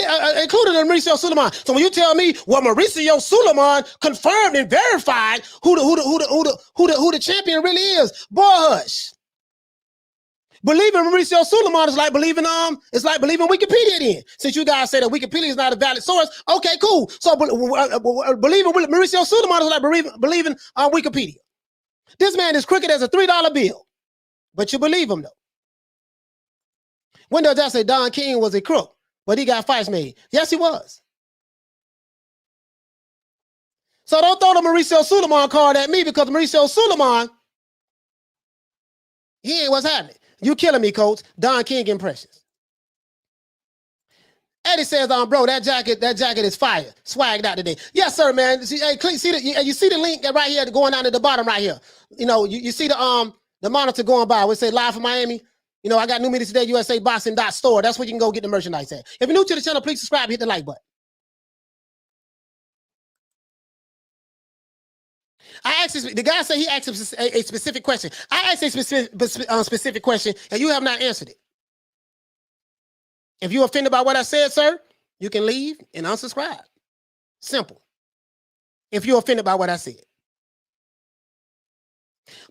including Mauricio Sulaiman. So when you tell me Mauricio Sulaiman confirmed and verified who the champion really is, boy, hush. Believing Mauricio Sulaiman is like believing Wikipedia then. Since you guys say that Wikipedia is not a valid source, okay, cool. So believing Mauricio Sulaiman is like believing Wikipedia. This man is crooked as a $3 bill, but you believe him though. When does that say Don King was a crook, but he got fights made? Yes, he was. So don't throw the Mauricio Sulaiman card at me, because Mauricio Sulaiman, he ain't what's happening. You killing me, coach. Don King impressions. Eddie says, bro, that jacket is fire. Swagged out today. Yes, sir, man. You see the link right here going down at the bottom right here. You see the monitor going by. We say live from Miami. I got new media today, USA Boxing.store. That's where you can go get the merchandise at. If you're new to the channel, please subscribe, hit the like button. I asked the guy said he asked a specific question. I asked a specific question, and you have not answered it. If you're offended by what I said, sir, you can leave and unsubscribe. Simple. If you're offended by what I said.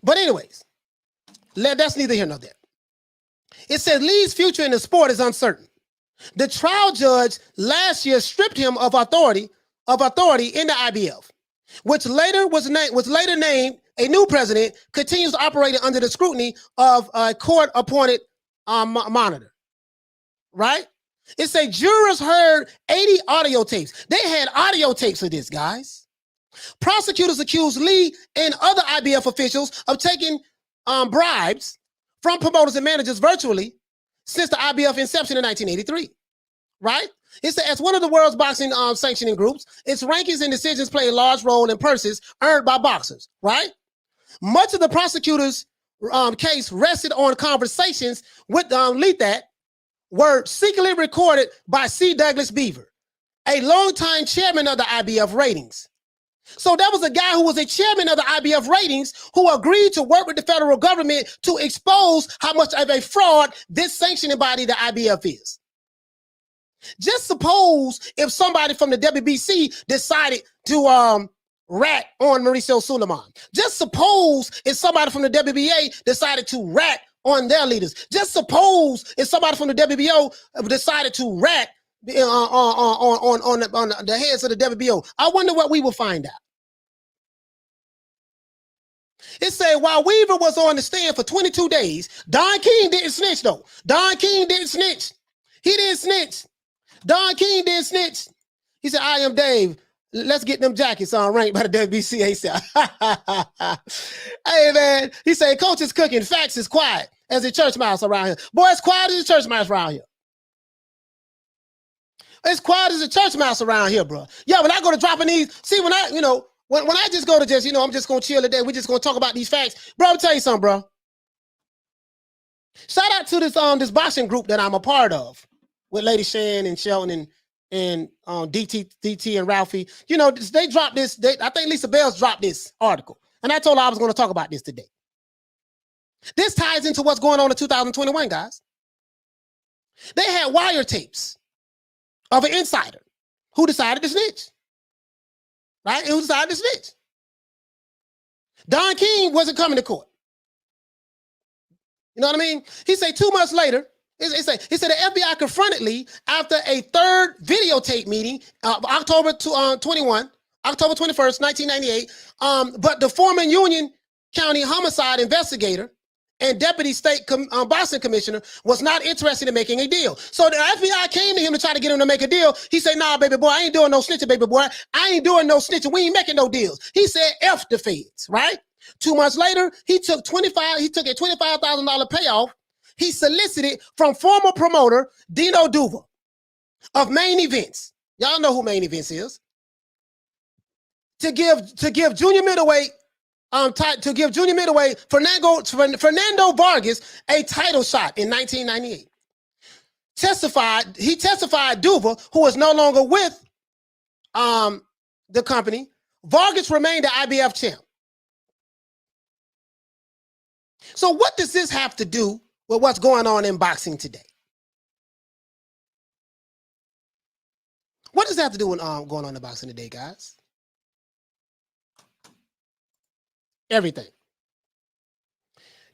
But anyways, that's neither here nor there. It says Lee's future in the sport is uncertain. The trial judge last year stripped him of authority in the IBF, which later was later named a new president, continues to operate under the scrutiny of a court-appointed monitor. Right? It say jurors heard 80 audio tapes. They had audio tapes of this, guys. Prosecutors accused Lee and other IBF officials of taking bribes from promoters and managers virtually since the IBF inception in 1983. Right? It says, as one of the world's boxing sanctioning groups, its rankings and decisions play a large role in purses earned by boxers. Right? Much of the prosecutor's case rested on conversations with Lethat were secretly recorded by C. Douglas Beaver, a longtime chairman of the IBF ratings. So that was a guy who was a chairman of the IBF ratings who agreed to work with the federal government to expose how much of a fraud this sanctioning body, the IBF, is. Just suppose if somebody from the WBC decided to rat on Mauricio Suleiman. Just suppose if somebody from the WBA decided to rat on their leaders. Just suppose if somebody from the WBO decided to rat on the heads of the WBO. I wonder what we will find out. It said while Weaver was on the stand for 22 days, Don King didn't snitch though. Don King didn't snitch. He didn't snitch. Don King didn't snitch. He said, I am Dave. Let's get them jackets on ranked by the WBC. He said, hey man, he said, coach is cooking. Facts is quiet as a church mouse around here. Boy, it's quiet as a church mouse around here. It's quiet as a church mouse around here, bro. Yeah, when I go to dropping these, see, when I, when I just go to just, I'm just going to chill today. We're just going to talk about these facts. Bro, I'll tell you something, bro. Shout out to this boxing group that I'm a part of with Lady Shan and Shelton and DT and Ralphie. They dropped this. I think Lisa Bell's dropped this article. And I told her I was going to talk about this today. This ties into what's going on in 2021, guys. They had wiretapes of an insider who decided to snitch. Right? Who decided to snitch. Don King wasn't coming to court. You know what I mean? He said 2 months later, he said the FBI confronted Lee after a third videotape meeting, October 21st, 1998. But the former Union County homicide investigator and deputy state boxing commissioner was not interested in making a deal. So the FBI came to him to try to get him to make a deal. He said, nah, baby boy, I ain't doing no snitching, baby boy. I ain't doing no snitching. We ain't making no deals. He said, F the feds, right? 2 months later, he took a $25,000 payoff. He solicited from former promoter Dino Duva of Main Events. Y'all know who Main Events is. To give junior middleweight Fernando Vargas a title shot in 1998. He testified Duva, who is no longer with the company. Vargas remained the IBF champ. So what does this have to do with what's going on in boxing today? What does that have to do with going on in boxing today, guys? Everything.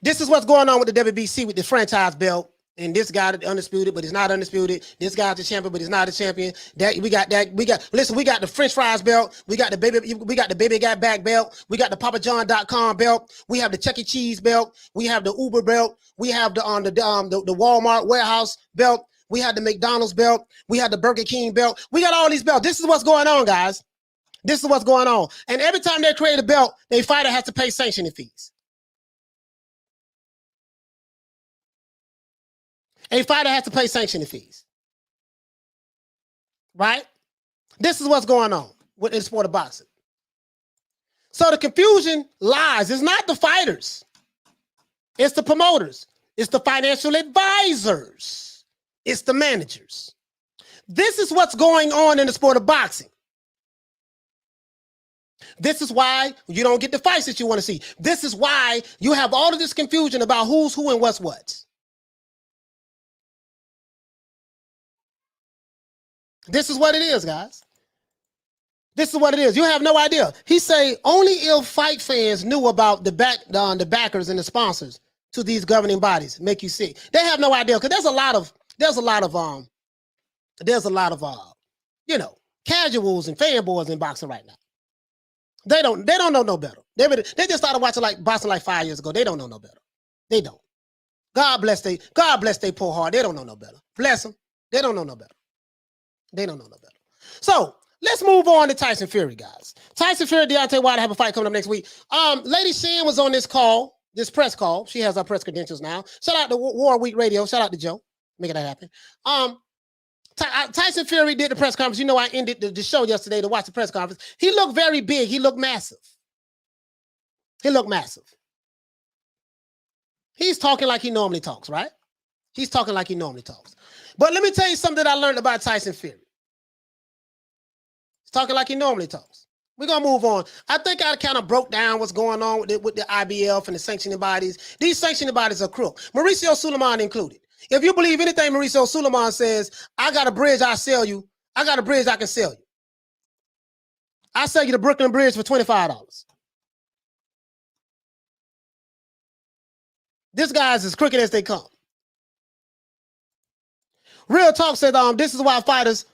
This is what's going on with the WBC with the franchise belt. And this guy is undisputed, but he's not undisputed. This guy's the champion, but he's not a champion. We got the French fries belt. We got the baby got back belt. We got the PapaJohn.com belt. We have the Chuck E. Cheese belt. We have the Uber belt. We have the Walmart warehouse belt. We have the McDonald's belt. We have the Burger King belt. We got all these belts. This is what's going on, guys. This is what's going on. And every time they create a belt, their fighter has to pay sanctioning fees. A fighter has to pay sanctioning fees. Right? This is what's going on with the sport of boxing. So the confusion lies. It's not the fighters. It's the promoters. It's the financial advisors. It's the managers. This is what's going on in the sport of boxing. This is why you don't get the fights that you want to see. This is why you have all of this confusion about who's who and what's what. This is what it is, guys. This is what it is. You have no idea. He say only if fight fans knew about the backers and the sponsors to these governing bodies make you sick. They have no idea because there's a lot of you know, casuals and fanboys in boxing right now. They don't know no better. They just started watching like boxing like 5 years ago. They don't know no better. They don't. God bless they poor heart. They don't know no better. Bless them. They don't know no better. They don't know no better. So let's move on to Tyson Fury, guys. Tyson Fury, Deontay Wilder have a fight coming up next week. Lady Shan was on this press call. She has her press credentials now. Shout out to War Week Radio. Shout out to Joe. Making that happen. Tyson Fury did the press conference. You know, I ended the show yesterday to watch the press conference. He looked very big. He looked massive. He looked massive. He's talking like he normally talks, right? He's talking like he normally talks. But let me tell you something that I learned about Tyson Fury. He's talking like he normally talks. We're going to move on. I think I kind of broke down what's going on with the IBF and the sanctioning bodies. These sanctioning bodies are crook. Mauricio Sulaiman included. If you believe anything Mauricio Sulaiman says, I got a bridge, I'll sell you. I got a bridge I can sell you. I'll sell you the Brooklyn Bridge for $25. This guy's as crooked as they come. Real Talk said, this is why fighters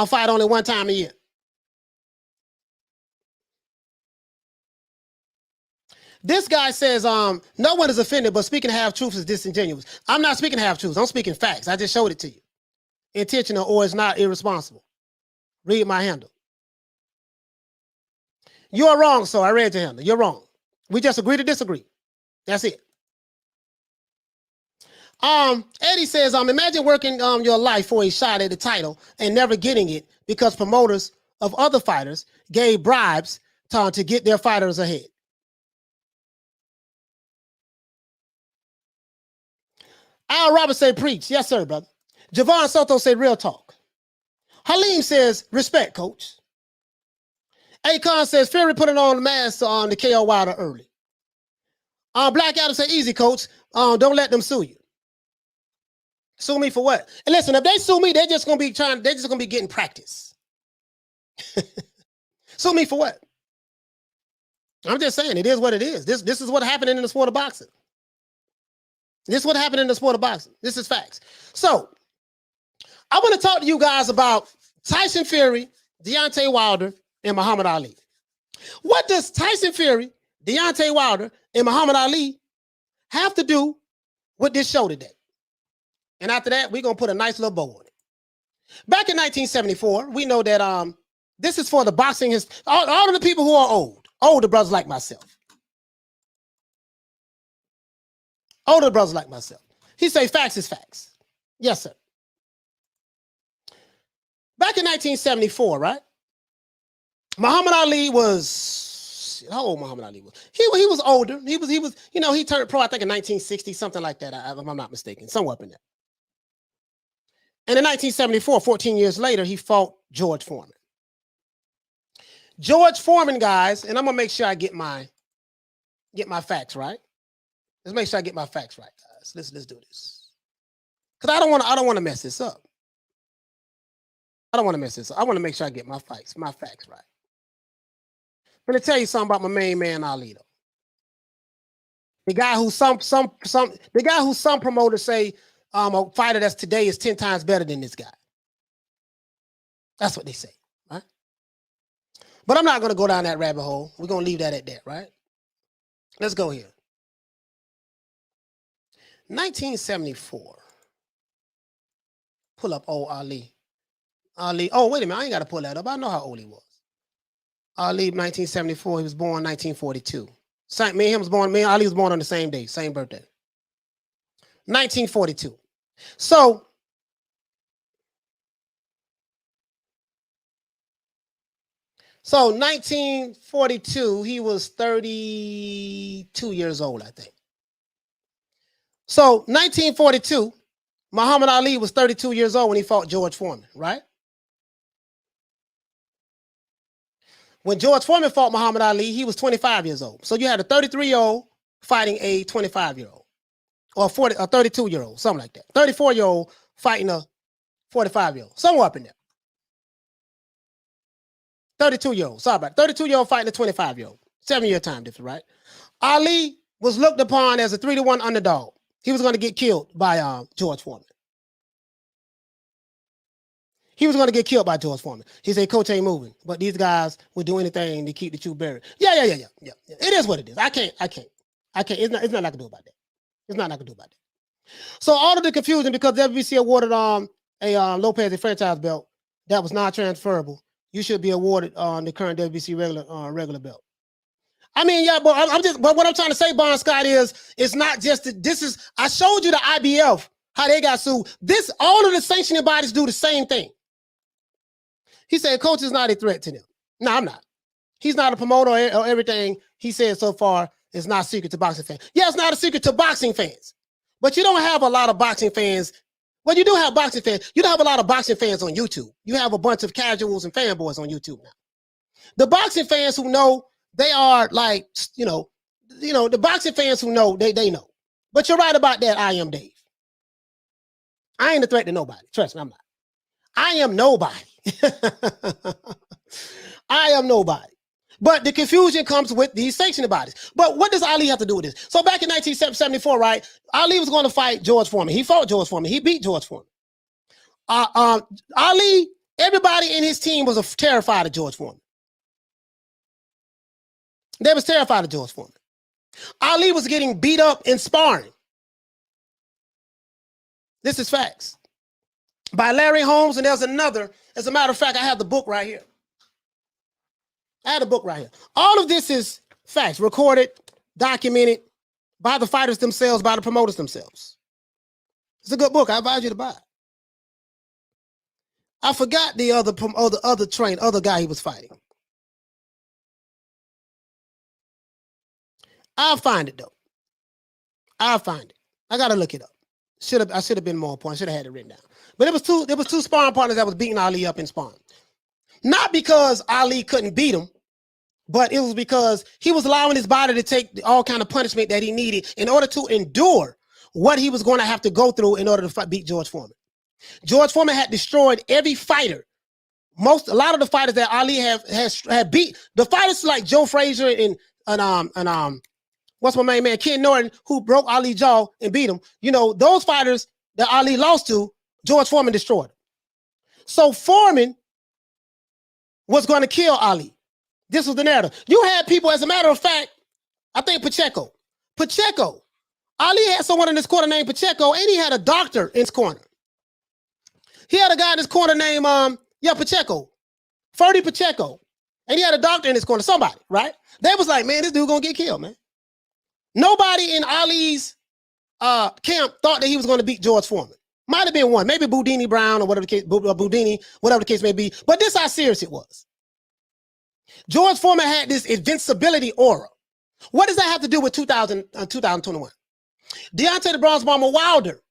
fight only one time a year. This guy says, no one is offended, but speaking half-truths is disingenuous. I'm not speaking half-truths. I'm speaking facts. I just showed it to you. Intentional or it's not irresponsible. Read my handle. You're wrong, so I read your handle. You're wrong. We just agree to disagree. That's it. Eddie says, imagine working your life for a shot at the title and never getting it because promoters of other fighters gave bribes to get their fighters ahead. Al Roberts said, preach. Yes, sir, brother. Javon Soto said, real talk. Halim says, respect, coach. Akon says, Fury put it on the mask on the KO Wilder early. Black Adam said, easy, coach. Don't let them sue you. Sue me for what? And listen, if they sue me, they're just gonna be getting practice. Sue me for what? I'm just saying, it is what it is. This is what happened in the sport of boxing. This is what happened in the sport of boxing. This is facts. So, I want to talk to you guys about Tyson Fury, Deontay Wilder, and Muhammad Ali. What does Tyson Fury, Deontay Wilder, and Muhammad Ali have to do with this show today? And after that, we're going to put a nice little bow on it. Back in 1974, we know that this is for the boxing, all of the people who are older brothers like myself. Older brothers like myself. He say facts is facts. Yes, sir. Back in 1974, right? Muhammad Ali was, how old Muhammad Ali was? He was older. He was, you know, he turned pro, I think in 1960, something like that, if I'm not mistaken, somewhere up in there. And in 1974, 14 years later, he fought George Foreman. George Foreman, guys, and I'm gonna make sure I get my facts right. Let's make sure I get my facts right, guys. Let's do this. Because I don't want to mess this up. I don't want to mess this up. I want to make sure I get my facts right. I'm gonna tell you something about my main man Ali, though. The guy who some promoters say a fighter that's today is 10 times better than this guy. That's what they say, right? But I'm not gonna go down that rabbit hole. We're gonna leave that at that, right? Let's go here. 1974. Pull up old Ali. Ali. Oh, wait a minute. I ain't got to pull that up. I know how old he was. Ali, 1974. He was born 1942. Me and Ali was born on the same day, same birthday. 1942. So, so 1942, he was 32 years old, I think. So 1942, Muhammad Ali was 32 years old when he fought George Foreman, right? When George Foreman fought Muhammad Ali, he was 25 years old. So you had a 33-year-old fighting a 25-year-old, or a 32-year-old, something like that. 34-year-old fighting a 45-year-old, somewhere up in there. 32-year-old, sorry about it. 32-year-old fighting a 25-year-old. 7-year time difference, right? Ali was looked upon as a 3-1 underdog. He was going to get killed by George Foreman. He was going to get killed by George Foreman. He said, Coach ain't moving, but these guys would do anything to keep the truth buried. Yeah. It is what it is. I can't. It's not I can do about that. It's not I can do about that. So all of the confusion because WBC awarded a Lopez a franchise belt that was non-transferable. You should be awarded the current WBC regular belt. I mean, yeah, but but what I'm trying to say, Bon Scott, is it's not just I showed you the IBF, how they got sued. All of the sanctioning bodies do the same thing. He said, Coach is not a threat to them. No, I'm not. He's not a promoter or everything he said so far is not secret to boxing fans. Yeah, it's not a secret to boxing fans. But you don't have a lot of boxing fans. Well, you do have boxing fans. You don't have a lot of boxing fans on YouTube. You have a bunch of casuals and fanboys on YouTube now. The boxing fans who know, they are like, the boxing fans who know, they know. But you're right about that, I am Dave. I ain't a threat to nobody. Trust me, I'm not. I am nobody. I am nobody. But the confusion comes with these sanctioning bodies. But what does Ali have to do with this? So back in 1974, right, Ali was going to fight George Foreman. He fought George Foreman. He beat George Foreman. Ali, everybody in his team was terrified of George Foreman. They was terrified of George Foreman. Ali was getting beat up in sparring. This is facts. By Larry Holmes, and there's another. As a matter of fact, I have the book right here. All of this is facts, recorded, documented by the fighters themselves, by the promoters themselves. It's a good book. I advise you to buy it. I forgot the other guy he was fighting. I'll find it though. I'll find it. I gotta look it up. I should have been more important. Should have had it written down. But there was two sparring partners that was beating Ali up in sparring. Not because Ali couldn't beat him, but it was because he was allowing his body to take all kind of punishment that he needed in order to endure what he was going to have to go through in order to beat George Foreman. George Foreman had destroyed every fighter. A lot of the fighters that Ali had beat, the fighters like Joe Frazier and what's my main man, Ken Norton, who broke Ali's jaw and beat him. Those fighters that Ali lost to, George Foreman destroyed. So Foreman was going to kill Ali. This was the narrative. You had people, as a matter of fact, I think Pacheco. Ali had someone in his corner named Pacheco, and he had a doctor in his corner. He had a guy in his corner named, Pacheco. Ferdy Pacheco. And he had a doctor in his corner, somebody, right? They was like, man, this dude going to get killed, man. Nobody in Ali's camp thought that he was going to beat George Foreman. Might have been one, maybe Boudini Brown or whatever the case may be. But this is how serious it was. George Foreman had this invincibility aura. What does that have to do with 2021? Deontay the Bronze Bomber Wilder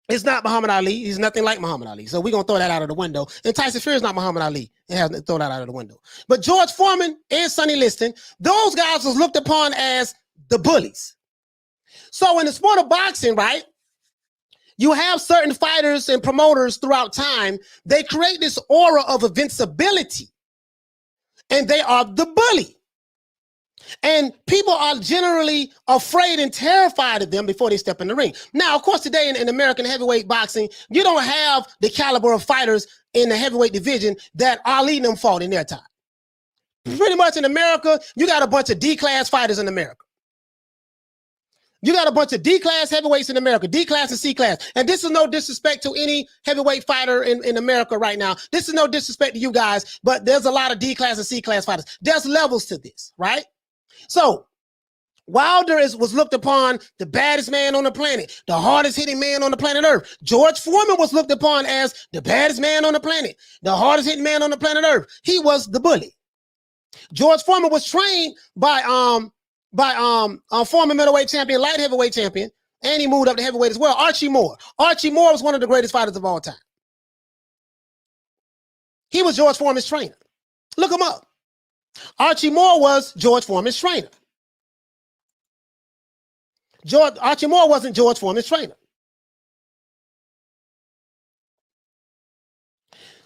is not Muhammad Ali. He's nothing like Muhammad Ali. So we're going to throw that out of the window. And Tyson Fury is not Muhammad Ali. It has to throw that out of the window. But George Foreman and Sonny Liston, those guys was looked upon as the bullies. So in the sport of boxing, right, you have certain fighters and promoters throughout time. They create this aura of invincibility, and they are the bully. And people are generally afraid and terrified of them before they step in the ring. Now, of course, today in American heavyweight boxing, you don't have the caliber of fighters in the heavyweight division that Ali and them fought in their time. Pretty much in America, you got a bunch of D-class fighters in America. You got a bunch of D-class heavyweights in America, D-class and C-class. And this is no disrespect to any heavyweight fighter in America right now. This is no disrespect to you guys, but there's a lot of D-class and C-class fighters. There's levels to this, right? So Wilder was looked upon the baddest man on the planet, the hardest hitting man on the planet Earth. George Foreman was looked upon as the baddest man on the planet, the hardest hitting man on the planet Earth. He was the bully. George Foreman was trained by former middleweight champion, light heavyweight champion, and he moved up to heavyweight as well, Archie Moore. Archie Moore was one of the greatest fighters of all time. He was George Foreman's trainer. Look him up. Archie Moore was George Foreman's trainer. Archie Moore wasn't George Foreman's trainer.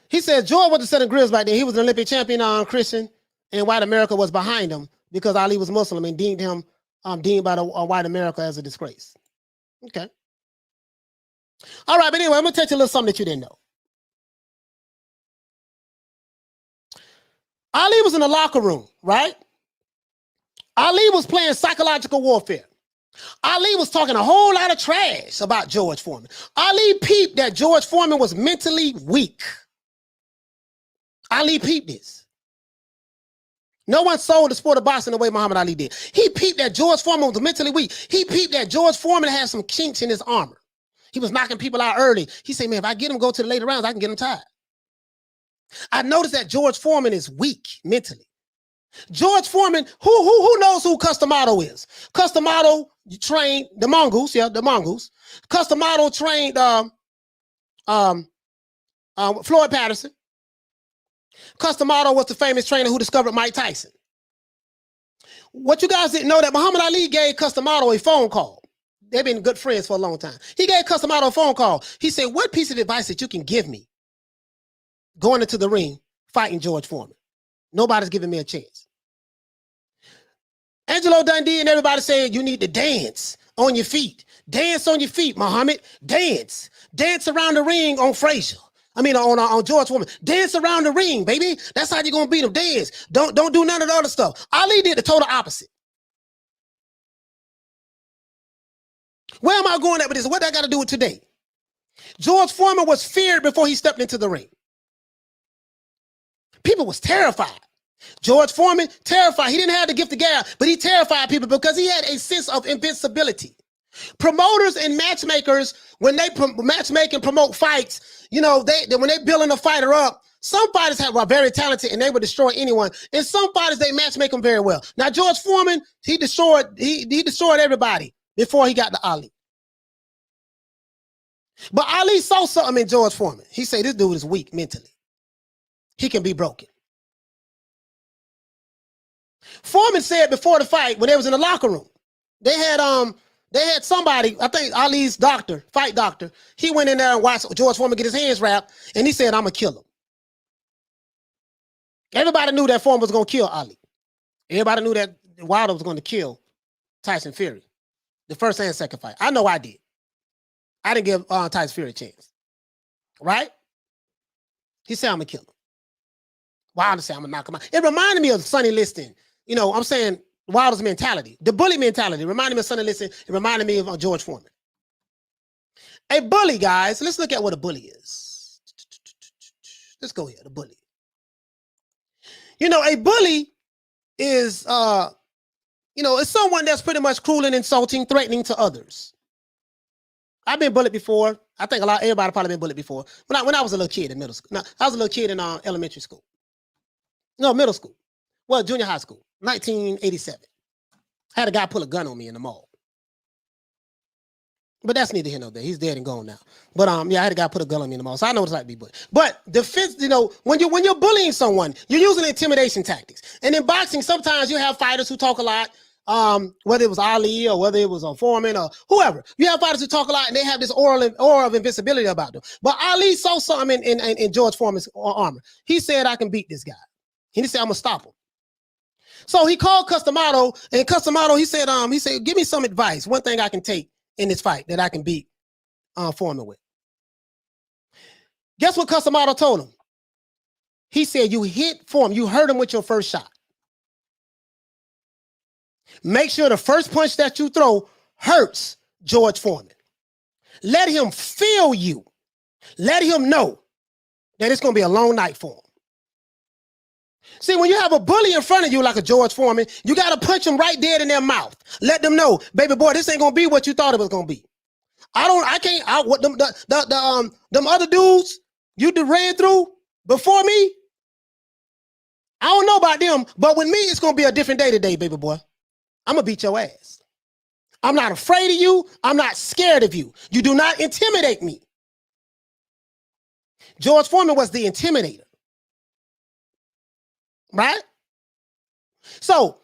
He said George wasn't setting grills back then. He was an Olympic champion on Christian, and white America was behind him because Ali was Muslim and deemed him deemed by the white America as a disgrace. Okay. All right, but anyway, I'm gonna tell you a little something that you didn't know. Ali was in the locker room, right? Ali was playing psychological warfare. Ali was talking a whole lot of trash about George Foreman. Ali peeped that George Foreman was mentally weak. Ali peeped this. No one sold the sport of boxing the way Muhammad Ali did. He peeped that George Foreman was mentally weak. He peeped that George Foreman had some kinks in his armor. He was knocking people out early. He said, man, if I get him go to the later rounds, I can get him tired. I noticed that George Foreman is weak mentally. George Foreman, who knows who Customato is? Customato trained the Mongoose, yeah, the Mongoose. Customato trained Floyd Patterson. Customato was the famous trainer who discovered Mike Tyson. What you guys didn't know that Muhammad Ali gave Customato a phone call. They've been good friends for a long time. He gave Customato a phone call. He said, what piece of advice that you can give me going into the ring fighting George Foreman? Nobody's giving me a chance. Angelo Dundee and everybody saying you need to dance on your feet. Dance on your feet, Muhammad. Dance. Dance around the ring on Frazier. On George Foreman. Dance around the ring, baby. That's how you're gonna beat him. Dance. Don't do none of the other stuff. Ali did the total opposite. Where am I going at with this? What do I got to do with today? George Foreman was feared before he stepped into the ring. People was terrified. George Foreman, terrified. He didn't have the gift of gab, but he terrified people because he had a sense of invincibility. Promoters and matchmakers, when they matchmake and promote fights, you know, when they building a fighter up, some fighters are very talented and they would destroy anyone. And some fighters, they matchmake them very well. Now, George Foreman, he destroyed everybody before he got to Ali. But Ali saw something in George Foreman. He said, this dude is weak mentally. He can be broken. Foreman said before the fight, when they was in the locker room, they had somebody, I think Ali's doctor, fight doctor, he went in there and watched George Foreman get his hands wrapped, and he said, I'm going to kill him. Everybody knew that Foreman was going to kill Ali. Everybody knew that Wilder was going to kill Tyson Fury. The first and second fight. I know I did. I didn't give Tyson Fury a chance. Right? He said, I'm going to kill him. Wilder said, I'm going to knock him out. It reminded me of Sonny Liston. You know, I'm saying Wilder's mentality. The bully mentality reminded me of Sonny Liston. It reminded me of George Foreman. A bully, guys. Let's look at what a bully is. Let's go here. The bully. You know, a bully is, it's someone that's pretty much cruel and insulting, threatening to others. I've been bullied before. I think everybody probably been bullied before. When I was a little kid in middle school. No, I was a little kid in elementary school. No, middle school. Well, junior high school. 1987. I had a guy pull a gun on me in the mall. But that's neither here nor there. He's dead and gone now. But I had a guy put a gun on me in the mall. So I know what it's like to be bullied. But defense, when you're bullying someone, you're using intimidation tactics. And in boxing, sometimes you have fighters who talk a lot. Whether it was Ali or whether it was a Foreman or whoever, you have fighters who talk a lot and they have this aura of invincibility about them. But Ali saw something in George Foreman's armor. He said, I can beat this guy. He said, I'm gonna stop him. So he called Customato, and Customato, he said, give me some advice. One thing I can take in this fight that I can beat Foreman with. Guess what Customato told him? He said, you hit Foreman, you hurt him with your first shot. Make sure the first punch that you throw hurts George Foreman. Let him feel you. Let him know that it's going to be a long night for him. See, when you have a bully in front of you like a George Foreman, you got to punch them right dead in their mouth. Let them know, baby boy, this ain't going to be what you thought it was going to be. Them other dudes you ran through before me, I don't know about them, but with me, it's going to be a different day today, baby boy. I'm going to beat your ass. I'm not afraid of you. I'm not scared of you. You do not intimidate me. George Foreman was the intimidator. Right? So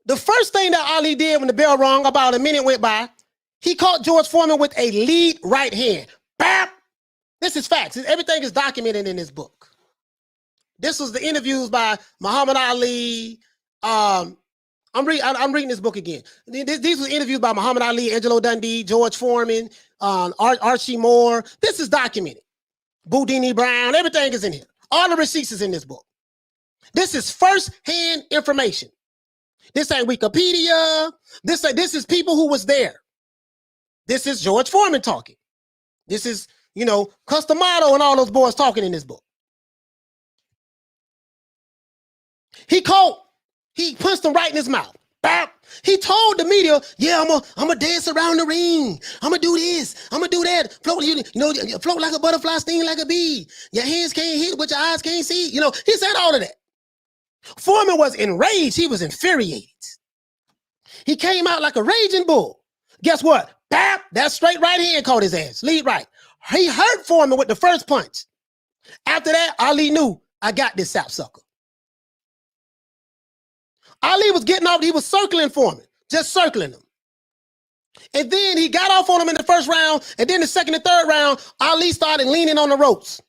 the first thing that Ali did when the bell rung, about a minute went by, he caught George Foreman with a lead right hand. Bam! This is facts. Everything is documented in this book. This was the interviews by Muhammad Ali. I'm reading this book again. These were interviews by Muhammad Ali, Angelo Dundee, George Foreman, Archie Moore. This is documented. Boudini Brown, everything is in here. All the receipts is in this book. This is first-hand information. This ain't Wikipedia. This is people who was there. This is George Foreman talking. This is, Customato and all those boys talking in this book. He punched him right in his mouth. Bam. He told the media, yeah, I'm gonna dance around the ring. I'm gonna do this. I'm gonna do that. Float, float like a butterfly, sting like a bee. Your hands can't hit, but your eyes can't see. He said all of that. Foreman was enraged. He was infuriated. He came out like a raging bull. Guess what? Bam! That straight right hand caught his ass. Lead right. He hurt Foreman with the first punch. After that, Ali knew, I got this sapsucker. Ali was getting off. He was circling Foreman, just circling him. And then he got off on him in the first round. And then the second and third round, Ali started leaning on the ropes.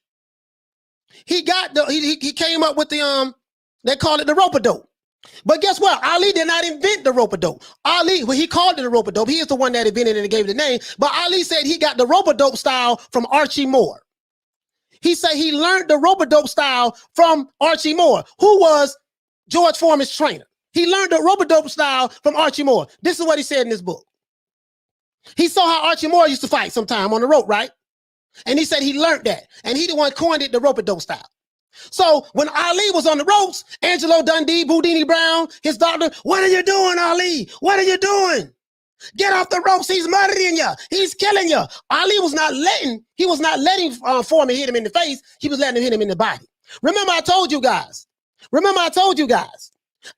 He came up with the, they call it the rope-a-dope. But guess what? Ali did not invent the rope-a-dope. He called it the rope-a-dope. He is the one that invented it and gave it the name. But Ali said he got the rope-a-dope style from Archie Moore. He said he learned the rope-a-dope style from Archie Moore, who was George Foreman's trainer. He learned the rope-a-dope style from Archie Moore. This is what he said in this book. He saw how Archie Moore used to fight sometime on the rope, right? And he said he learned that. And he the one coined it the rope-a-dope style. So when Ali was on the ropes, Angelo Dundee, Boudini Brown, his doctor, what are you doing, Ali? What are you doing? Get off the ropes. He's murdering you. He's killing you. Ali was not letting Foreman hit him in the face. He was letting him hit him in the body. Remember I told you guys.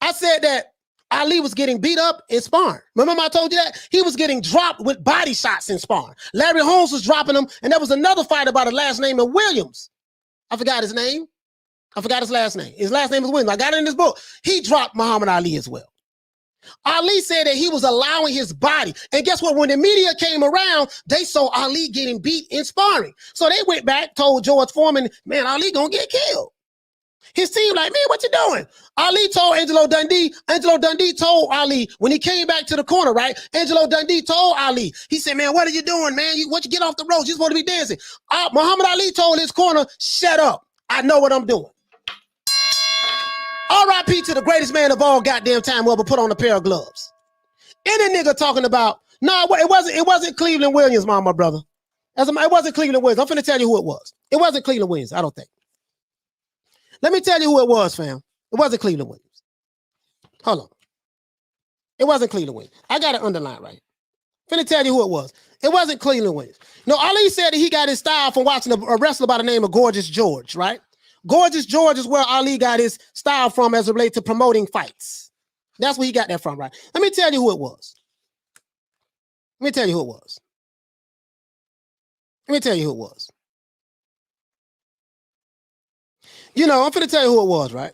I said that Ali was getting beat up in sparring. Remember I told you that? He was getting dropped with body shots in sparring. Larry Holmes was dropping him, and there was another fighter by the last name of Williams. I forgot his name. I forgot his last name. His last name was Williams. I got it in this book. He dropped Muhammad Ali as well. Ali said that he was allowing his body. And guess what? When the media came around, they saw Ali getting beat in sparring. So they went back, told George Foreman, man, Ali gonna get killed. His team like, man, what you doing? Ali told Angelo Dundee. Angelo Dundee told Ali when he came back to the corner, right? Angelo Dundee told Ali. He said, man, what are you doing, man? What you get off the ropes? You're supposed to be dancing. Muhammad Ali told his corner, shut up. I know what I'm doing. R.I.P. to the greatest man of all goddamn time who ever put on a pair of gloves. Any nigga talking about, no, it wasn't Cleveland Williams, my brother. It wasn't Cleveland Williams. I'm finna tell you who it was. It wasn't Cleveland Williams, I don't think. Let me tell you who it was, fam. It wasn't Cleveland Williams. Hold on. It wasn't Cleveland Williams. I got it underlined right here. Finna tell you who it was. It wasn't Cleveland Williams. No, Ali said that he got his style from watching a wrestler by the name of Gorgeous George, right? Gorgeous George is where Ali got his style from as it relates to promoting fights. That's where he got that from, right? Let me tell you who it was. I'm finna tell you who it was, right?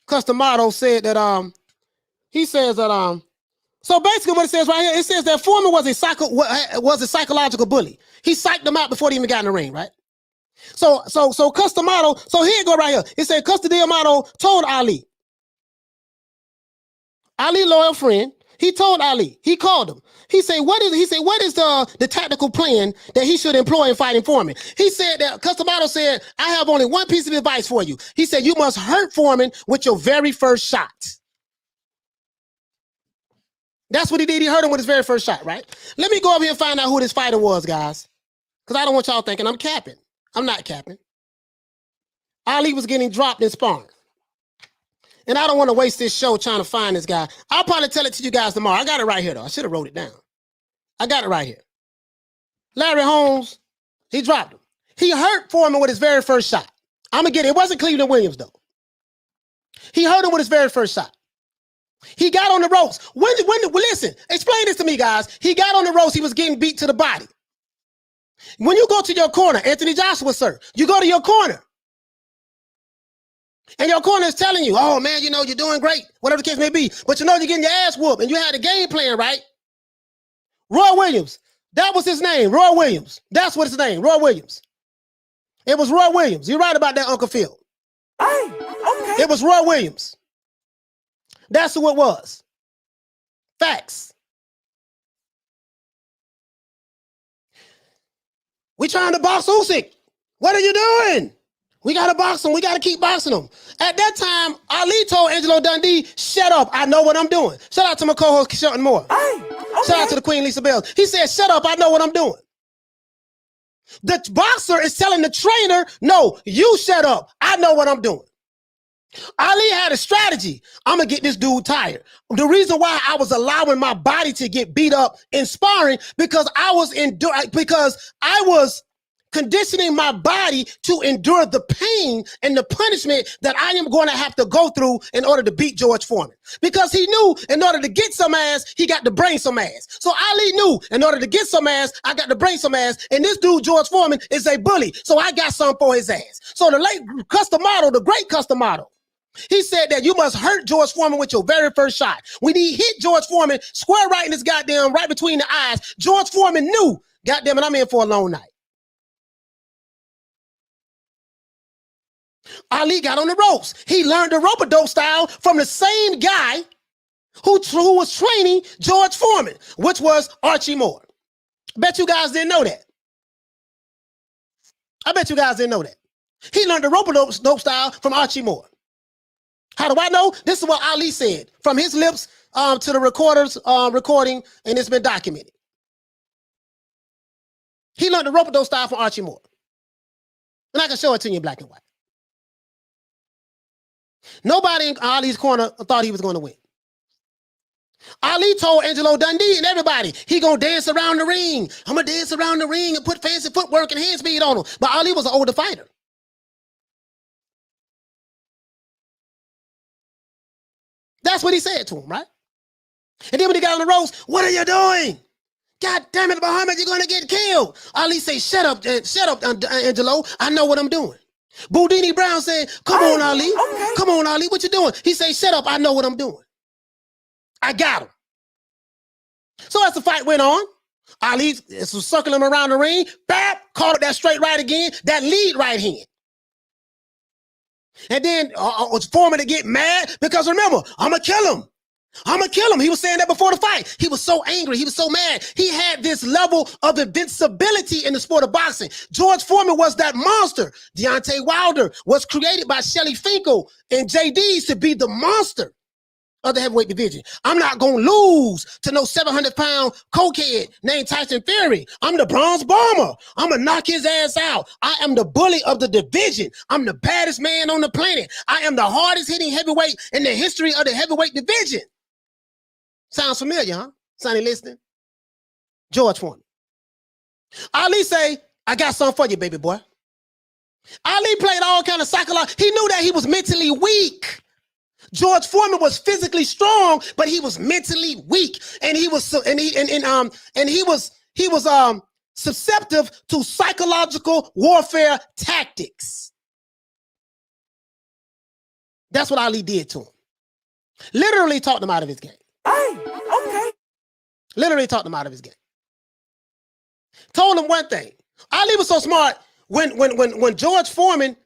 Customato said that he says that so basically what it says right here, it says that Foreman was a psychological bully. He psyched him out before he even got in the ring, right? So Customato, so here you go right here. It said Customato told Ali loyal friend, he told Ali, he called him. He said, what is the tactical plan that he should employ in fighting Foreman? He said that Customato said, I have only one piece of advice for you. He said, you must hurt Foreman with your very first shot. That's what he did. He hurt him with his very first shot, right? Let me go over here and find out who this fighter was, guys. Because I don't want y'all thinking I'm capping. I'm not capping. Ali was getting dropped in sparring. And I don't want to waste this show trying to find this guy. I'll probably tell it to you guys tomorrow. I got it right here, though. I should have wrote it down. I got it right here. Larry Holmes, he dropped him. He hurt Foreman with his very first shot. I'm going to get it. It wasn't Cleveland Williams, though. He hurt him with his very first shot. He got on the ropes. Listen, explain this to me, guys. He got on the ropes. He was getting beat to the body. When you go to your corner, Anthony Joshua, sir, you go to your corner. And your corner is telling you, oh man, you know, you're doing great, whatever the case may be. But you know you're getting your ass whooped and you had the game plan, right? Roy Williams. That was his name, Roy Williams. That's what his name, Roy Williams. It was Roy Williams. You're right about that, Uncle Phil. Hey, okay. It was Roy Williams. That's who it was. Facts. We trying to box Usyk. What are you doing? We got to box him. We got to keep boxing him. At that time, Ali told Angelo Dundee, shut up. I know what I'm doing. Shout out to my co-host, Shelton Moore. Hey, okay. Shout out to the Queen Lisa Bells. He said, shut up. I know what I'm doing. The boxer is telling the trainer, no, you shut up. I know what I'm doing. Ali had a strategy. I'm going to get this dude tired. The reason why I was allowing my body to get beat up in sparring because I was conditioning my body to endure the pain and the punishment that I am going to have to go through in order to beat George Foreman. Because he knew in order to get some ass, he got to bring some ass. So Ali knew in order to get some ass, I got to bring some ass. And this dude, George Foreman, is a bully. So I got some for his ass. So the late custom model, the great custom model, he said that you must hurt George Foreman with your very first shot. When he hit George Foreman square right in his goddamn, right between the eyes, George Foreman knew, goddamn it, I'm in for a long night. Ali got on the ropes. He learned the rope-a-dope style from the same guy who was training George Foreman, which was Archie Moore. I bet you guys didn't know that. I bet you guys didn't know that. He learned the rope-a-dope style from Archie Moore. How do I know? This is what Ali said from his lips to the recorder's recording, and it's been documented. He learned the rope-a-dope style from Archie Moore. And I can show it to you in black and white. Nobody in Ali's corner thought he was going to win. Ali told Angelo Dundee and everybody, he going to dance around the ring. I'm going to dance around the ring and put fancy footwork and hand speed on him. But Ali was an older fighter. That's what he said to him, right? And then when he got on the ropes, what are you doing? God damn it, Muhammad, you're going to get killed. Ali say, shut up, Angelo. I know what I'm doing. Boudini Brown said, come on, Ali. Okay. Come on, Ali. What you doing? He said, shut up. I know what I'm doing. I got him. So as the fight went on, Ali was circling him around the ring. Bap, caught up that straight right again, that lead right hand. And then was Foreman to get mad because remember, I'm going to kill him. I'm going to kill him. He was saying that before the fight. He was so angry. He was so mad. He had this level of invincibility in the sport of boxing. George Foreman was that monster. Deontay Wilder was created by Shelly Finkel and JD's to be the monster of the heavyweight division. I'm not going to lose to no 700-pound cokehead named Tyson Fury. I'm the bronze bomber. I'm going to knock his ass out. I am the bully of the division. I'm the baddest man on the planet. I am the hardest hitting heavyweight in the history of the heavyweight division. Sounds familiar, huh? Sonny listening? George Foreman. Ali say, I got something for you, baby boy. Ali played all kind of psychological. He knew that he was mentally weak. George Foreman was physically strong, but he was mentally weak, and he was susceptible to psychological warfare tactics. That's what Ali did to him. Literally talked him out of his game. Hey, okay. Literally talked him out of his game. Told him one thing. Ali was so smart. When George Foreman,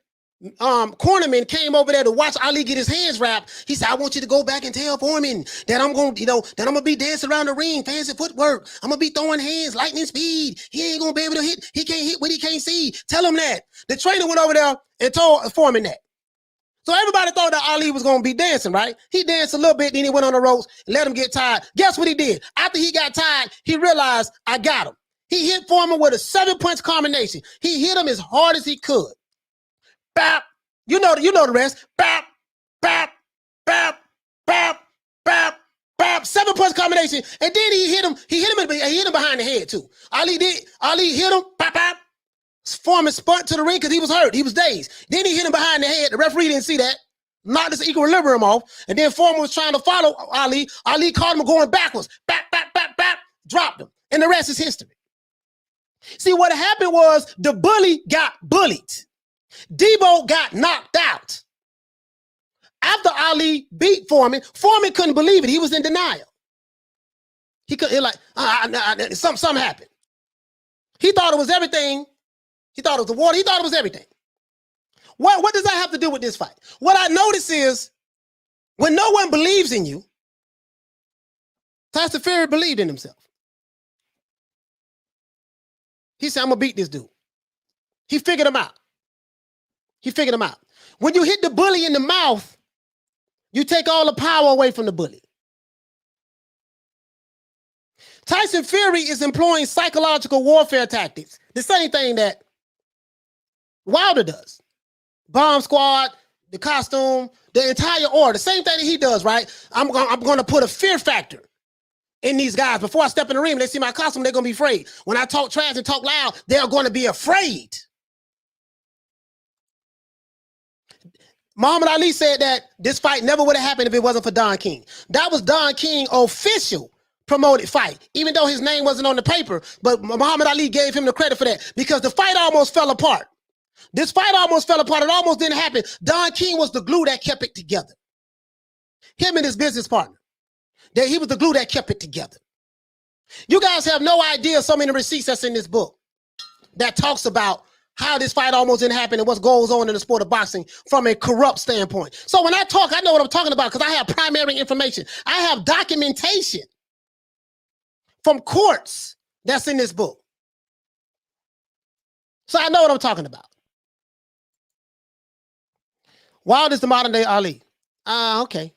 cornerman, came over there to watch Ali get his hands wrapped, he said, I want you to go back and tell Foreman that I'm gonna be dancing around the ring, fancy footwork. I'm gonna be throwing hands, lightning speed. He ain't gonna be able to hit. He can't hit what he can't see. Tell him that. The trainer went over there and told Foreman that. So everybody thought that Ali was going to be dancing, right? He danced a little bit, then he went on the ropes and let him get tired. Guess what he did? After he got tired, he realized, I got him. He hit Foreman with a 7-punch combination. He hit him as hard as he could. Bap. You know the rest. Bap, bap, bap, bap, bap, bap. 7-punch combination. And then he hit him behind the head too. Ali hit him, bap, bap. Foreman spun to the ring because he was hurt. He was dazed. Then he hit him behind the head. The referee didn't see that. Knocked his equilibrium off. And then Foreman was trying to follow Ali. Ali caught him going backwards. Bap, bap, bap, bap. Dropped him. And the rest is history. See, what happened was the bully got bullied. Debo got knocked out. After Ali beat Foreman, Foreman couldn't believe it. He was in denial. He something happened. He thought it was everything. He thought it was the water. He thought it was everything. What does that have to do with this fight? What I notice is when no one believes in you, Tyson Fury believed in himself. He said, I'm going to beat this dude. He figured him out. When you hit the bully in the mouth, you take all the power away from the bully. Tyson Fury is employing psychological warfare tactics. The same thing that Wilder does. Bomb Squad, the costume, the entire order. The same thing that he does, right? I'm going to put a fear factor in these guys. Before I step in the ring, they see my costume, they're going to be afraid. When I talk trash and talk loud, they're going to be afraid. Muhammad Ali said that this fight never would have happened if it wasn't for Don King. That was Don King's official promoted fight, even though his name wasn't on the paper, but Muhammad Ali gave him the credit for that because the fight almost fell apart. This fight almost fell apart. It almost didn't happen. Don King was the glue that kept it together. Him and his business partner. He was the glue that kept it together. You guys have no idea so many receipts that's in this book that talks about how this fight almost didn't happen and what goes on in the sport of boxing from a corrupt standpoint. So when I talk, I know what I'm talking about because I have primary information. I have documentation from courts that's in this book. So I know what I'm talking about. Wilder's the modern day Ali. Okay.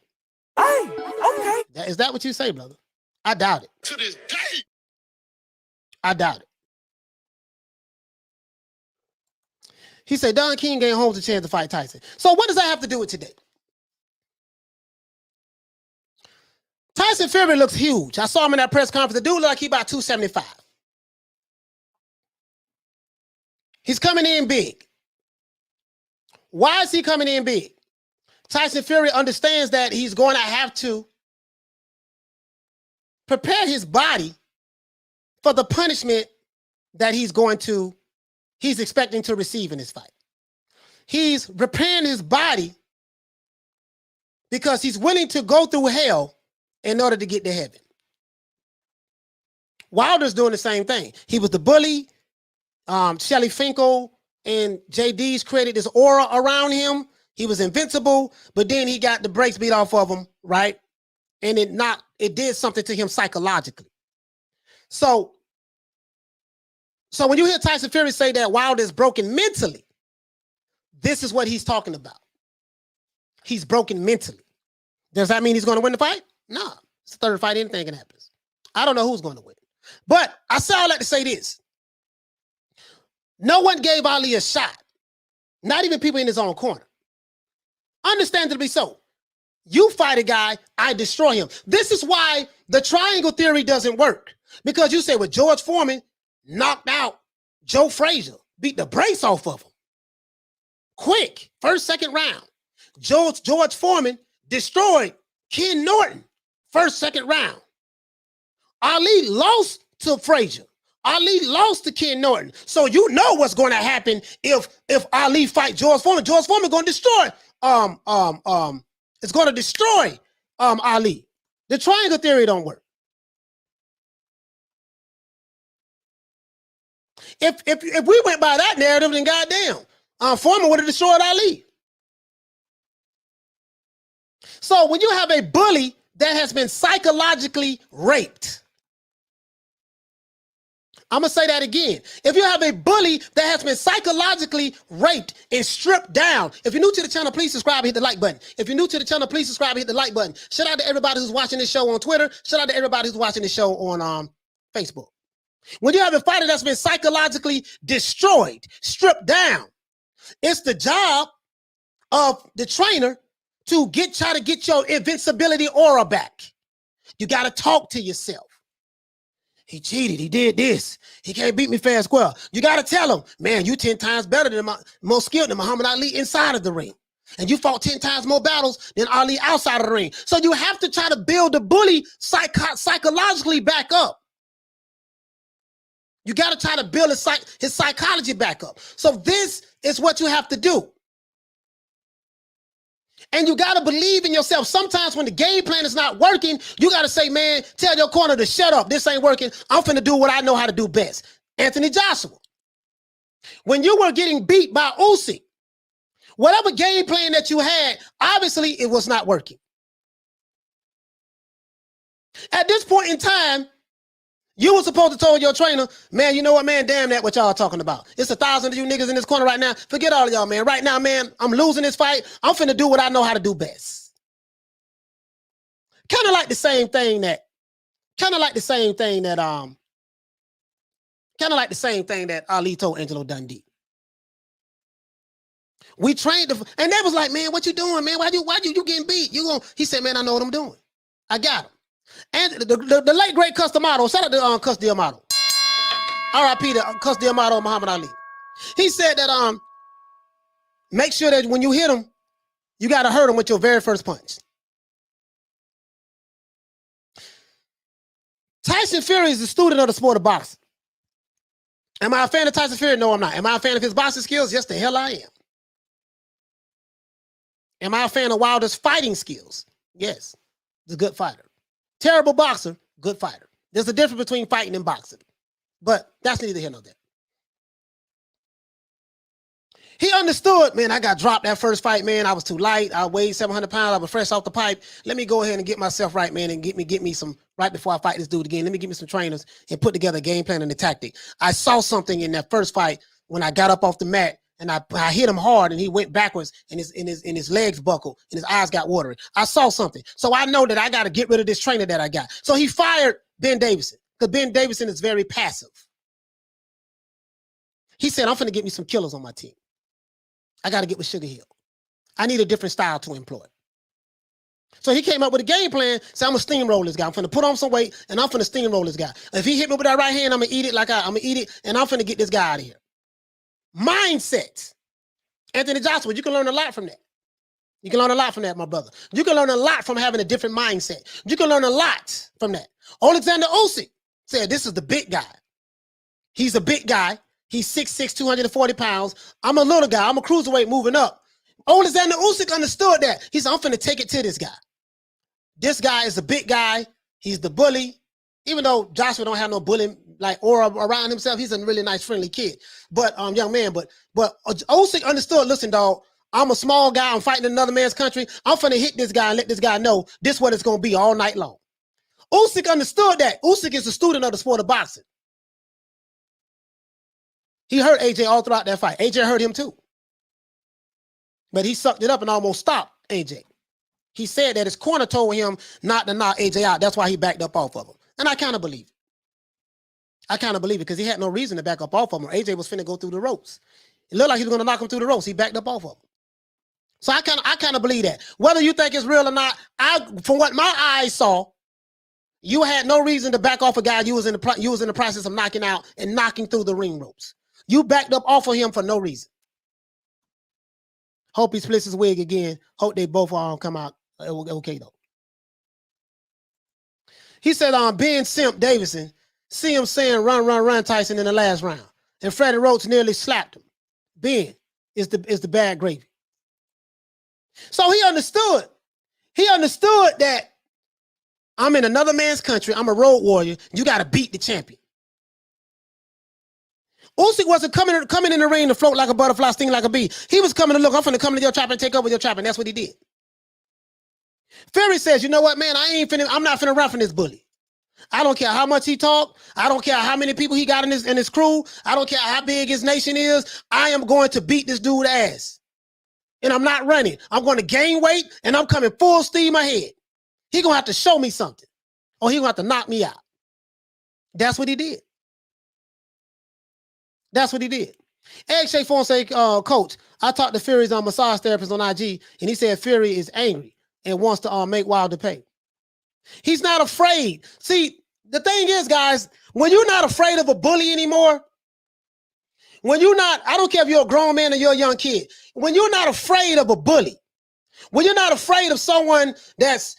Hey, okay. Is that what you say, brother? I doubt it. To this day. I doubt it. He said Don King gave Holmes a chance to fight Tyson. So what does that have to do with today? Tyson Fury looks huge. I saw him in that press conference. The dude looked like he about 275. He's coming in big. Why is he coming in big? Tyson Fury understands that he's going to have to prepare his body for the punishment that he's expecting to receive in this fight. He's preparing his body because he's willing to go through hell in order to get to heaven. Wilder's doing the same thing. He was the bully. Shelly Finkel and JD's credit his aura around him. He was invincible, but then he got the brakes beat off of him, right? And it did something to him psychologically. So when you hear Tyson Fury say that Wilder is broken mentally, this is what he's talking about. He's broken mentally. Does that mean he's going to win the fight? No. It's the third fight. Anything can happen. I don't know who's going to win. But I say all that to say this. No one gave Ali a shot. Not even people in his own corner. Understandably so. You fight a guy, I destroy him. This is why the triangle theory doesn't work. Because you say, well, George Foreman knocked out Joe Frazier, beat the brace off of him. Quick, first, second round. George Foreman destroyed Ken Norton, first, second round. Ali lost to Frazier. Ali lost to Ken Norton. So you know what's going to happen if Ali fight George Foreman. George Foreman going to destroy it's going to destroy Ali. The triangle theory don't work. If we went by that narrative, then goddamn, Foreman would have destroyed Ali. So when you have a bully that has been psychologically raped, I'm going to say that again. If you have a bully that has been psychologically raped and stripped down, if you're new to the channel, please subscribe and hit the like button. If you're new to the channel, please subscribe and hit the like button. Shout out to everybody who's watching this show on Twitter. Shout out to everybody who's watching this show on Facebook. When you have a fighter that's been psychologically destroyed, stripped down, it's the job of the trainer to try to get your invincibility aura back. You got to talk to yourself. He cheated. He did this. He can't beat me fair and square. You got to tell him, man, you 10 times better than more skilled than Muhammad Ali inside of the ring. And you fought 10 times more battles than Ali outside of the ring. So you have to try to build the bully psychologically back up. You got to try to build his psychology back up. So this is what you have to do. And you got to believe in yourself. Sometimes when the game plan is not working, you got to say, man, tell your corner to shut up. This ain't working. I'm finna do what I know how to do best. Anthony Joshua. When you were getting beat by Usyk, whatever game plan that you had, obviously it was not working. At this point in time, you were supposed to tell your trainer, man, you know what, man, damn that what y'all talking about. It's 1,000 of you niggas in this corner right now. Forget all of y'all, man. Right now, man, I'm losing this fight. I'm finna do what I know how to do best. Kind of like the same thing that Ali told Angelo Dundee. We trained, and they was like, man, what you doing, man? Why you getting beat? He said, man, I know what I'm doing. I got him. And the late great Cus D'Amato, shout out to Cus D'Amato. R.I.P. to Cus D'Amato and Muhammad Ali. He said that make sure that when you hit him, you got to hurt him with your very first punch. Tyson Fury is a student of the sport of boxing. Am I a fan of Tyson Fury? No, I'm not. Am I a fan of his boxing skills? Yes, the hell I am. Am I a fan of Wilder's fighting skills? Yes. He's a good fighter. Terrible boxer, good fighter. There's a difference between fighting and boxing. But that's neither here nor there. He understood, man, I got dropped that first fight, man. I was too light. I weighed 700 pounds. I was fresh off the pipe. Let me go ahead and get myself right, man, and get me some, right before I fight this dude again, let me get me some trainers and put together a game plan and a tactic. I saw something in that first fight when I got up off the mat and I hit him hard and he went backwards and his legs buckled and his eyes got watery. I saw something. So I know that I got to get rid of this trainer that I got. So he fired Ben Davison because Ben Davison is very passive. He said, I'm finna get me some killers on my team. I got to get with Sugar Hill. I need a different style to employ. So he came up with a game plan. Said, I'm going to steamroll this guy. I'm finna put on some weight and I'm finna steamroll this guy. If he hit me with that right hand, I'm going to eat it I'm going to eat it and I'm finna get this guy out of here. Mindset. Anthony Joshua, you can learn a lot from that. You can learn a lot from that, my brother. You can learn a lot from having a different mindset. You can learn a lot from that. Alexander Usyk said, this is the big guy. He's a big guy. He's 6'6", 240 pounds. I'm a little guy. I'm a cruiserweight moving up. Alexander Usyk understood that. He said, I'm finna take it to this guy. This guy is a big guy. He's the bully. Even though Joshua don't have no bullying like aura around himself, he's a really nice, friendly kid. But young man, but Usyk understood, listen, dog, I'm a small guy. I'm fighting in another man's country. I'm finna hit this guy and let this guy know this is what it's gonna be all night long. Usyk understood that. Usyk is a student of the sport of boxing. He hurt AJ all throughout that fight. AJ hurt him too. But he sucked it up and almost stopped AJ. He said that his corner told him not to knock AJ out. That's why he backed up off of him. And I kind of believe it. I kind of believe it because he had no reason to back up off of him. AJ was finna go through the ropes. It looked like he was going to knock him through the ropes. He backed up off of him. So I kind of believe that. Whether you think it's real or not, from what my eyes saw, you had no reason to back off a guy you was in the process of knocking out and knocking through the ring ropes. You backed up off of him for no reason. Hope he splits his wig again. Hope they both come out okay, though. He said, Ben Simp Davison, see him saying, run, Tyson in the last round. And Freddie Roach nearly slapped him. Ben is the bad gravy. So he understood. He understood that I'm in another man's country. I'm a road warrior. You got to beat the champion. Usyk wasn't coming in the ring to float like a butterfly, sting like a bee. He was coming to look, I'm finna come to your trap and take over your trap, and that's what he did. Fury says, you know what, man, I'm not finna run from this bully. I don't care how much he talk. I don't care how many people he got in his crew. I don't care how big his nation is. I am going to beat this dude's ass. And I'm not running. I'm going to gain weight, and I'm coming full steam ahead. He gonna have to show me something, or he gonna have to knock me out. That's what he did. That's what he did. Egg Shake Phone say, Coach, I talked to Fury's massage therapist on IG, and he said Fury is angry and wants to make Wilder pay. He's not afraid. See, the thing is, guys, when you're not afraid of a bully anymore, when you're not, I don't care if you're a grown man or you're a young kid, when you're not afraid of a bully, when you're not afraid of someone that's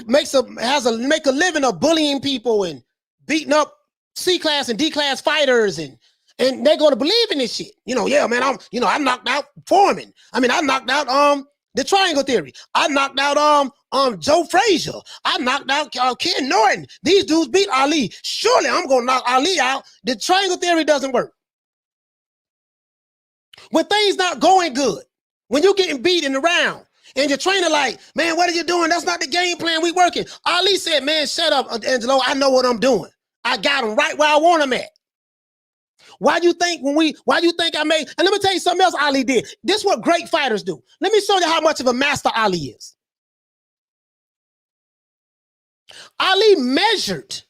make a living of bullying people and beating up C-class and D-class fighters and they're going to believe in this shit. Yeah, man, I knocked out Foreman. I knocked out The triangle theory. I knocked out Joe Frazier. I knocked out Ken Norton. These dudes beat Ali. Surely I'm gonna knock Ali out. The triangle theory doesn't work. When things not going good, when you're getting beat in the round, and your trainer like, man, what are you doing? That's not the game plan. We working. Ali said, man, shut up, Angelo. I know what I'm doing. I got him right where I want him at. Why do you think I made, and let me tell you something else Ali did. This is what great fighters do. Let me show you how much of a master Ali is. Ali measured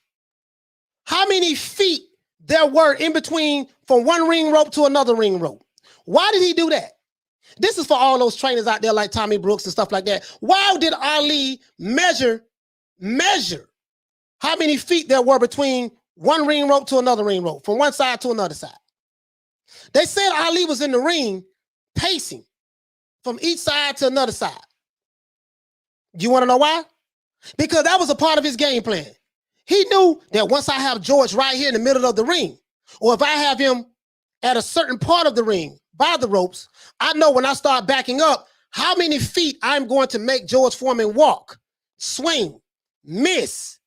how many feet there were in between from one ring rope to another ring rope. Why did he do that? This is for all those trainers out there like Tommy Brooks and stuff like that. Why did Ali measure how many feet there were between one ring rope to another ring rope, from one side to another side? They said Ali was in the ring pacing from each side to another side. Do you want to know why? Because that was a part of his game plan. He knew that once I have George right here in the middle of the ring, or if I have him at a certain part of the ring by the ropes, I know when I start backing up how many feet I'm going to make George Foreman walk, swing, miss.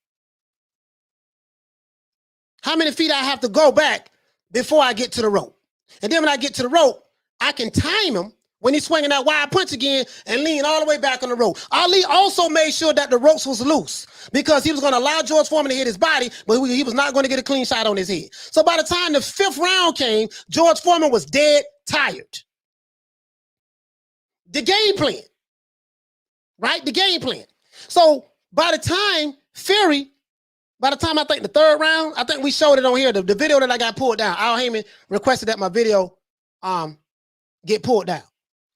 How many feet I have to go back before I get to the rope. And then when I get to the rope, I can time him when he's swinging that wide punch again and lean all the way back on the rope. Ali also made sure that the ropes was loose because he was going to allow George Foreman to hit his body, but he was not going to get a clean shot on his head. So by the time the 5th round came, George Foreman was dead tired. The game plan, right? The game plan. So by the time I think the 3rd round, I think we showed it on here, the video that I got pulled down. Al Heyman requested that my video get pulled down.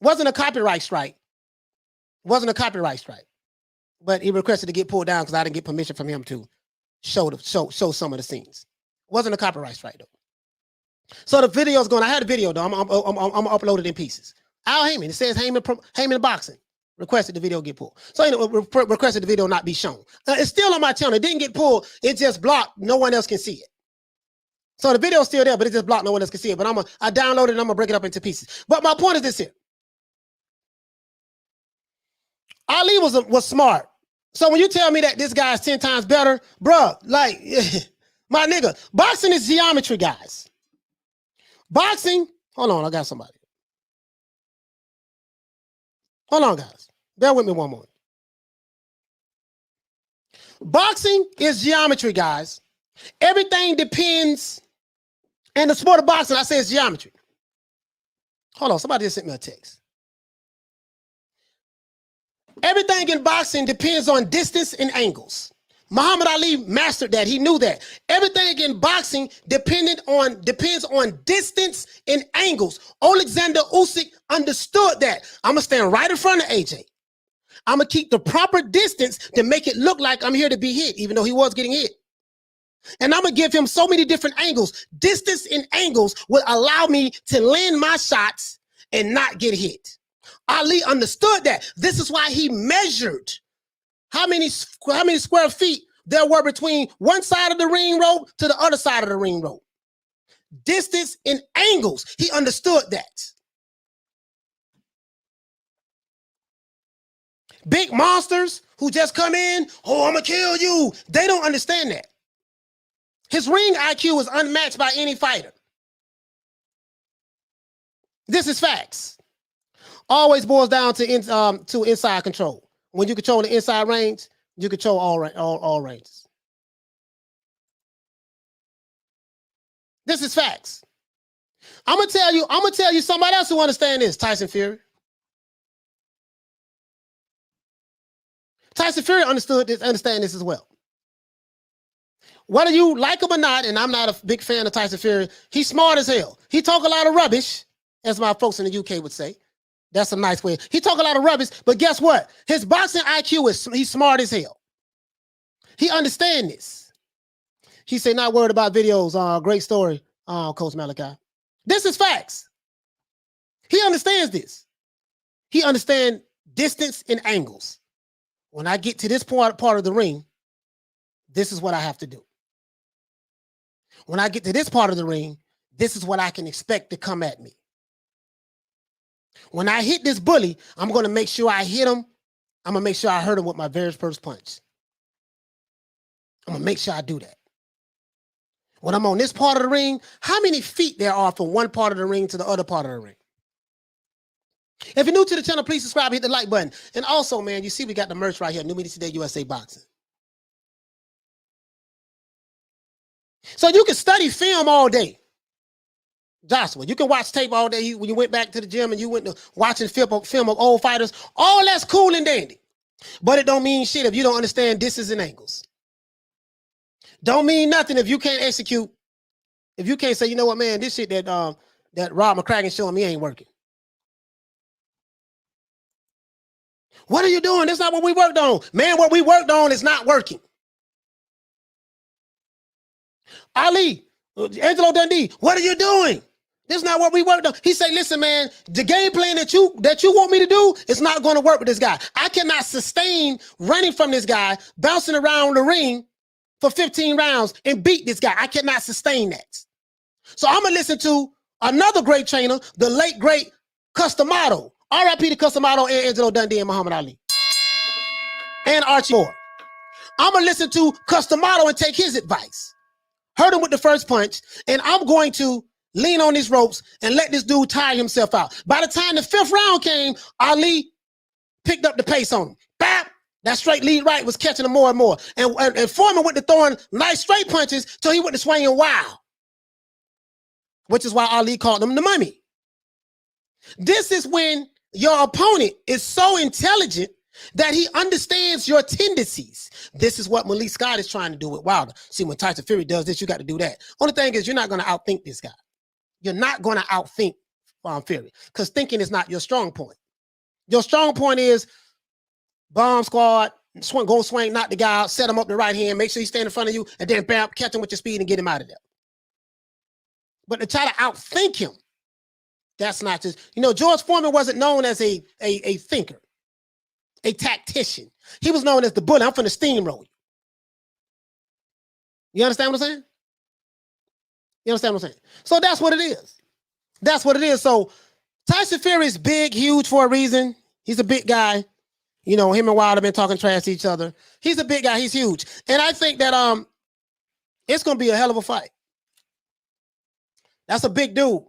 Wasn't a copyright strike. But he requested to get pulled down because I didn't get permission from him to show some of the scenes. Wasn't a copyright strike though. So the video's going. I had a video though. I'm upload it in pieces. Al Heyman. It says Heyman Boxing requested the video get pulled. So requested the video not be shown. It's still on my channel. It didn't get pulled. It just blocked. No one else can see it. So the video's still there, but it's just blocked. No one else can see it. But I downloaded it and I'm gonna break it up into pieces. But my point is this here. Ali was smart. So when you tell me that this guy's 10 times better, bruh, like, my nigga, boxing is geometry, guys. Boxing, hold on, I got somebody. Hold on, guys. Bear with me one moment. Boxing is geometry, guys. Everything depends, in the sport of boxing, I say it's geometry. Hold on, somebody just sent me a text. Everything in boxing depends on distance and angles. Muhammad Ali mastered that. He knew that. Everything in boxing depends on distance and angles. Alexander Usyk understood that. I'm going to stand right in front of AJ. I'm going to keep the proper distance to make it look like I'm here to be hit, even though he was getting hit. And I'm going to give him so many different angles. Distance and angles will allow me to land my shots and not get hit. Ali understood that. This is why he measured how many square feet there were between one side of the ring rope to the other side of the ring rope. Distance and angles. He understood that. Big monsters who just come in, oh, I'm going to kill you. They don't understand that. His ring IQ is unmatched by any fighter. This is facts. Always boils down to inside control. When you control the inside range, you control all ranges. This is facts. I'm gonna tell you somebody else who understands this. Tyson Fury. Tyson Fury understand this as well. Whether you like him or not, and I'm not a big fan of Tyson Fury, he's smart as hell. He talk a lot of rubbish, as my folks in the UK would say. That's a nice way. He talk a lot of rubbish, but guess what? His boxing IQ he's smart as hell. He understands this. He said, not worried about videos. Great story, Coach Malachi. This is facts. He understands this. He understands distance and angles. When I get to this part of the ring, this is what I have to do. When I get to this part of the ring, this is what I can expect to come at me. When I hit this bully, I'm going to make sure I hit him. I'm going to make sure I hurt him with my very first punch. I'm going to make sure I do that. When I'm on this part of the ring, how many feet there are from one part of the ring to the other part of the ring? If you're new to the channel, please subscribe, hit the like button. And also, man, you see we got the merch right here, New Media Today USA Boxing. So you can study film all day. Joshua, you can watch tape all day. When you went back to the gym and you went to watching film of old fighters, all that's cool and dandy. But it don't mean shit if you don't understand distance and angles. Don't mean nothing if you can't execute. If you can't say, you know what, man, this shit that Rob McCracken showing me ain't working. What are you doing? That's not what we worked on. Man, what we worked on is not working. Ali, Angelo Dundee, what are you doing? This is not what we worked on. He said, listen, man, the game plan that you want me to do is not going to work with this guy. I cannot sustain running from this guy, bouncing around the ring for 15 rounds and beat this guy. I cannot sustain that. So I'm going to listen to another great trainer, the late, great Customato. R.I.P. to Customato and Angelo Dundee and Muhammad Ali. And Archie Moore. I'm going to listen to Customato and take his advice. Hurt him with the first punch, and I'm going to lean on these ropes and let this dude tire himself out. By the time the fifth round came, Ali picked up the pace on him. Bap! That straight lead right was catching him more and more. And Foreman went to throwing nice straight punches till he went to swinging wild. Which is why Ali called him the mummy. This is when your opponent is so intelligent that he understands your tendencies. This is what Malik Scott is trying to do with Wilder. See, when Tyson Fury does this, you got to do that. Only thing is, you're not going to outthink this guy. You're not going to outthink Fury because thinking is not your strong point. Your strong point is bomb squad, go swing, knock the guy out, set him up the right hand, make sure he stand in front of you, and then bam, catch him with your speed and get him out of there. But to try to outthink him, that's not just, George Foreman wasn't known as a thinker, a tactician. He was known as the bully. I'm finna steamroll you. You understand what I'm saying? You understand what I'm saying? So that's what it is. That's what it is. So Tyson Fury is big, huge for a reason. He's a big guy. Him and Wilder have been talking trash to each other. He's a big guy. He's huge. And I think that it's going to be a hell of a fight. That's a big dude.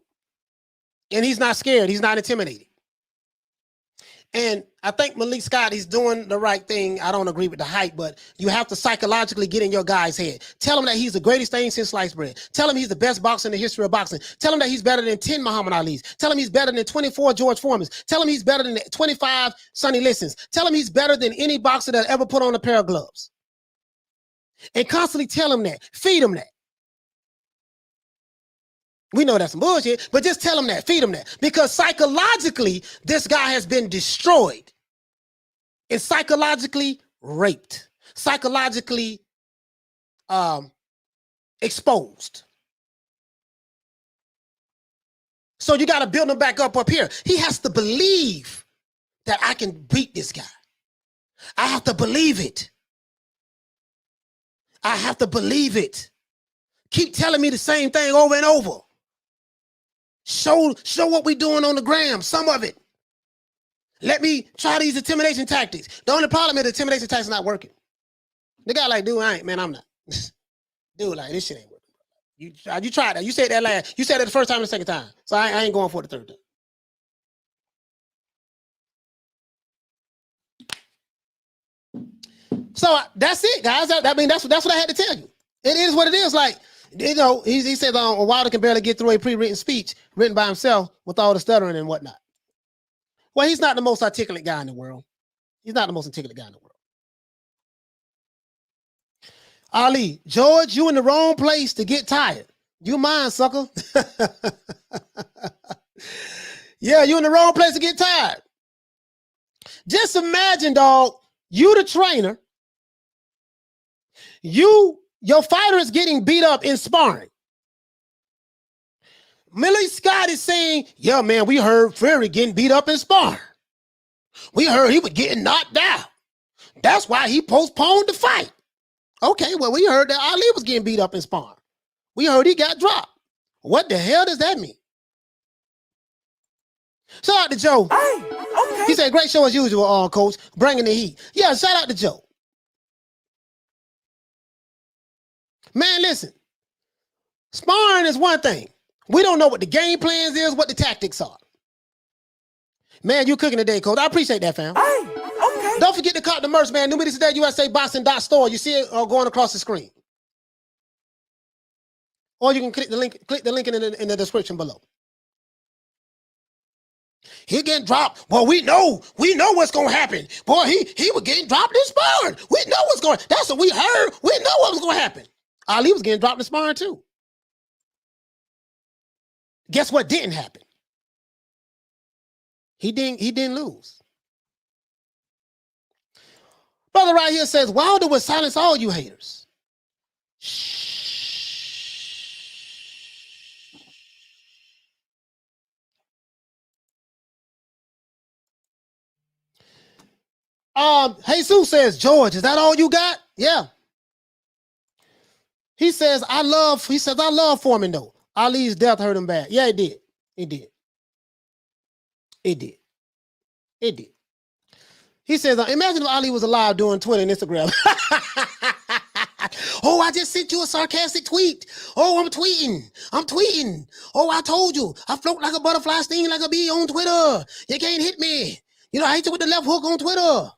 And he's not scared. He's not intimidated. And I think Malik Scott, he's doing the right thing. I don't agree with the hype, but you have to psychologically get in your guy's head. Tell him that he's the greatest thing since sliced bread. Tell him he's the best boxer in the history of boxing. Tell him that he's better than 10 Muhammad Ali's. Tell him he's better than 24 George Foremans. Tell him he's better than 25 Sonny Listons. Tell him he's better than any boxer that ever put on a pair of gloves. And constantly tell him that. Feed him that. We know that's some bullshit, but just tell him that, feed him that. Because psychologically, this guy has been destroyed and psychologically raped, psychologically exposed. So you got to build him back up here. He has to believe that I can beat this guy. I have to believe it. I have to believe it. Keep telling me the same thing over and over. Show what we're doing on the gram, some of it. Let me try these intimidation tactics. The only problem is the intimidation tactics not working. The guy like, dude, I'm not. Dude, like, this shit ain't working. You tried that. You said that you said that the first time and the second time. So I ain't going for the third time. So that's it, guys. I mean, that's what I had to tell you. It is what it is. Like, he said Wilder can barely get through a pre-written speech written by himself with all the stuttering and whatnot. Well, he's not the most articulate guy in the world. He's not the most articulate guy in the world. Ali, George, you in the wrong place to get tired. You mine, sucker. Yeah, you in the wrong place to get tired. Just imagine, dog, you the trainer. Your fighter is getting beat up in sparring. Malik Scott is saying, yeah, man, we heard Fury getting beat up in sparring. We heard he was getting knocked out. That's why he postponed the fight. Okay, well, we heard that Ali was getting beat up in sparring. We heard he got dropped. What the hell does that mean? Shout out to Joe. Hey, okay. He said, great show as usual, Coach. Bringing the heat. Yeah, shout out to Joe. Man, listen. Sparring is one thing. We don't know what the game plans is, what the tactics are. Man, you cooking today, Coach. I appreciate that, fam. Hey, okay. Don't forget to cop the merch, man. New Media Today, USA Boxing.store. You see it going across the screen. Or you can click the link in the description below. He getting dropped. Well, we know what's gonna happen. Boy, he was getting dropped in sparring. We know what's going. That's what we heard. We know what was gonna happen. Ali was getting dropped in sparring too. Guess what didn't happen? He didn't lose. Brother right here says, Wilder would silence all you haters. Shh. Jesus says, George, is that all you got? Yeah. He says, I love Foreman though. Ali's death hurt him bad. Yeah, it did. It did. It did. It did. He says, imagine if Ali was alive doing Twitter and Instagram. Oh, I just sent you a sarcastic tweet. Oh, I'm tweeting. Oh, I told you. I float like a butterfly, sting like a bee on Twitter. You can't hit me. You know, I hit you with the left hook on Twitter.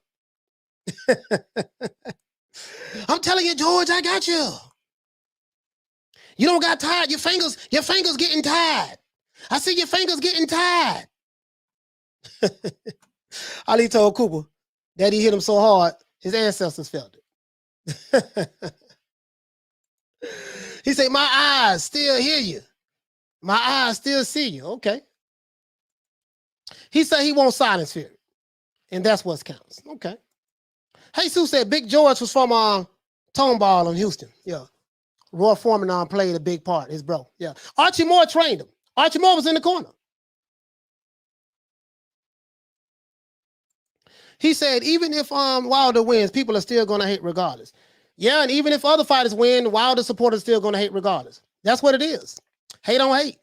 I'm telling you, George, I got you. You don't got tired. Your fingers getting tired. I see your fingers getting tired. Ali told Cooper that he hit him so hard, his ancestors felt it. He said, my eyes still hear you. My eyes still see you. Okay. He said he won't silence fear. And that's what counts. Okay. Jesus said Big George was from Toneball in Houston. Yeah. Roy Foreman played a big part, his bro. Yeah. Archie Moore trained him. Archie Moore was in the corner. He said, even if Wilder wins, people are still going to hate regardless. Yeah, and even if other fighters win, Wilder supporters still going to hate regardless. That's what it is. Hate on hate.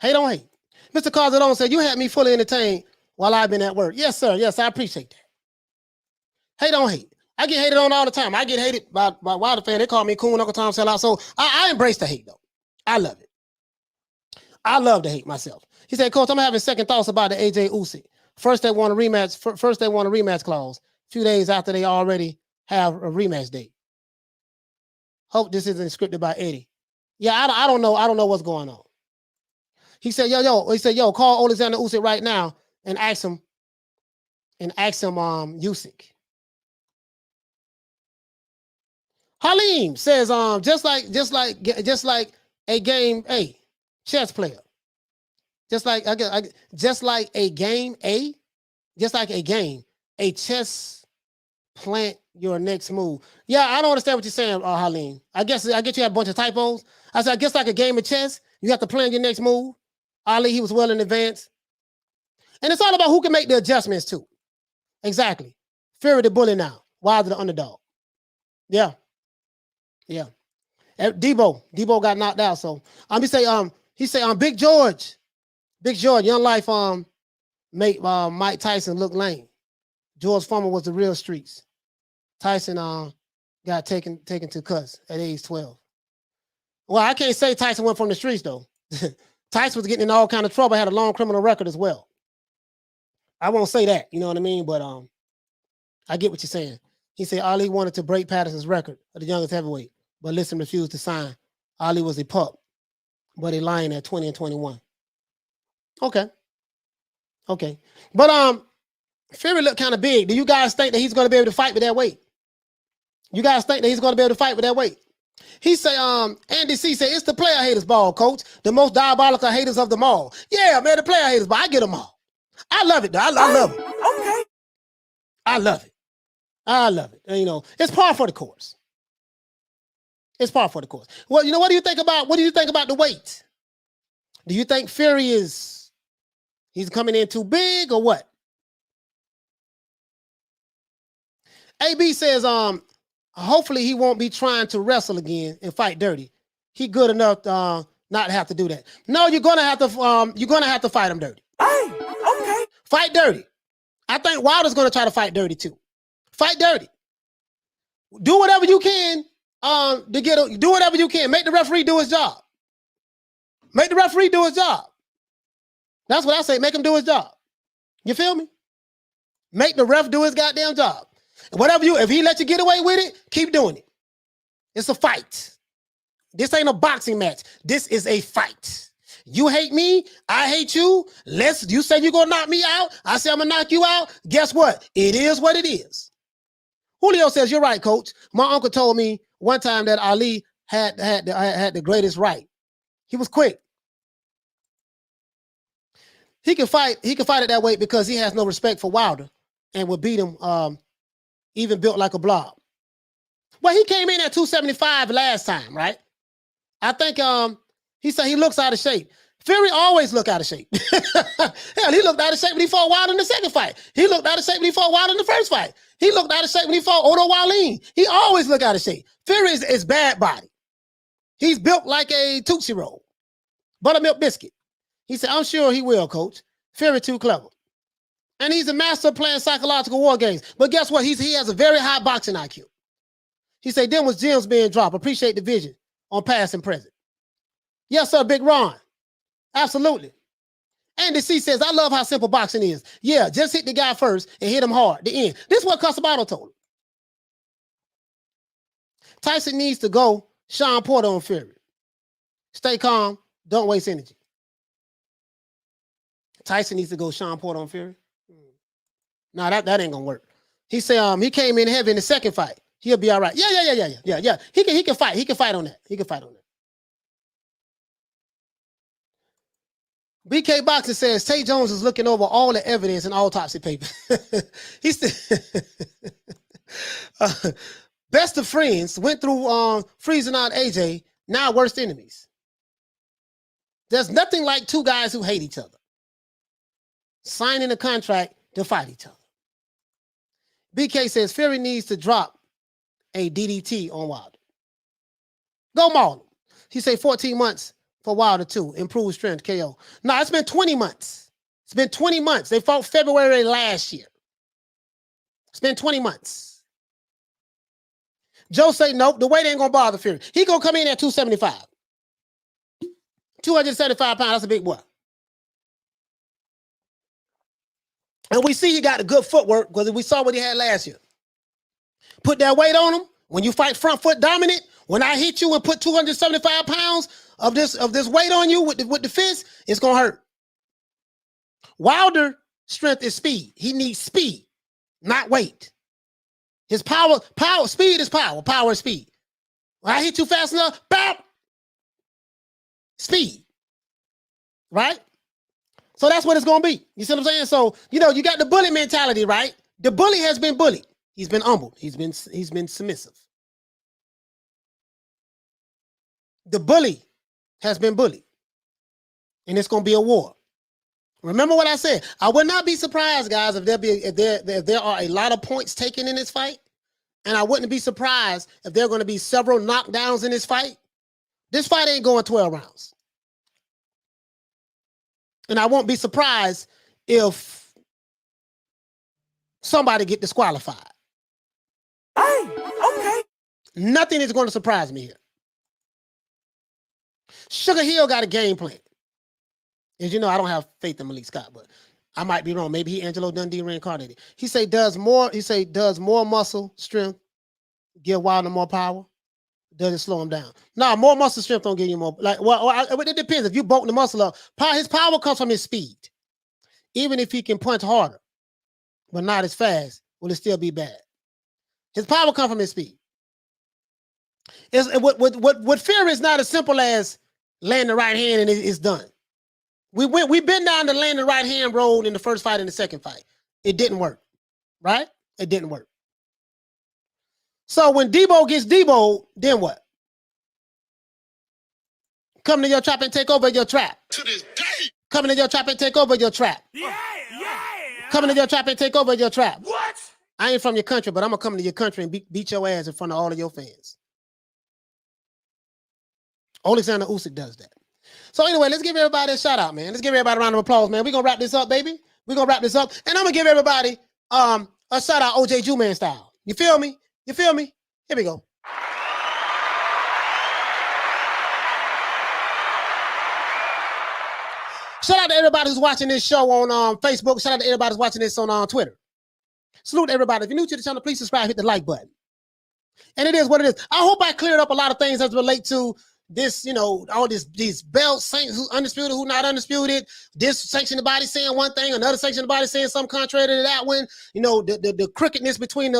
Hate on hate. Mr. Carzadone said, you had me fully entertained while I've been at work. Yes, sir. Yes, I appreciate that. Hate on hate. I get hated on all the time. I get hated by Wilder fans. They call me coon, Uncle Tom, sellout. So I embrace the hate, though. I love it. I love to hate myself. He said, Coach, I'm having second thoughts about the AJ Usyk. First, they want a rematch. First, they want a rematch clause. A few days after they already have a rematch date. Hope this isn't scripted by Eddie. Yeah, I don't know. I don't know what's going on. He said, yo, call Alexander Usyk right now and ask him Usyk. Halim says, just like a game A, chess player. Just like a game, a chess plant your next move. Yeah, I don't understand what you're saying, Halim. I get you have a bunch of typos. I said, I guess like a game of chess, you have to plan your next move. Ali, he was well in advance. And it's all about who can make the adjustments too. Exactly. Fury the bully now. Wilder the underdog. Yeah. Yeah. Debo got knocked out. So he say Big George, young life make Mike Tyson look lame. George Foreman was the real streets. Tyson got taken to cuss at age 12. Well, I can't say Tyson went from the streets though. Tyson was getting in all kind of trouble, had a long criminal record as well. I won't say that, you know what I mean? But I get what you're saying. He said Ali wanted to break Patterson's record of the youngest heavyweight, but Liston refused to sign. Ali was a pup, but a lion at 20 and 21. Okay. But Fury looked kind of big. Do you guys think that he's going to be able to fight with that weight? You guys think that he's going to be able to fight with that weight? He say, Andy C said, it's the player haters ball, Coach. The most diabolical haters of them all. Yeah, man, the player haters ball. I get them all. I love it, though. I love it. Okay. I love it. And, you know, it's par for the course. Well, you know, what do you think about the weight? Do you think Fury he's coming in too big or what? AB says, hopefully he won't be trying to wrestle again and fight dirty. He good enough not have to do that. No, you're gonna have to fight him dirty. Hey, okay. Fight dirty. I think Wilder's gonna try to fight dirty too. Fight dirty. Do whatever you can do whatever you can. Make the referee do his job. Make the referee do his job. That's what I say. Make him do his job. You feel me? Make the ref do his goddamn job. If he let you get away with it, keep doing it. It's a fight. This ain't a boxing match. This is a fight. You hate me, I hate you. You say you're gonna knock me out. I say I'm gonna knock you out. Guess what? It is what it is. Julio says, you're right, coach. My uncle told me one time that Ali had the greatest right. He was quick. He can fight at that weight because he has no respect for Wilder and would beat him even built like a blob. Well, he came in at 275 last time, right? I think he said he looks out of shape. Fury always look out of shape. Hell, he looked out of shape when he fought Wilder in the second fight. He looked out of shape when he fought Wilder in the first fight. He looked out of shape when he fought Odo Wallin. He always look out of shape. Fury is bad body. He's built like a Tootsie Roll. Buttermilk biscuit. He said, I'm sure he will, coach. Fury too clever. And he's a master of playing psychological war games. But guess what? He has a very high boxing IQ. He said, then was gems being dropped. Appreciate the vision on past and present. Yes, sir, Big Ron. Absolutely. Andy C says, I love how simple boxing is. Yeah, just hit the guy first and hit him hard. The end. This is what Casabato told him. Tyson needs to go Sean Porter on Fury. Stay calm. Don't waste energy. Tyson needs to go Sean Porter on Fury. No, that ain't gonna work. He said he came in heavy in the second fight. He'll be all right. Yeah. He can fight. He can fight on that. He can fight on that. BK Boxer says Tay Jones is looking over all the evidence and autopsy papers. He said, best of friends, went through freezing out AJ, now worst enemies. There's nothing like two guys who hate each other signing a contract to fight each other. BK says Fury needs to drop a DDT on Wilder. Go maul him. He say 14 months for Wilder too. Improved strength, KO. No, it's been 20 months. It's been 20 months. They fought February last year. It's been 20 months. Joe say, nope, the weight ain't going to bother Fury. He going to come in at 275. 275 pounds, that's a big boy. And we see he got a good footwork because we saw what he had last year. Put that weight on him. When you fight front foot dominant, when I hit you and put 275 pounds of this weight on you with the fist, it's going to hurt. Wilder strength is speed. He needs speed, not weight. His speed is power. Power is speed. When I hit you fast enough, bam, speed. Right? So that's what it's going to be. You see what I'm saying? So, you got the bully mentality, right? The bully has been bullied. He's been humbled. He's been submissive. The bully has been bullied. And it's going to be a war. Remember what I said. I would not be surprised, guys, if there are a lot of points taken in this fight. And I wouldn't be surprised if there are going to be several knockdowns in this fight. This fight ain't going 12 rounds. And I won't be surprised if somebody get disqualified. Hey, okay. Nothing is going to surprise me here. Sugar Hill got a game plan. As you know, I don't have faith in Malik Scott, but I might be wrong. Maybe he Angelo Dundee reincarnated. He say does more muscle strength give Wilder more power? Does it slow him down? No, more muscle strength don't give you more. It depends. If you bulk the muscle up, his power comes from his speed. Even if he can punch harder, but not as fast, will it still be bad? His power comes from his speed. What Fury is not as simple as land the right hand and it's done. We've been down the land the right hand road in the first fight and the second fight. It didn't work, right? It didn't work. So when Debo gets Debo, then what? Come to your trap and take over your trap. To this day. Come to your trap and take over your trap. Yeah. Come to your trap and take over your trap. What? I ain't from your country, but I'm going to come to your country and beat your ass in front of all of your fans. Alexander Usyk does that. So anyway, let's give everybody a shout out, man. Let's give everybody a round of applause, man. We're gonna wrap this up, baby. We're gonna wrap this up. And I'm gonna give everybody a shout out OJ Juman style. You feel me? You feel me? Here we go. Shout out to everybody who's watching this show on Facebook. Shout out to everybody who's watching this on Twitter. Salute everybody. If you're new to the channel, please subscribe, hit the like button. And it is what it is. I hope I cleared up a lot of things as relate to this, you know, all these belts, saints who undisputed, who not undisputed. This section of the body saying one thing, another section of the body saying something contrary to that one. You know, the crookedness between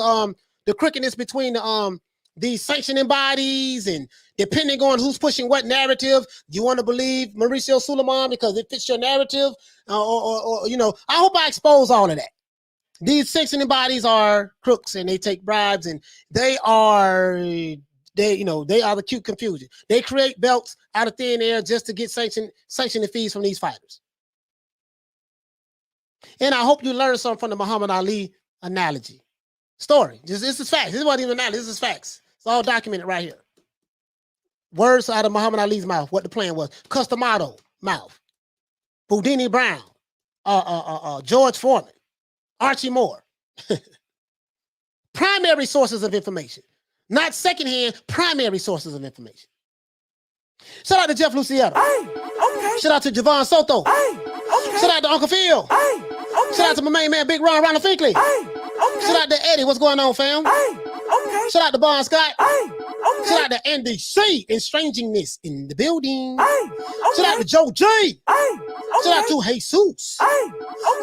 these sanctioning bodies, and depending on who's pushing what narrative, you want to believe Mauricio Suleiman because it fits your narrative, or you know, I hope I expose all of that. These sanctioning bodies are crooks and they take bribes, and they are the cute confusion. They create belts out of thin air just to get sanctioning fees from these fighters. And I hope you learn something from the Muhammad Ali analogy. Story. This is facts. This wasn't even an analogy. This is facts. It's all documented right here. Words out of Muhammad Ali's mouth, what the plan was. Customato mouth. Boudini Brown. George Foreman. Archie Moore. Primary sources of information. Not secondhand, primary sources of information. Shout out to Jeff Luciano. Okay. Shout out to Javon Soto. Okay. Shout out to Uncle Phil. Okay. Shout out to my main man, Big Ron Finkley. Okay. Shout out to Eddie. What's going on, fam? Okay. Shout out to Bon Scott. Okay. Shout out to Andy C. Estrangingness in the building. Okay. Shout out to Joe G. Okay. Shout out to Jesus. Okay.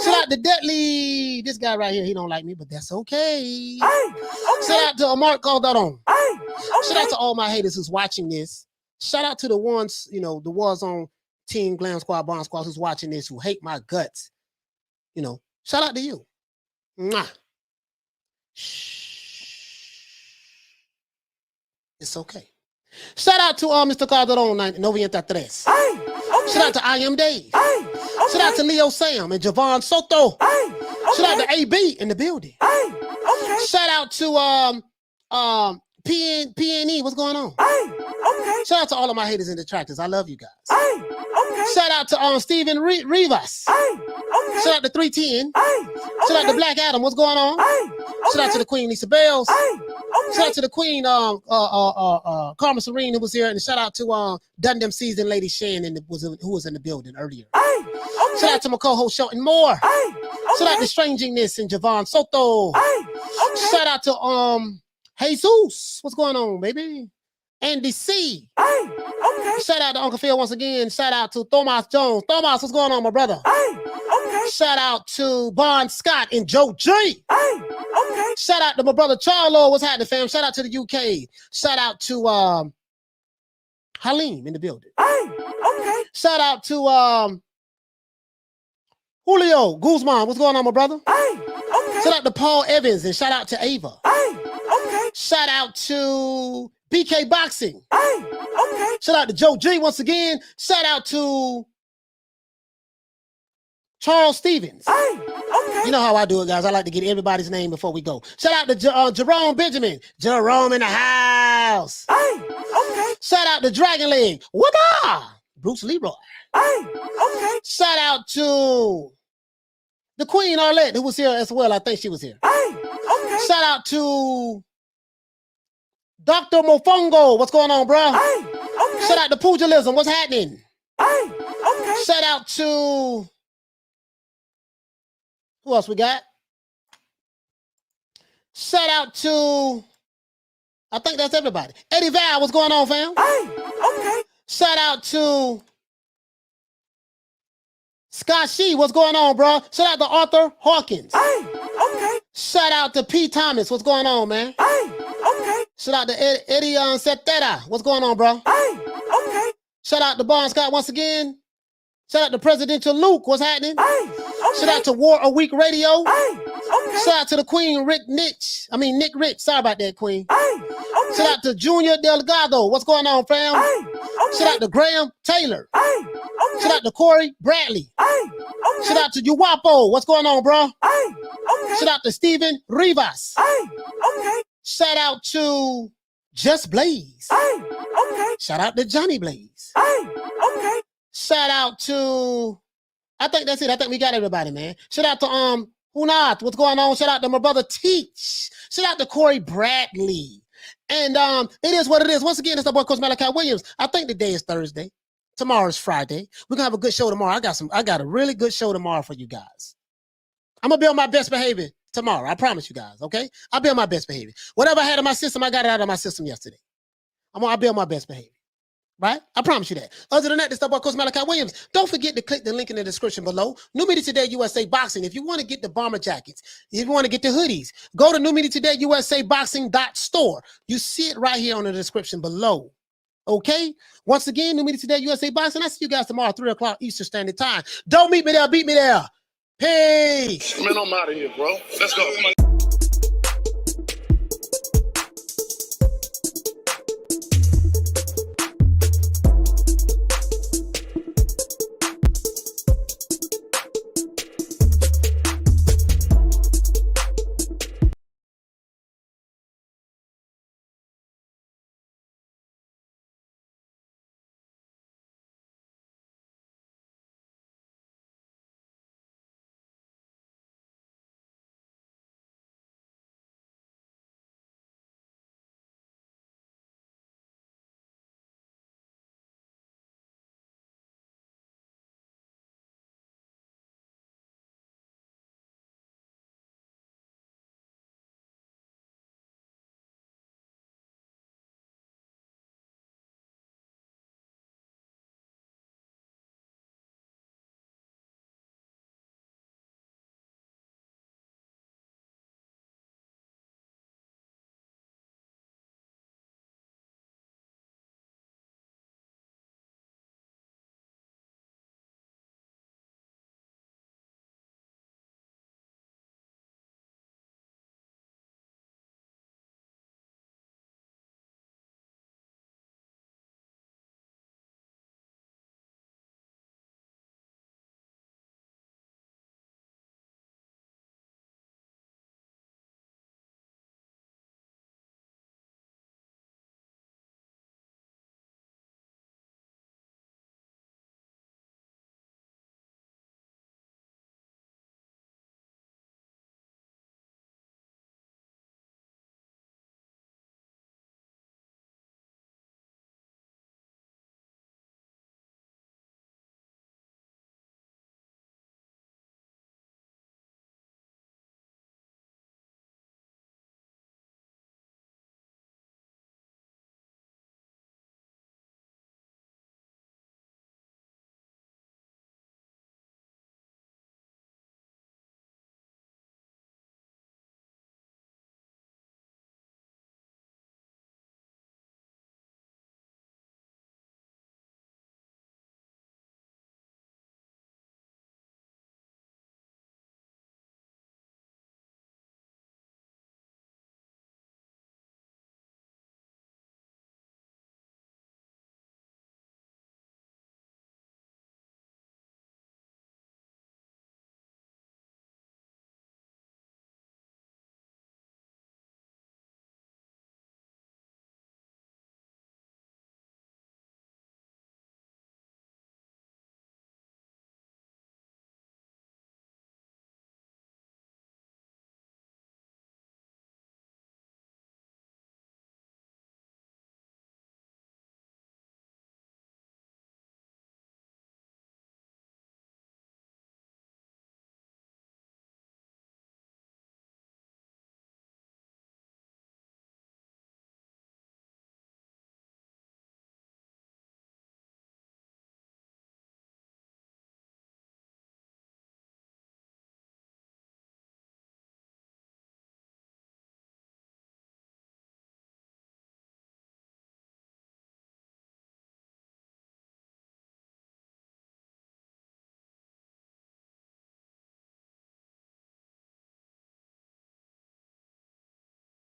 Shout out to Deadly. This guy right here, he don't like me, but that's okay. Okay. Shout out to Mark Calderon. Okay. Shout out to all my haters who's watching this. Shout out to the ones, you know, the ones on Team Glam Squad, Bond Squad who's watching this, who hate my guts. You know, shout out to you. Mwah. Shh. It's okay. Shout out to Mr. Calderon, 93. Shout out to I Am Dave. Shout out to Leo Sam and Javon Soto. Shout out to AB in the building. Shout out to PNE. What's going on? Shout out to all of my haters and detractors. I love you guys. Shout out to Steven Rivas. Shout out to 310. Shout out to Black Adam. What's going on? Shout out to the Queen Lisa Bells. Shout out to the Queen Carmen Serene who was here, and shout out to Dundam Season Lady Shan who was in the building earlier. Shout out to my co-host Shelton Moore. Shout out to Strangingness and Javon Soto. Shout out to Jesus. What's going on, baby? Andy C. Shout out to Uncle Phil once again. Shout out to Thomas Jones. Thomas, what's going on, my brother? Shout out to Bon Scott and Joe G. Shout out to my brother Charlo. What's happening, fam? Shout out to the UK. Shout out to Halim in the building. Shout out to Julio Guzman. What's going on, my brother? Shout out to Paul Evans and shout out to Ava. Shout out to BK Boxing. Shout out to Joe G once again. Shout out to Charles Stevens. You know how I do it, guys. I like to get everybody's name before we go. Shout out to Jerome Benjamin. Jerome in the house. Shout out to Dragon Leg. What up? Bruce Leroy. Shout out to the Queen Arlette, who was here as well. I think she was here. Shout out to Dr. Mofongo. What's going on, bro? Shout out to Pugilism. What's happening? Shout out to who else we got? Shout out to, I think that's everybody. Eddie Val, what's going on, fam? Shout out to Scott Shee, what's going on, bro? Shout out to Arthur Hawkins. Shout out to P. Thomas, what's going on, man? Shout out to Eddie Setera, what's going on, bro? Shout out to Bon Scott once again. Shout out to Presidential Luke, what's happening? Shout out to War a Week Radio. Shout out to the Queen Nick Rich. Sorry about that, Queen. Shout out to Junior Delgado. What's going on, fam? Shout out to Graham Taylor. Shout out to Corey Bradley. Shout out to Uwapo. What's going on, bro? Shout out to Steven Rivas. Shout out to Just Blaze. Shout out to Johnny Blaze. Shout out to, I think that's it. I think we got everybody, man. Shout out to who not? What's going on? Shout out to my brother Teach. Shout out to Corey Bradley. And it is what it is. Once again, it's the boy Coach Malachi Williams. I think the day is Thursday. Tomorrow's Friday. We're gonna have a good show tomorrow. I got a really good show tomorrow for you guys. I'm gonna be on my best behavior tomorrow. I promise you guys, okay? I'll be on my best behavior. Whatever I had in my system, I got it out of my system yesterday. I'll be on my best behavior. Right? I promise you that. Other than that, this is Coach Malachi Williams. Don't forget to click the link in the description below. New Media Today USA Boxing. If you want to get the bomber jackets, if you want to get the hoodies, go to New Media Today USA Boxing.store. You see it right here on the description below. Okay? Once again, New Media Today USA Boxing. I'll see you guys tomorrow, 3 o'clock Eastern Standard Time. Don't meet me there, beat me there. Peace. Man, I'm out of here, bro. Let's go.